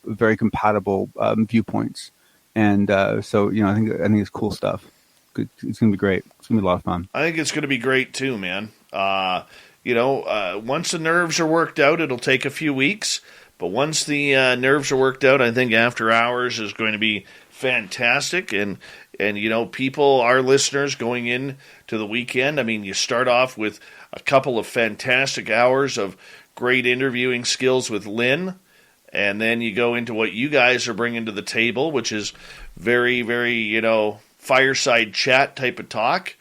very compatible viewpoints, and so I think it's cool stuff. It's gonna be great. It's gonna be a lot of fun. I think it's gonna be great too, man. Once the nerves are worked out, it'll take a few weeks. But once the nerves are worked out, I think After Hours is going to be fantastic. And people, our listeners, going in to the weekend, I mean, you start off with a couple of fantastic hours of great interviewing skills with Lynn, and then you go into what you guys are bringing to the table, which is very, very, fireside chat type of talk.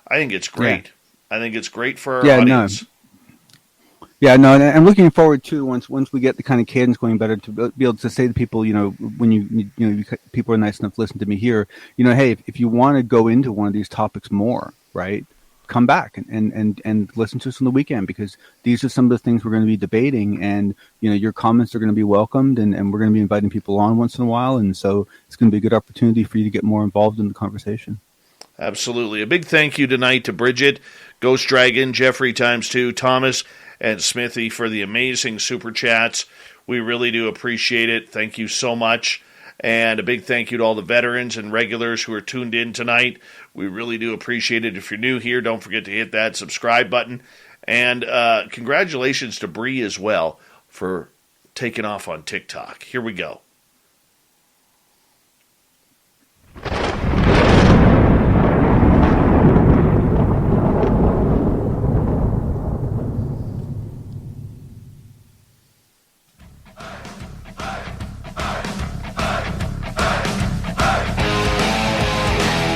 I think it's great. Yeah. I think it's great for our audience. And I'm looking forward to once we get the kind of cadence going better to be able to say to people, when people are nice enough to listen to me here, hey, if you want to go into one of these topics more, right, come back and listen to us on the weekend, because these are some of the things we're going to be debating, and your comments are going to be welcomed, and we're going to be inviting people on once in a while, and so it's going to be a good opportunity for you to get more involved in the conversation. Absolutely. A big thank you tonight to Bridget, Ghost Dragon, Jeffrey ×2, Thomas, and Smithy for the amazing super chats. We really do appreciate it. Thank you so much. And a big thank you to all the veterans and regulars who are tuned in tonight. We really do appreciate it. If you're new here, don't forget to hit that subscribe button. And congratulations to Bree as well for taking off on TikTok. Here we go.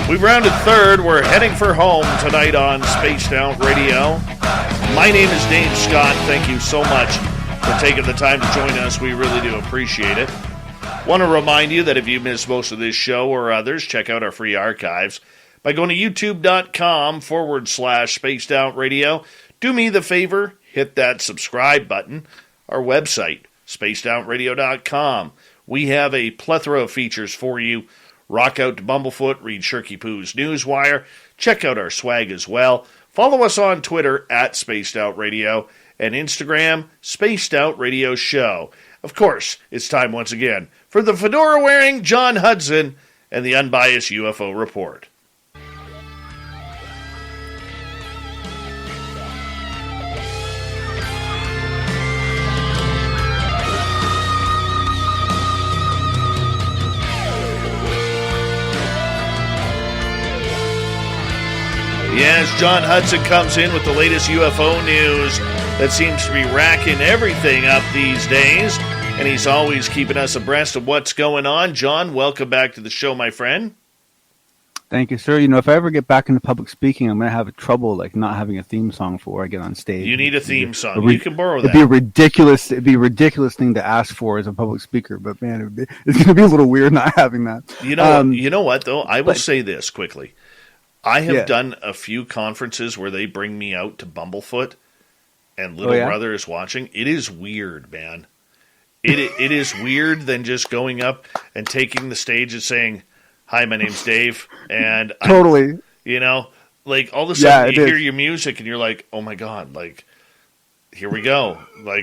We've rounded third. We're heading for home tonight on Spaced Out Radio. My name is Dave Scott. Thank you so much for taking the time to join us. We really do appreciate it. Want to remind you that if you missed most of this show or others, check out our free archives by going to youtube.com/Spaced Out Radio. Do me the favor, hit that subscribe button. Our website, spacedoutradio.com. We have a plethora of features for you. Rock out to Bumblefoot, read Shirky Poo's Newswire, check out our swag as well. Follow us on Twitter at Spaced Out Radio and Instagram, Spaced Out Radio Show. Of course, it's time once again for the fedora-wearing John Hudson and the unbiased UFO Report. Yes, John Hudson comes in with the latest UFO news that seems to be racking everything up these days, and he's always keeping us abreast of what's going on. John, welcome back to the show, my friend. Thank you, sir. If I ever get back into public speaking, I'm going to have trouble not having a theme song before I get on stage. You need a theme song. You can borrow that. It'd be a ridiculous thing to ask for as a public speaker, but man, it's going to be a little weird not having that. You know what, though? I will say this quickly. I have done a few conferences where they bring me out to Bumblefoot, and little brother is watching. It is weird, man. It is weird than just going up and taking the stage and saying, "Hi, my name's Dave," and totally, all of a sudden you hear your music and you're like, "Oh my god!" Here we go.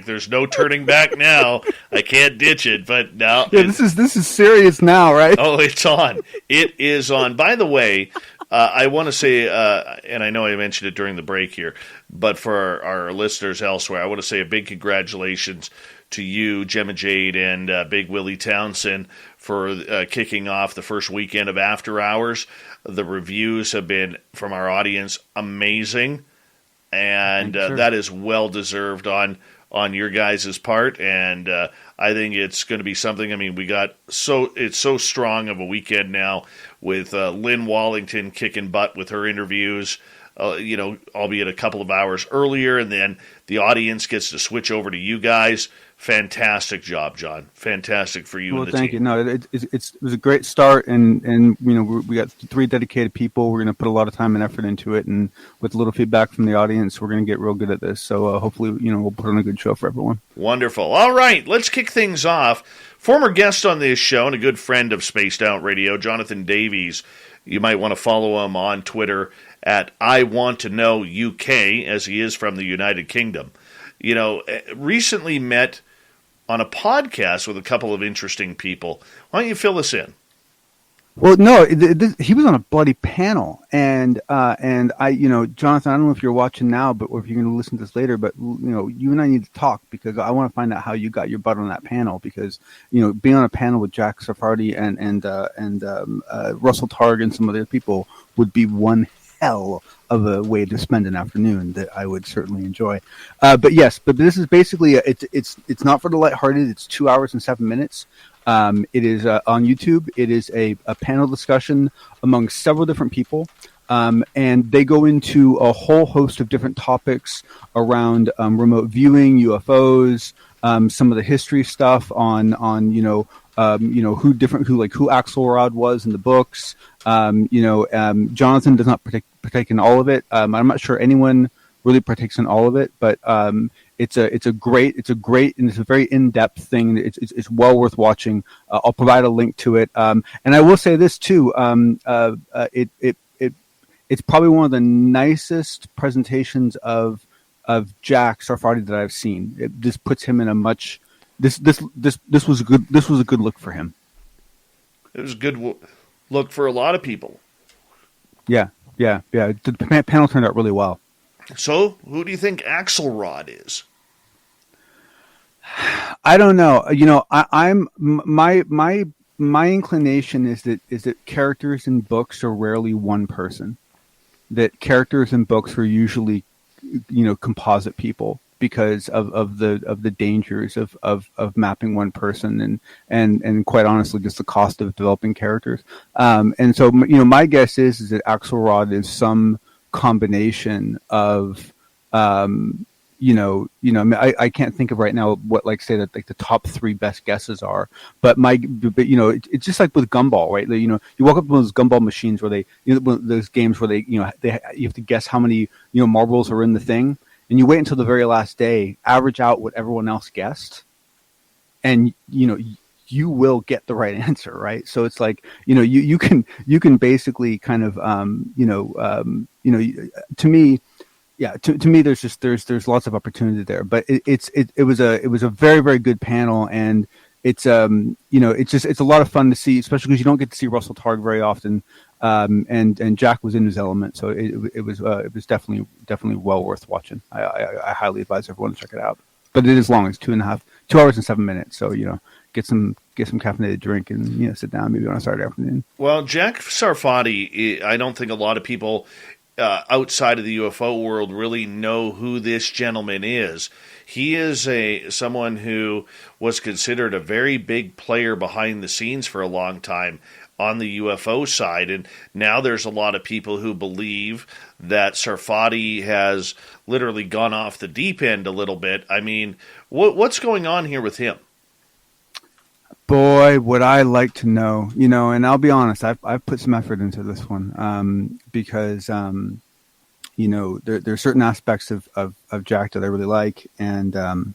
There's no turning back now. I can't ditch it. But now, this is serious now, right? Oh, it's on. It is on. By the way. I want to say, and I know I mentioned it during the break here, but for our listeners elsewhere, I want to say a big congratulations to you, Gemma Jade, and Big Willie Townsend for kicking off the first weekend of After Hours. The reviews have been, from our audience, amazing. and that is well deserved on your guys' part, and I think it's going to be something. I mean, it's so strong of a weekend now with Lynn Wallington kicking butt with her interviews, albeit a couple of hours earlier, and then the audience gets to switch over to you guys. Fantastic job, John. Fantastic for you and the team. Thank you. No, it was a great start, and we got 3 dedicated people. We're going to put a lot of time and effort into it, and with a little feedback from the audience, we're going to get real good at this. So hopefully, we'll put on a good show for everyone. Wonderful. All right, let's kick things off. Former guest on this show and a good friend of Spaced Out Radio, Jonathan Davies. You might want to follow him on Twitter at I Want to Know UK, as he is from the United Kingdom. Recently met on a podcast with a couple of interesting people. Why don't you fill us in? Well, no, he was on a bloody panel, and I, Jonathan, I don't know if you're watching now, or if you're going to listen to this later, but you and I need to talk, because I want to find out how you got your butt on that panel, because being on a panel with Jack Sarfati and Russell Targ and some other people would be one hell of a way to spend an afternoon that I would certainly enjoy. But this is basically it's not for the lighthearted. It's 2 hours and 7 minutes. It is on YouTube. It is a panel discussion among several different people, and they go into a whole host of different topics around remote viewing, UFOs, some of the history stuff on who Axelrod was in the books. Jonathan does not partake in all of it. I'm not sure anyone really partakes in all of it, but it's a great and it's a very in-depth thing. It's well worth watching. I'll provide a link to it. And I will say this too. It's probably one of the nicest presentations of Jack Sarfati that I've seen. This puts him in a much. This was a good look for him. It was a good look for a lot of people. Yeah. The panel turned out really well. So, who do you think Axelrod is? I don't know. I'm my inclination is that characters in books are rarely one person. That characters in books are usually, composite people, because of the dangers of mapping one person and quite honestly just the cost of developing characters. And so my guess is that Axelrod is some combination of I can't think of right now what the top 3 best guesses are, but it's just like with Gumball, right? You walk up to those Gumball machines where they those games where you have to guess how many marbles are in the thing. And you wait until the very last day, average out what everyone else guessed, and you will get the right answer, right? So it's like you can basically kind of to me, there's lots of opportunity there. But it was a very, very good panel, and it's it's a lot of fun to see, especially because you don't get to see Russell Targ very often. And Jack was in his element, so it was definitely well worth watching. I highly advise everyone to check it out. But it is long; it's 2 hours and 7 minutes. So get some caffeinated drink and sit down maybe on a Saturday afternoon. Well, Jack Sarfati, I don't think a lot of people outside of the UFO world really know who this gentleman is. He is someone who was considered a very big player behind the scenes for a long time on the UFO side, and now there's a lot of people who believe that Sarfati has literally gone off the deep end a little bit. I mean, what's going on here with him? Boy, would I like to know, and I'll be honest, I've put some effort into this one, because, there are certain aspects of Jack that I really like. And, I'm,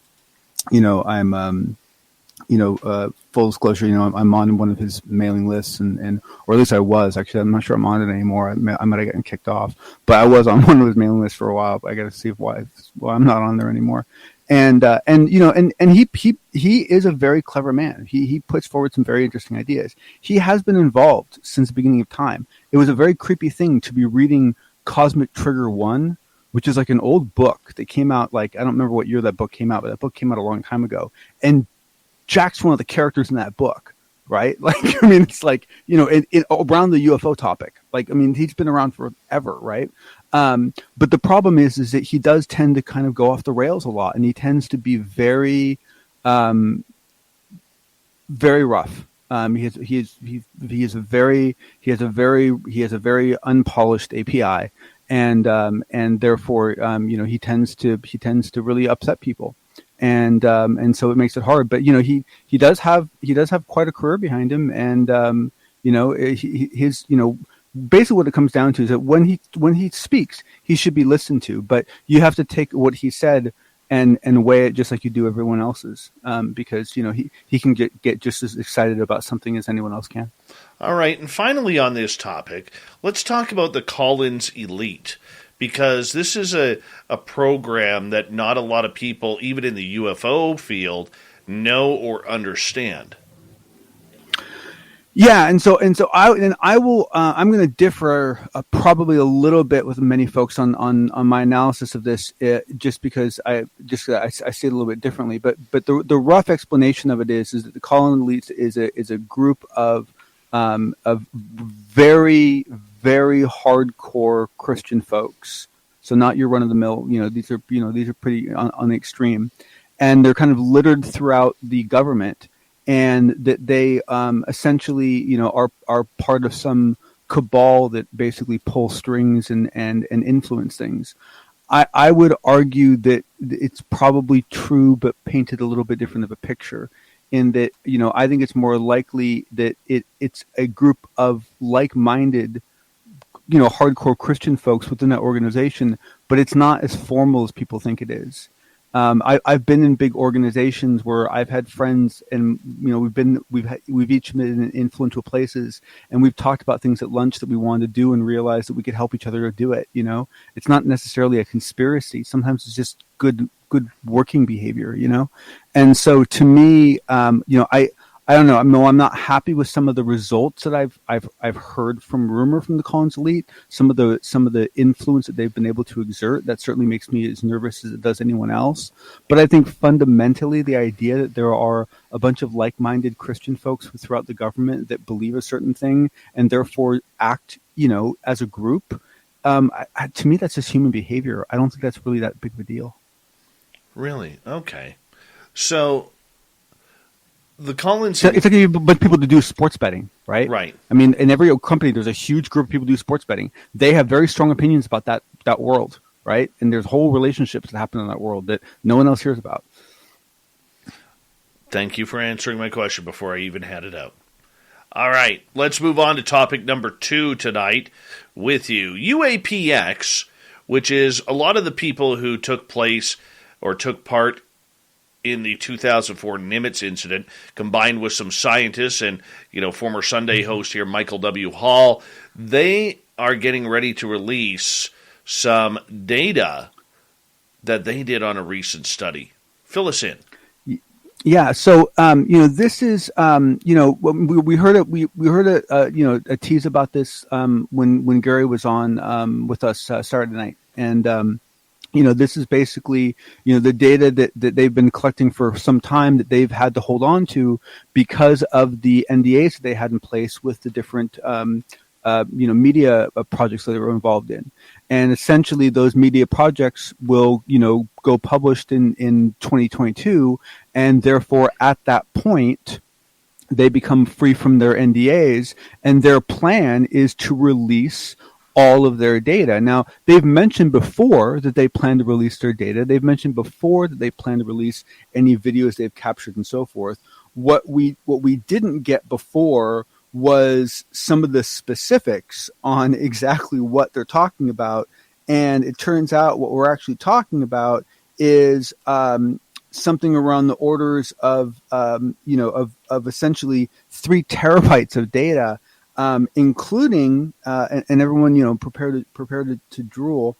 full disclosure, I'm on one of his mailing lists or at least I was. Actually, I'm not sure I'm on it anymore. I might have gotten kicked off, but I was on one of his mailing lists for a while. But I got to see why I'm not on there anymore. And he is a very clever man. He puts forward some very interesting ideas. He has been involved since the beginning of time. It was a very creepy thing to be reading Cosmic Trigger 1, which is like an old book that came out, I don't remember what year that book came out, but that book came out a long time ago. And Jack's one of the characters in that book. right? Like, I mean, it's like, around the UFO topic. Like, I mean, he's been around forever, right? But the problem is that he does tend to kind of go off the rails a lot, and he tends to be very, very rough. He has a very unpolished API, and therefore, he tends to really upset people. And so it makes it hard. But he does have quite a career behind him, and his basically what it comes down to is that when he speaks, he should be listened to. But you have to take what he said and weigh it just like you do everyone else's, because he can get just as excited about something as anyone else can. All right, and finally on this topic, let's talk about the Collins Elite. Because this is a program that not a lot of people, even in the UFO field, know or understand. Yeah, and so I will. I'm going to differ probably a little bit with many folks on my analysis of this, just because I see it a little bit differently. But the rough explanation of it is that the Collins Elite is a group of very, very hardcore Christian folks. So not your run of the mill. These are pretty on the extreme, and they're kind of littered throughout the government, and that they essentially are part of some cabal that basically pull strings and influence things. I would argue that it's probably true, but painted a little bit different of a picture. In that, I think it's more likely that it's a group of like-minded, hardcore Christian folks within that organization, but it's not as formal as people think it is. I've been in big organizations where I've had friends, and we've each been in influential places, and we've talked about things at lunch that we wanted to do, and realized that we could help each other to do it. It's not necessarily a conspiracy. Sometimes it's just good working behavior. And so to me, I don't know. No, I'm not happy with some of the results that I've heard from rumor from the Collins Elite. Some of the influence that they've been able to exert, that certainly makes me as nervous as it does anyone else. But I think fundamentally, the idea that there are a bunch of like-minded Christian folks throughout the government that believe a certain thing and therefore act, as a group, to me, that's just human behavior. I don't think that's really that big of a deal. Really? Okay. So the Collins... It's like a bunch of people to do sports betting, right? Right. I mean, in every company, there's a huge group of people who do sports betting. They have very strong opinions about that world, right? And there's whole relationships that happen in that world that no one else hears about. Thank you for answering my question before I even had it out. All right, let's move on to topic number 2 tonight with you. UAPX, which is a lot of the people who took part in the 2004 Nimitz incident, combined with some scientists and, former Sunday host here, Michael W. Hall. They are getting ready to release some data that they did on a recent study. Fill us in. Yeah. So, this is, we heard it. We heard a tease about this when Gary was on with us Saturday night, and this is basically, the data that they've been collecting for some time that they've had to hold on to because of the NDAs that they had in place with the different, media projects that they were involved in. And essentially those media projects will, go published in 2022. And therefore at that point, they become free from their NDAs, and their plan is to release all of their data. Now, they've mentioned before that they plan to release their data. They've mentioned before that they plan to release any videos they've captured and so forth. What we didn't get before was some of the specifics on exactly what they're talking about. And it turns out what we're actually talking about is something around the orders of essentially 3 terabytes of data, including and everyone prepared to drool,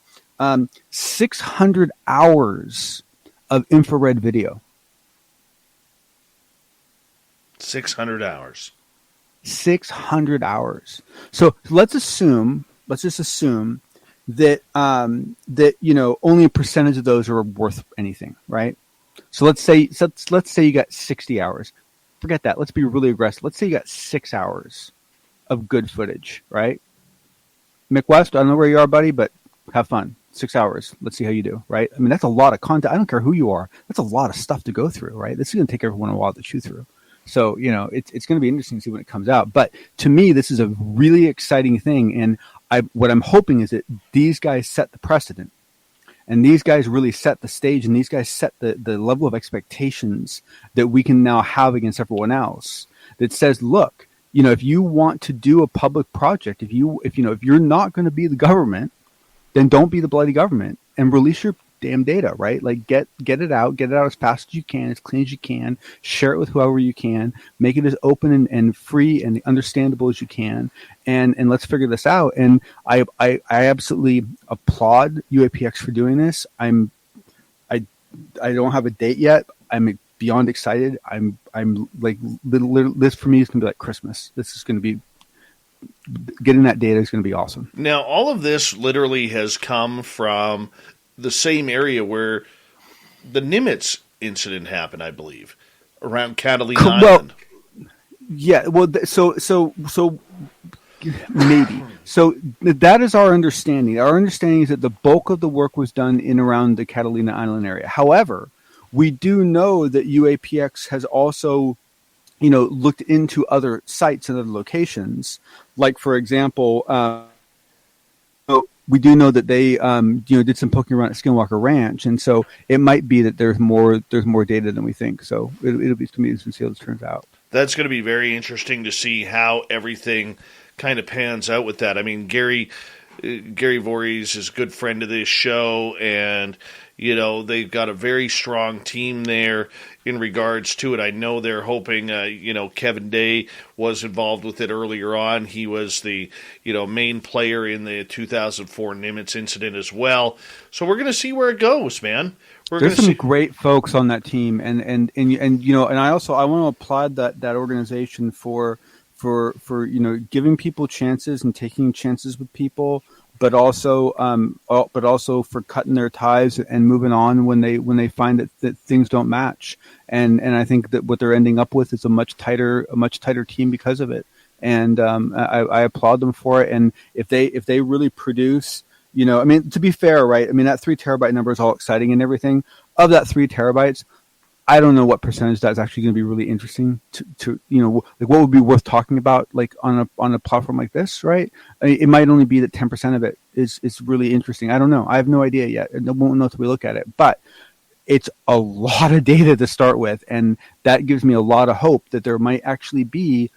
600 hours of infrared video. 600 hours. 600 hours. So let's just assume that only a percentage of those are worth anything, right? So let's say you got 60 hours. forget that. Let's be really aggressive. Let's say you got 6 hours of good footage, right? Mick West, I don't know where you are, buddy, but have fun. 6 hours. Let's see how you do, right? I mean, that's a lot of content. I don't care who you are. That's a lot of stuff to go through, right? This is going to take everyone a while to chew through. So, it's going to be interesting to see when it comes out. But to me, this is a really exciting thing. And what I'm hoping is that these guys set the precedent. And these guys really set the stage, and these guys set the level of expectations that we can now have against everyone else. That says, look, if you want to do a public project, if you're not going to be the government, then don't be the bloody government and release your damn data, right? Like get it out as fast as you can, as clean as you can, share it with whoever you can, make it as open and free and understandable as you can, and let's figure this out. And I absolutely applaud UAPX for doing this. I don't have a date yet. I'm beyond excited. I'm like, this for me is gonna be like Christmas. This is gonna be, getting that data is gonna be awesome. Now, all of this literally has come from the same area where the Nimitz incident happened, I believe, around Catalina Island. Yeah. Well, so maybe. So that is our understanding. Our understanding is that the bulk of the work was done in around the Catalina Island area. However, we do know that UAPX has also, looked into other sites and other locations. Like, for example, we do know that they, did some poking around at Skinwalker Ranch, and so it might be that there's more data than we think. So it'll be interesting to see how this turns out. That's going to be very interesting to see how everything kind of pans out with that. I mean, Gary Voorhees is a good friend of this show, and they've got a very strong team there in regards to it. I know they're hoping, Kevin Day was involved with it earlier on. He was the, main player in the 2004 Nimitz incident as well. So we're going to see where it goes, man. There's some great folks on that team, and I want to applaud that organization for giving people chances and taking chances with people, but also for cutting their ties and moving on when they find that things don't match. And I think that what they're ending up with is a much tighter team because of it. And I applaud them for it. And if they really produce, to be fair, right? I mean, that 3 terabyte number is all exciting and everything. Of that 3 terabytes, I don't know what percentage that's actually going to be really interesting to like what would be worth talking about, like on a platform like this, right? I mean, it might only be that 10% of it is really interesting. I don't know. I have no idea yet. I won't know until we look at it, but it's a lot of data to start with, and that gives me a lot of hope that there might actually be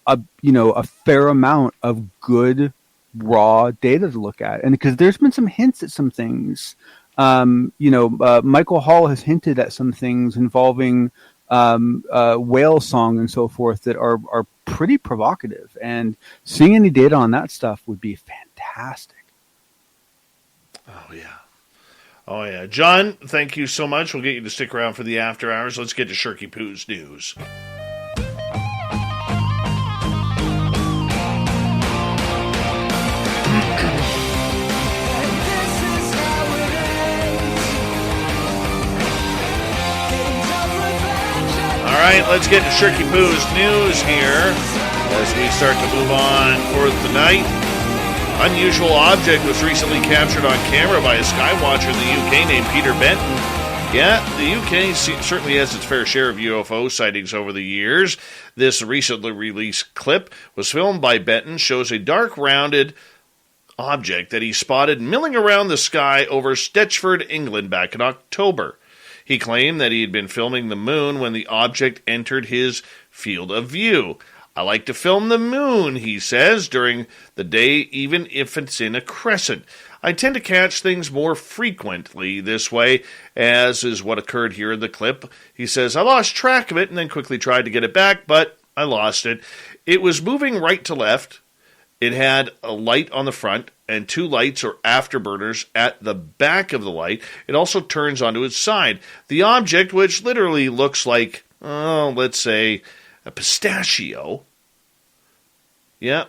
a fair amount of good raw data to look at, and because there's been some hints at some things. Michael Hall has hinted at some things involving whale song and so forth that are pretty provocative, and seeing any data on that stuff would be fantastic. Oh yeah, John, thank you so much. We'll get you to stick around for the after hours. Let's get to Shirky Poo's news. All right, let's get to Shirky Poo's news here as we start to move on for the night. Unusual object was recently captured on camera by a skywatcher in the UK named Peter Benton. Yeah, the UK certainly has its fair share of UFO sightings over the years. This recently released clip was filmed by Benton, shows a dark rounded object that he spotted milling around the sky over Stetchford, England back in October. He claimed that he had been filming the moon when the object entered his field of view. I like to film the moon, he says, during the day, even if it's in a crescent. I tend to catch things more frequently this way, as is what occurred here in the clip. He says, I lost track of it and then quickly tried to get it back, but I lost it. It was moving right to left. It had a light on the front and 2 lights or afterburners at the back of the light. It also turns onto its side. The object, which literally looks like, let's say, a pistachio. Yeah,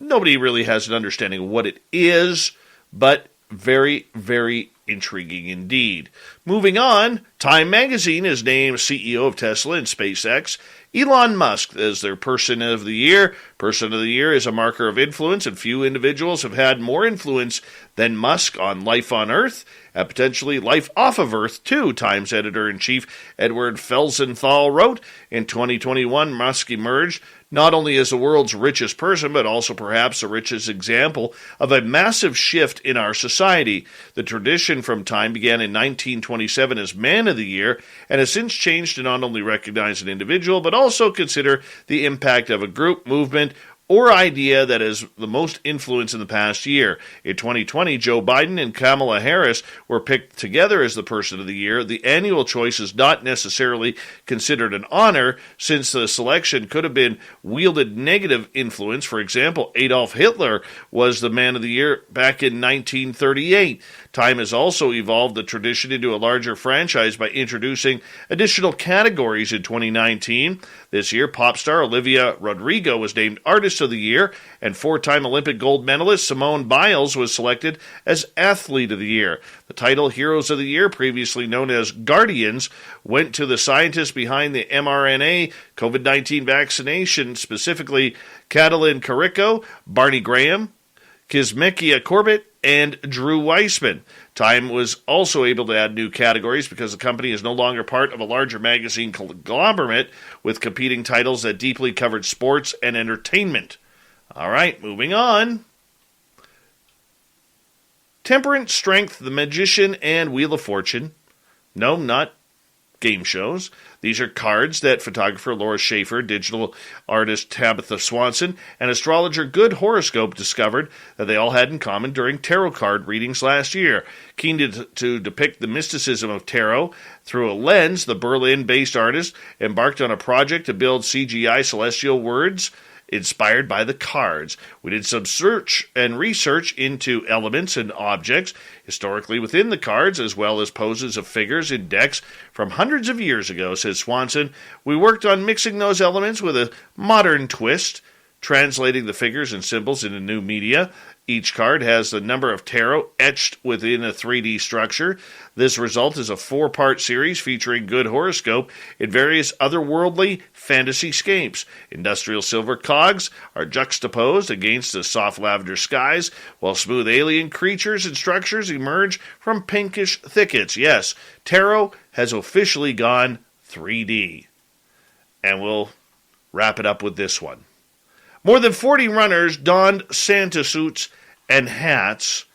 nobody really has an understanding of what it is, but very, very intriguing indeed. Moving on, Time Magazine has named CEO of Tesla and SpaceX Elon Musk as their Person of the Year. Person of the Year is a marker of influence, and few individuals have had more influence than Musk on life on Earth, and potentially life off of Earth, too, Times editor-in-chief Edward Felsenthal wrote. In 2021, Musk emerged not only as the world's richest person, but also perhaps the richest example of a massive shift in our society. The tradition from Time began in 1927 as Man of the Year, and has since changed to not only recognize an individual, but also consider the impact of a group, movement, or idea that has the most influence in the past year. In 2020, Joe Biden and Kamala Harris were picked together as the Person of the Year. The annual choice is not necessarily considered an honor, since the selection could have been wielded negative influence. For example, Adolf Hitler was the Man of the Year back in 1938. Time has also evolved the tradition into a larger franchise by introducing additional categories in 2019. This year, pop star Olivia Rodrigo was named Artist of the Year, and four-time Olympic gold medalist Simone Biles was selected as Athlete of the Year. The title Heroes of the Year, previously known as Guardians, went to the scientists behind the mRNA COVID-19 vaccination, specifically Catalin Carrico, Barney Graham, Kizzmekia Corbett, and Drew Weissman. Time was also able to add new categories because the company is no longer part of a larger magazine conglomerate with competing titles that deeply covered sports and entertainment. All right, moving on. Temperance, Strength, The Magician, and Wheel of Fortune. No, not game shows. These are cards that photographer Laura Schaefer, digital artist Tabitha Swanson, and astrologer Good Horoscope discovered that they all had in common during tarot card readings last year. Keen to depict the mysticism of tarot through a lens, the Berlin-based artist embarked on a project to build CGI celestial words inspired by the cards. We did some search and research into elements and objects historically within the cards, as well as poses of figures in decks from hundreds of years ago, says Swanson. We worked on mixing those elements with a modern twist, translating the figures and symbols into new media. Each card has the number of tarot etched within a 3D structure. This result is a 4-part series featuring Good Horoscope in various otherworldly fantasy scapes. Industrial silver cogs are juxtaposed against the soft lavender skies, while smooth alien creatures and structures emerge from pinkish thickets. Yes, tarot has officially gone 3D. And we'll wrap it up with this one. More than 40 runners donned Santa suits and hats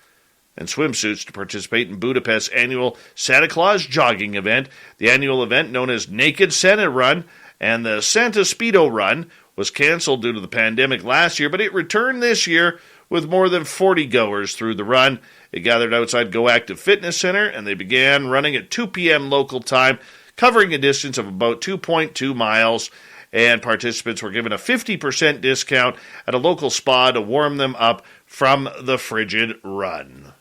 and swimsuits to participate in Budapest's annual Santa Claus jogging event. The annual event, known as Naked Santa Run and the Santa Speedo Run, was canceled due to the pandemic last year, but it returned this year with more than 40 goers through the run. It gathered outside Go Active Fitness Center, and they began running at 2 p.m. local time, covering a distance of about 2.2 miles. And participants were given a 50% discount at a local spa to warm them up from the frigid run.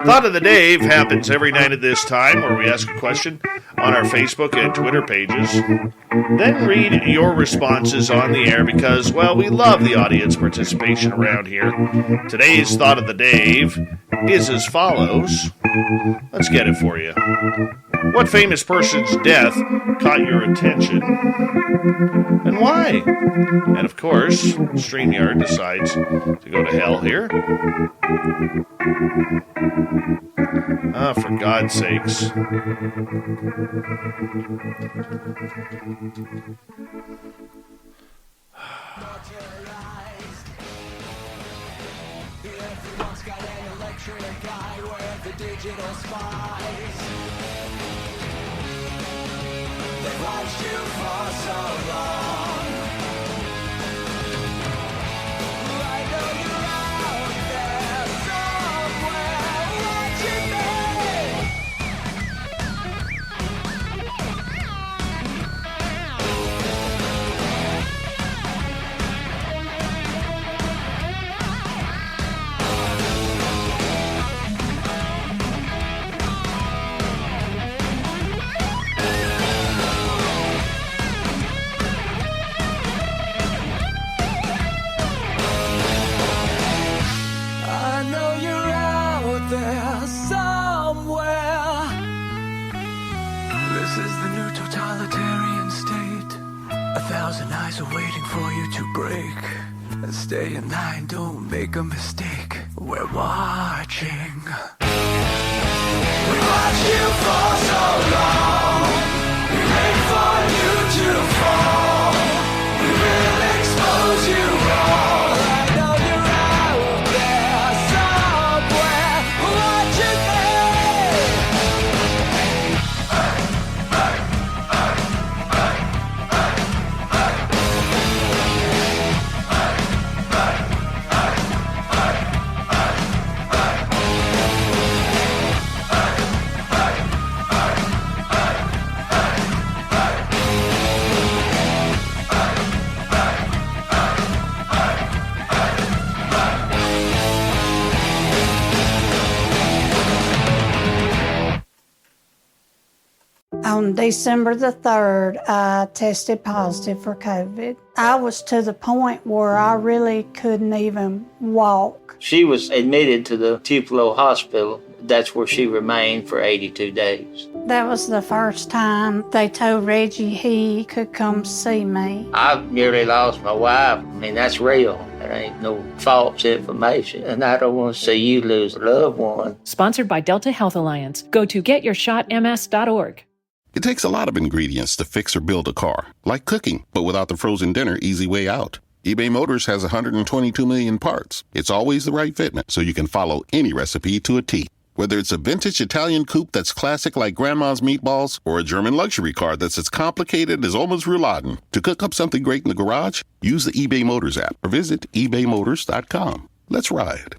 Thought of the Dave happens every night at this time, where we ask a question on our Facebook and Twitter pages, then read your responses on the air because, well, we love the audience participation around here. Today's Thought of the Dave is as follows. Let's get it for you. What famous person's death caught your attention, and why? And of course, StreamYard decides to go to hell here. For God's sakes. Everyone's got an electric eye with the digital spies. They've watched you for so long. I know you're out there somewhere watching me. Stay in line, don't make a mistake. We're watching. We watch you for so long. We wait for you to fall. We will expose you all. I know you're out there somewhere watching me. On December the 3rd, I tested positive for COVID. I was to the point where I really couldn't even walk. She was admitted to the Tupelo Hospital. That's where she remained for 82 days. That was the first time they told Reggie he could come see me. I nearly lost my wife. I mean, that's real. There ain't no false information. And I don't want to see you lose a loved one. Sponsored by Delta Health Alliance. Go to getyourshotms.org. It takes a lot of ingredients to fix or build a car, like cooking, but without the frozen dinner easy way out. eBay Motors has 122 million parts. It's always the right fitment, so you can follow any recipe to a T. Whether it's a vintage Italian coupe that's classic like Grandma's meatballs, or a German luxury car that's as complicated as Oma's rouladen, to cook up something great in the garage, use the eBay Motors app or visit ebaymotors.com. Let's ride.